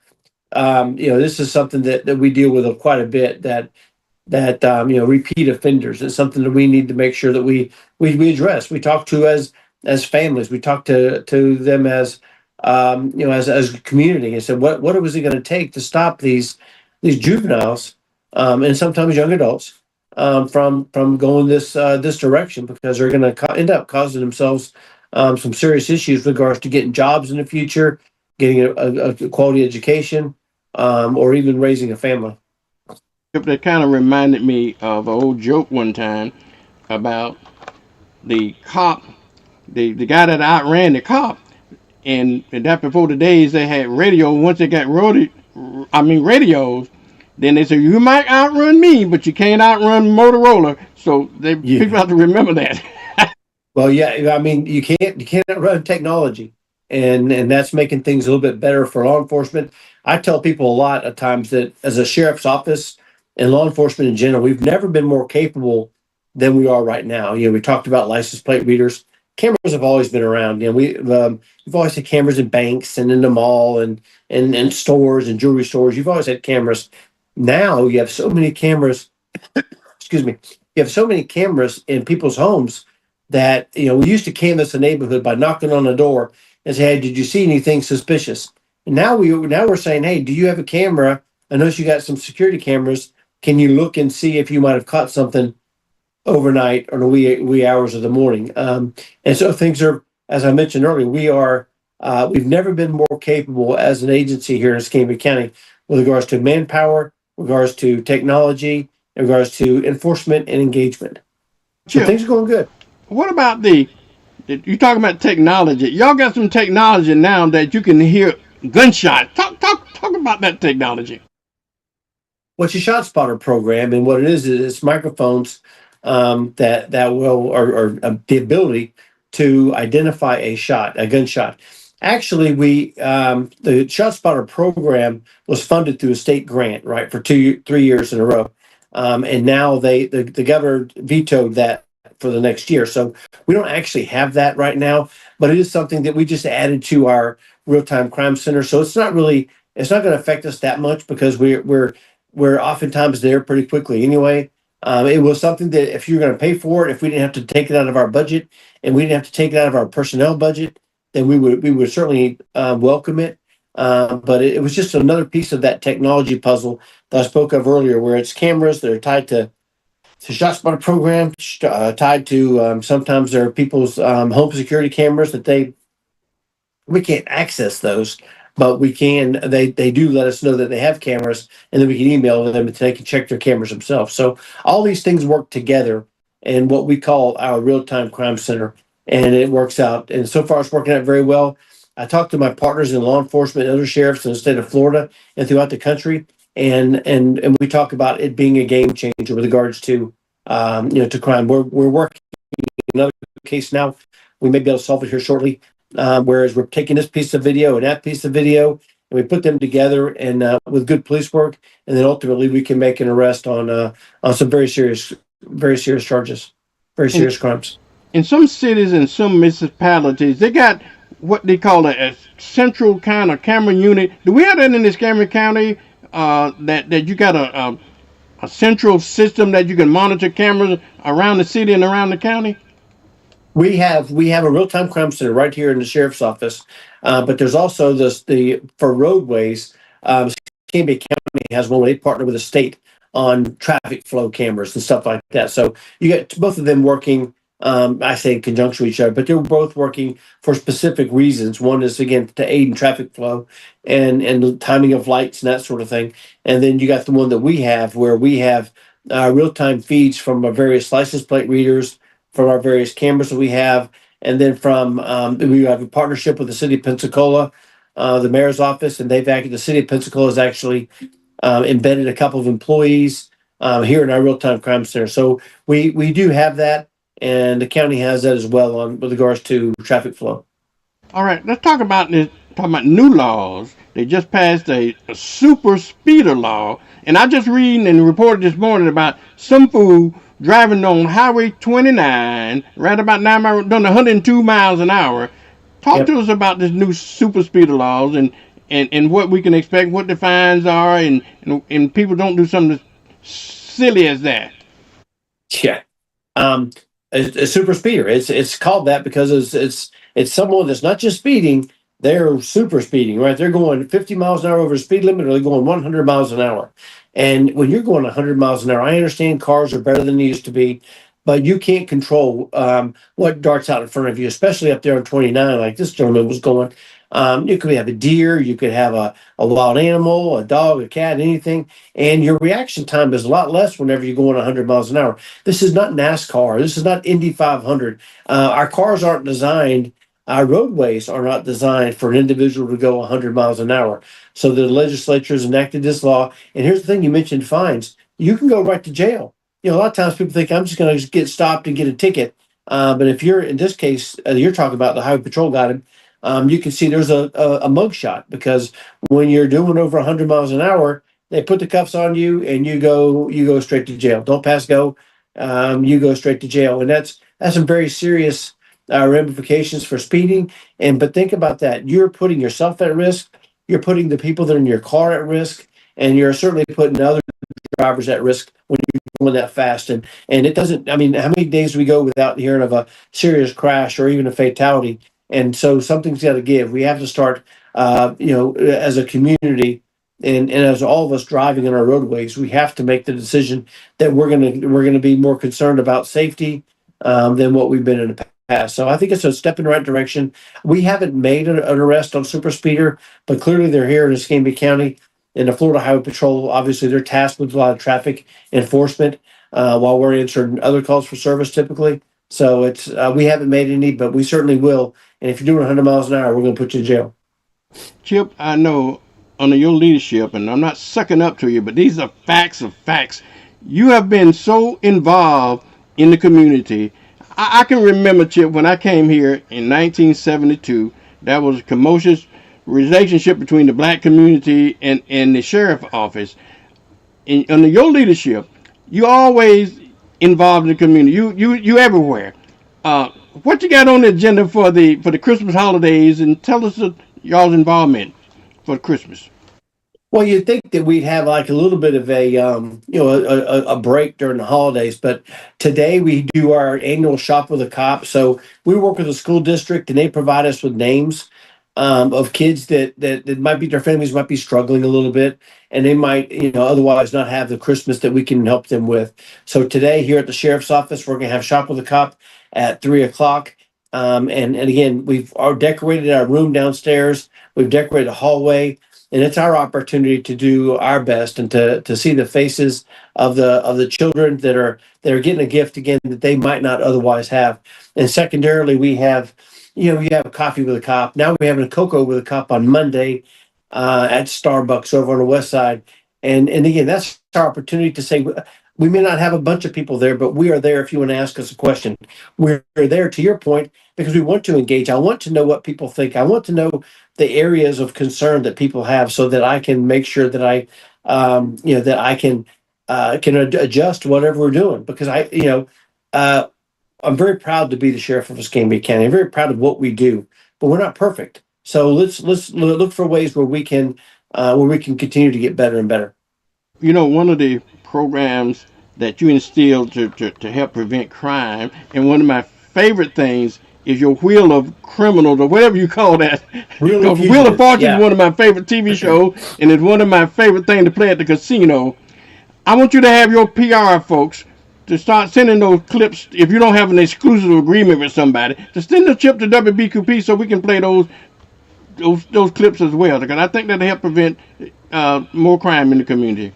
Speaker 4: This is something that we deal with quite a bit, that repeat offenders. It's something that we need to make sure that we address. We talk to as families. We talk to them as as a community and said, what was it going to take to stop these juveniles and sometimes young adults from going this direction, because they're going to end up causing themselves some serious issues with regards to getting jobs in the future, getting a quality education, or even raising a family.
Speaker 2: That kind of reminded me of an old joke one time about the cop, the guy that outran the cop, and that before the days they had radio. Once they got radios, then they said you might outrun me, but you can't outrun Motorola. So people have to remember that.
Speaker 4: Well, yeah, I mean you can't outrun technology, and that's making things a little bit better for law enforcement. I tell people a lot of times that as a sheriff's office and law enforcement in general, we've never been more capable than we are right now. We talked about license plate readers. Cameras have always been around. We've always had cameras in banks and in the mall and stores and jewelry stores. You've always had cameras. Now you have so many cameras. Excuse me. You have so many cameras in people's homes that we used to canvass a neighborhood by knocking on the door and say, "Hey, did you see anything suspicious?" And now we're saying, "Hey, do you have a camera? I notice you got some security cameras. Can you look and see if you might have caught something overnight or the wee hours of the morning?" And so things are, as I mentioned earlier, we've never been more capable as an agency here in Escambia County with regards to manpower, regards to technology, in regards to enforcement and engagement. So things are going good.
Speaker 2: What about you talking about technology? Y'all got some technology now that you can hear gunshots. Talk about that technology.
Speaker 4: What's your Shot Spotter program, and what it is it's microphones that will or the ability to identify a gunshot. Actually, the Shot Spotter program was funded through a state grant, right, for 3 years in a row, and now the governor vetoed that for the next year. So we don't actually have that right now, but it is something that we just added to our real-time crime center. So it's not going to affect us that much because we're oftentimes there pretty quickly anyway. It was something that if you're going to pay for it, if we didn't have to take it out of our budget and we didn't have to take it out of our personnel budget, then we would certainly welcome it. But it was just another piece of that technology puzzle that I spoke of earlier, where it's cameras that are tied to Shot Spotter program, tied to sometimes there are people's home security cameras that we can't access those, but we can. They do let us know that they have cameras, and then we can email them and they can check their cameras themselves. So all these things work together in what we call our real-time crime center, and it works out. And so far, it's working out very well. I talked to my partners in law enforcement and other sheriffs in the state of Florida and throughout the country, and we talk about it being a game changer with regards to to crime. We're working another case now. We may be able to solve it here shortly. Whereas we're taking this piece of video and that piece of video, and we put them together and with good police work, and then ultimately we can make an arrest on some very serious charges, very serious crimes.
Speaker 2: In some cities and some municipalities, they got what they call a central kind of camera unit. Do we have that in Escambia County? That you got a a central system that you can monitor cameras around the city and around the county?
Speaker 4: We have a real time crime center right here in the sheriff's office, but there's also the for roadways. Canby County has one where they partner with the state on traffic flow cameras and stuff like that. So you get both of them working. I say in conjunction with each other, but they're both working for specific reasons. One is again to aid in traffic flow and the timing of lights and that sort of thing. And then you got the one that we have where we have real time feeds from our various license plate readers, from our various cameras that we have, and then from we have a partnership with the city of Pensacola, the mayor's office, and the city of Pensacola has actually embedded a couple of employees here in our real time crime center. So we do have that, and the county has that as well on with regards to traffic flow.
Speaker 2: All right, let's talk about this. Talking about new laws. They just passed a super speeder law, and I just reading and reported this morning about some fool driving on Highway 29, right about 9 miles, done 102 miles an hour. Talk to us about this new super speeder laws and what we can expect, what the fines are, and people don't do something as silly as that.
Speaker 4: Yeah. A super speeder. It's called that because it's someone that's not just speeding, they're super speeding, right? They're going 50 miles an hour over the speed limit, or they're going 100 miles an hour. And when you're going 100 miles an hour, I understand cars are better than they used to be, but you can't control what darts out in front of you, especially up there on 29, like this gentleman was going. You could have a deer, you could have a wild animal, a dog, a cat, anything, and your reaction time is a lot less whenever you're going 100 miles an hour. This is not NASCAR. This is not Indy 500. Our cars aren't designed, our roadways are not designed for an individual to go 100 miles an hour. So the legislature has enacted this law. And here's the thing, you mentioned fines. You can go right to jail. A lot of times people think I'm just going to get stopped and get a ticket. But if you're, in this case, you're talking about the Highway Patrol got him. You can see there's a mug shot, because when you're doing over 100 miles an hour, they put the cuffs on you and you go straight to jail. Don't pass go. You go straight to jail. And that's some very serious ramifications for speeding. But think about that. You're putting yourself at risk. You're putting the people that are in your car at risk. And you're certainly putting other drivers at risk when you're going that fast. And it doesn't, I mean, how many days do we go without hearing of a serious crash or even a fatality? And so something's got to give. We have to start, as a community and as all of us driving on our roadways, we have to make the decision that we're gonna be more concerned about safety than what we've been in the past. So I think it's a step in the right direction. We haven't made an arrest on super speeder, but clearly they're here in Escambia County. And the Florida Highway Patrol, obviously, they're tasked with a lot of traffic enforcement while we're answering other calls for service typically. So it's we haven't made any, but we certainly will. And if you're doing 100 miles an hour, we're going to put you in jail.
Speaker 2: Chip, I know under your leadership, and I'm not sucking up to you, but these are facts of facts. You have been so involved in the community. I can remember, Chip, when I came here in 1972, that was a commodious relationship between the black community and the sheriff office. Under your leadership, you always involved in the community. You everywhere. What you got on the agenda for the Christmas holidays, and tell us y'all's involvement for Christmas.
Speaker 4: Well, you'd think that we'd have like a little bit of a break during the holidays, but today we do our annual shop with a cop. So we work with the school district, and they provide us with names of kids that might be, their families might be struggling a little bit, and they might, otherwise not have the Christmas that we can help them with. So today here at the sheriff's office, we're going to have shop with a cop at 3:00. And again, we've decorated our room downstairs. We've decorated the hallway, and it's our opportunity to do our best and to see the faces of the children that are getting a gift again that they might not otherwise have. And secondarily, we have coffee with a cop. Now we're having a cocoa with a cop on Monday at Starbucks over on the west side. And again, that's our opportunity to say, we may not have a bunch of people there, but we are there if you want to ask us a question. We're there, to your point, because we want to engage. I want to know what people think. I want to know the areas of concern that people have, so that I can make sure that I can adjust whatever we're doing. Because I'm very proud to be the sheriff of Escambia County. I'm very proud of what we do, but we're not perfect. So let's look for ways where we can continue to get better and better.
Speaker 2: One of the programs that you instill to help prevent crime. And one of my favorite things is your Wheel of Criminals, or whatever you call that. Because Wheel of Fortune is one of my favorite TV shows, and it's one of my favorite things to play at the casino. I want you to have your PR folks to start sending those clips, if you don't have an exclusive agreement with somebody, to send the chip to WBQP so we can play those clips as well, because I think that'll help prevent more crime in the community.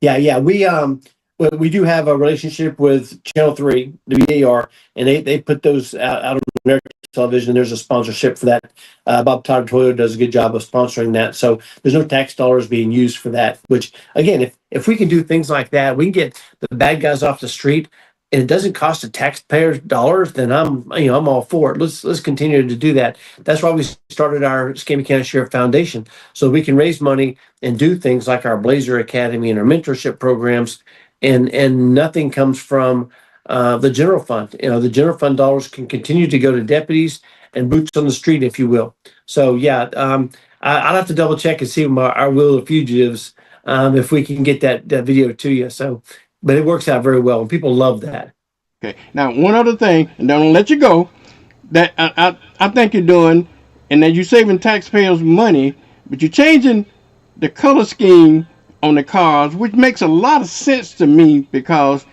Speaker 4: Yeah. We do have a relationship with Channel 3, the VAR, and they put those out on American television. There's a sponsorship for that. Bob Todd Toyota does a good job of sponsoring that. So there's no tax dollars being used for that, which, again, if we can do things like that, we can get the bad guys off the street, and it doesn't cost the taxpayers dollars, then I'm all for it. Let's continue to do that. That's why we started our Escambia County Sheriff Foundation, so we can raise money and do things like our Blazer Academy and our mentorship programs, and nothing comes from the general fund. The general fund dollars can continue to go to deputies and boots on the street, if you will. So I'll have to double check and see our Wheel of Fugitives, if we can get that video to you. So. But it works out very well, and people love that.
Speaker 2: Okay. Now, one other thing, and then I'll let you go, that I think you're doing, and that you're saving taxpayers money, but you're changing the color scheme on the cars, which makes a lot of sense to me, because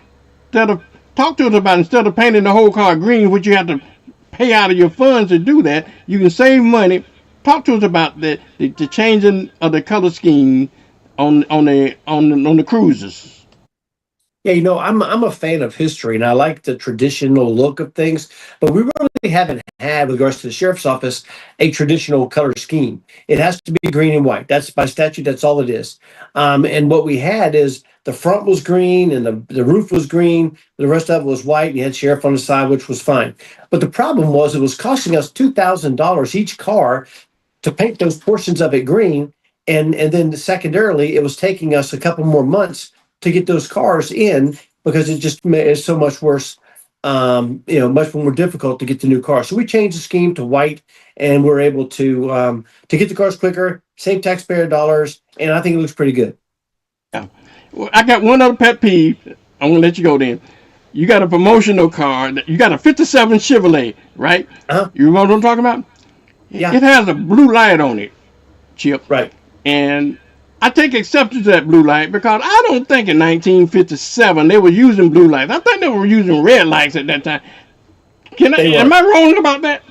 Speaker 2: instead of painting the whole car green, which you have to pay out of your funds to do that, you can save money. Talk to us about the changing of the color scheme on the cruisers.
Speaker 4: Yeah, I'm a fan of history, and I like the traditional look of things, but we really haven't had, with regards to the sheriff's office, a traditional color scheme. It has to be green and white. That's by statute. That's all it is. And what we had is the front was green and the roof was green. The rest of it was white, and you had sheriff on the side, which was fine. But the problem was it was costing us $2,000 each car to paint those portions of it green, and then secondarily, it was taking us a couple more months to get those cars in, because it just is so much worse, much more difficult to get the new car. So we changed the scheme to white, and we're able to get the cars quicker, save taxpayer dollars, and I think it looks pretty good.
Speaker 2: Yeah. Well, I got one other pet peeve. I'm gonna let you go then. You got a promotional car. You got a '57 Chevrolet, right? You remember what I'm talking about?
Speaker 4: Yeah.
Speaker 2: It has a blue light on it, Chip.
Speaker 4: Right.
Speaker 2: And I take exception to that blue light, because I don't think in 1957 they were using blue lights. I think they were using red lights at that time. Am I wrong about that?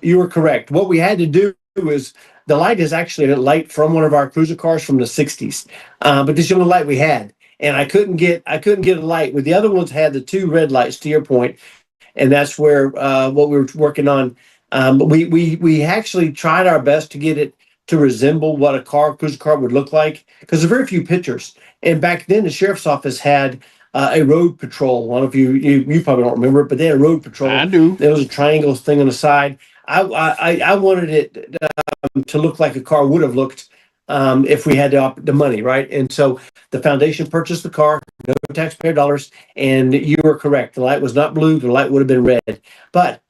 Speaker 4: You were correct. What we had to do is, the light is actually a light from one of our cruiser cars from the 60s, but this is the only light we had, and I couldn't get a light. With the other ones had the two red lights, to your point, and that's where what we were working on. We actually tried our best to get it to resemble what a cruiser car would look like, because there are very few pictures. And back then, the sheriff's office had a road patrol. I don't know if you probably don't remember it, but they had a road patrol.
Speaker 2: I do.
Speaker 4: There was a triangle thing on the side. I wanted it to look like a car would have looked if we had the money, right? And so the foundation purchased the car, no taxpayer dollars, and you were correct. The light was not blue. The light would have been red. But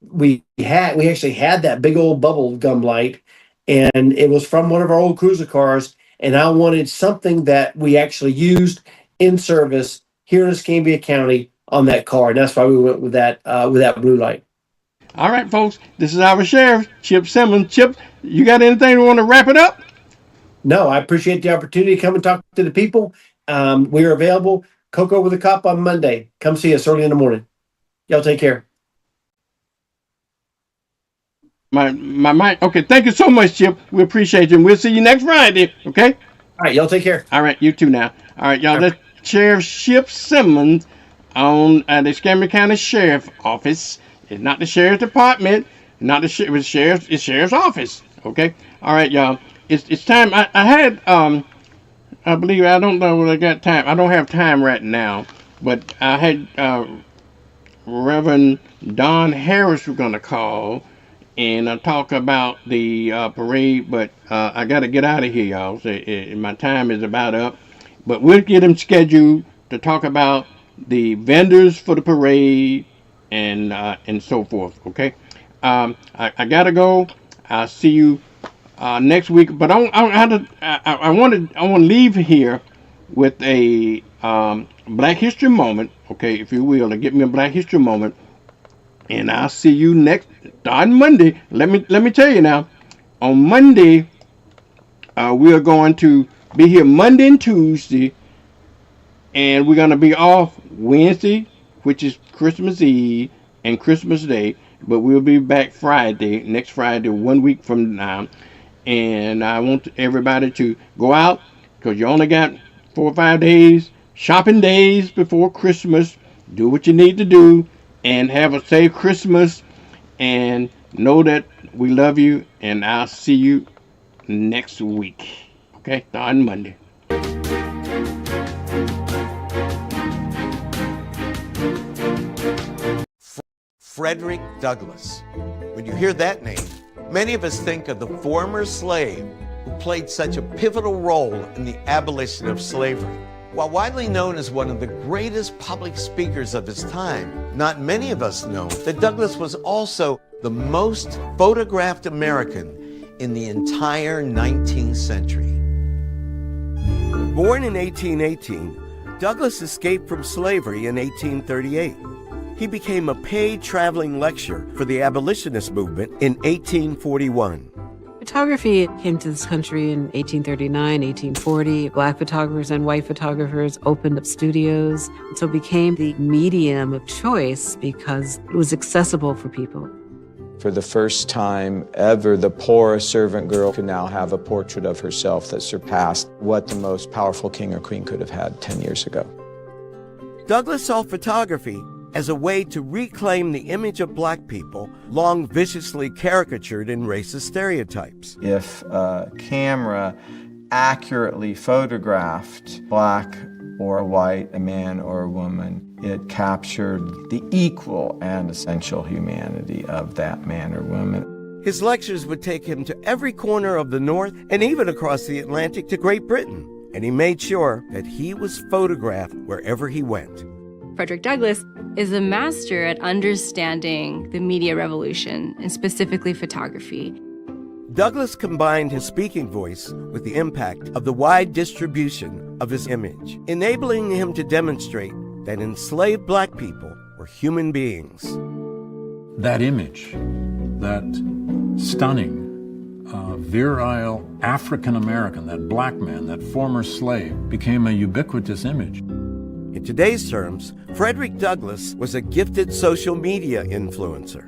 Speaker 4: we actually had that big old bubble gum light, and it was from one of our old cruiser cars, and I wanted something that we actually used in service here in Escambia County on that car, and that's why we went with that blue light.
Speaker 2: All right, folks, this is our sheriff, Chip Simmons. Chip, you got anything you want to wrap it up?
Speaker 4: No, I appreciate the opportunity to come and talk to the people. We are available. Cocoa with a Cop on Monday. Come see us early in the morning. Y'all take care.
Speaker 2: My mic. Okay, thank you so much, Chip. We appreciate you, and we'll see you next Friday. Okay.
Speaker 4: All right, y'all take care.
Speaker 2: All right, you too now. All right, y'all. That's Sheriff Chip Simmons on the Escambia County Sheriff Office. It's not the Sheriff's Department, not the Sheriff's. It's Sheriff's Office. Okay. All right, y'all. It's time. I had I believe, I don't know whether I got time. I don't have time right now, but I had Reverend Don Harris was going to call and talk about the parade, but I got to get out of here, y'all. So my time is about up. But we'll get him scheduled to talk about the vendors for the parade and so forth. Okay, I gotta go. I'll see you next week. But I want to leave here with a Black History moment, okay, if you will, to get me a Black History moment, and I'll see you on Monday. Let me tell you now, on Monday, we are going to be here Monday and Tuesday, and we're going to be off Wednesday, which is Christmas Eve and Christmas Day, but we'll be back next Friday, 1 week from now. And I want everybody to go out, because you only got 4 or 5 days, shopping days before Christmas. Do what you need to do and have a safe Christmas, and know that we love you, and I'll see you next week. Okay, on Monday.
Speaker 21: Frederick Douglass. When you hear that name, many of us think of the former slave who played such a pivotal role in the abolition of slavery. While widely known as one of the greatest public speakers of his time, not many of us know that Douglass was also the most photographed American in the entire 19th century.
Speaker 5: Born in 1818, Douglass escaped from slavery in 1838. He became a paid traveling lecturer for the abolitionist movement in 1841.
Speaker 6: Photography came to this country in 1839, 1840. Black photographers and white photographers opened up studios, and so it became the medium of choice because it was accessible for people.
Speaker 7: For the first time ever, the poor servant girl could now have a portrait of herself that surpassed what the most powerful king or queen could have had 10 years ago.
Speaker 5: Douglass saw photography as a way to reclaim the image of black people, long viciously caricatured in racist stereotypes.
Speaker 7: If a camera accurately photographed black or white, a man or a woman, it captured the equal and essential humanity of that man or woman.
Speaker 5: His lectures would take him to every corner of the North and even across the Atlantic to Great Britain, and he made sure that he was photographed wherever he went.
Speaker 24: Frederick Douglass is a master at understanding the media revolution, and specifically photography.
Speaker 5: Douglass combined his speaking voice with the impact of the wide distribution of his image, enabling him to demonstrate that enslaved black people were human beings.
Speaker 25: That image, that stunning, virile African-American, that black man, that former slave, became a ubiquitous image.
Speaker 5: In today's terms, Frederick Douglass was a gifted social media influencer.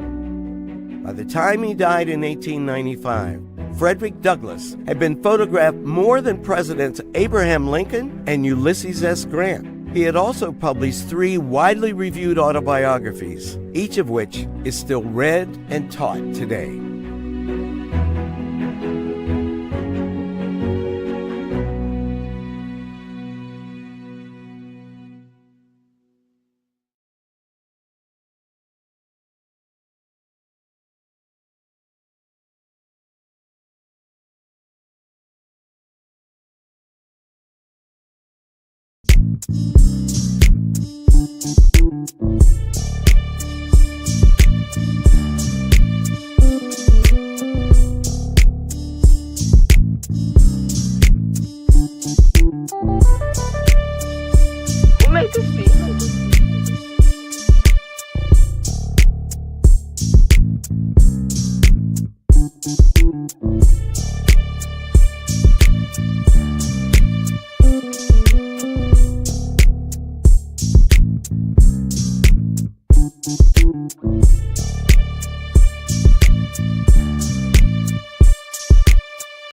Speaker 5: By the time he died in 1895, Frederick Douglass had been photographed more than Presidents Abraham Lincoln and Ulysses S. Grant. He had also published 3 widely reviewed autobiographies, each of which is still read and taught today.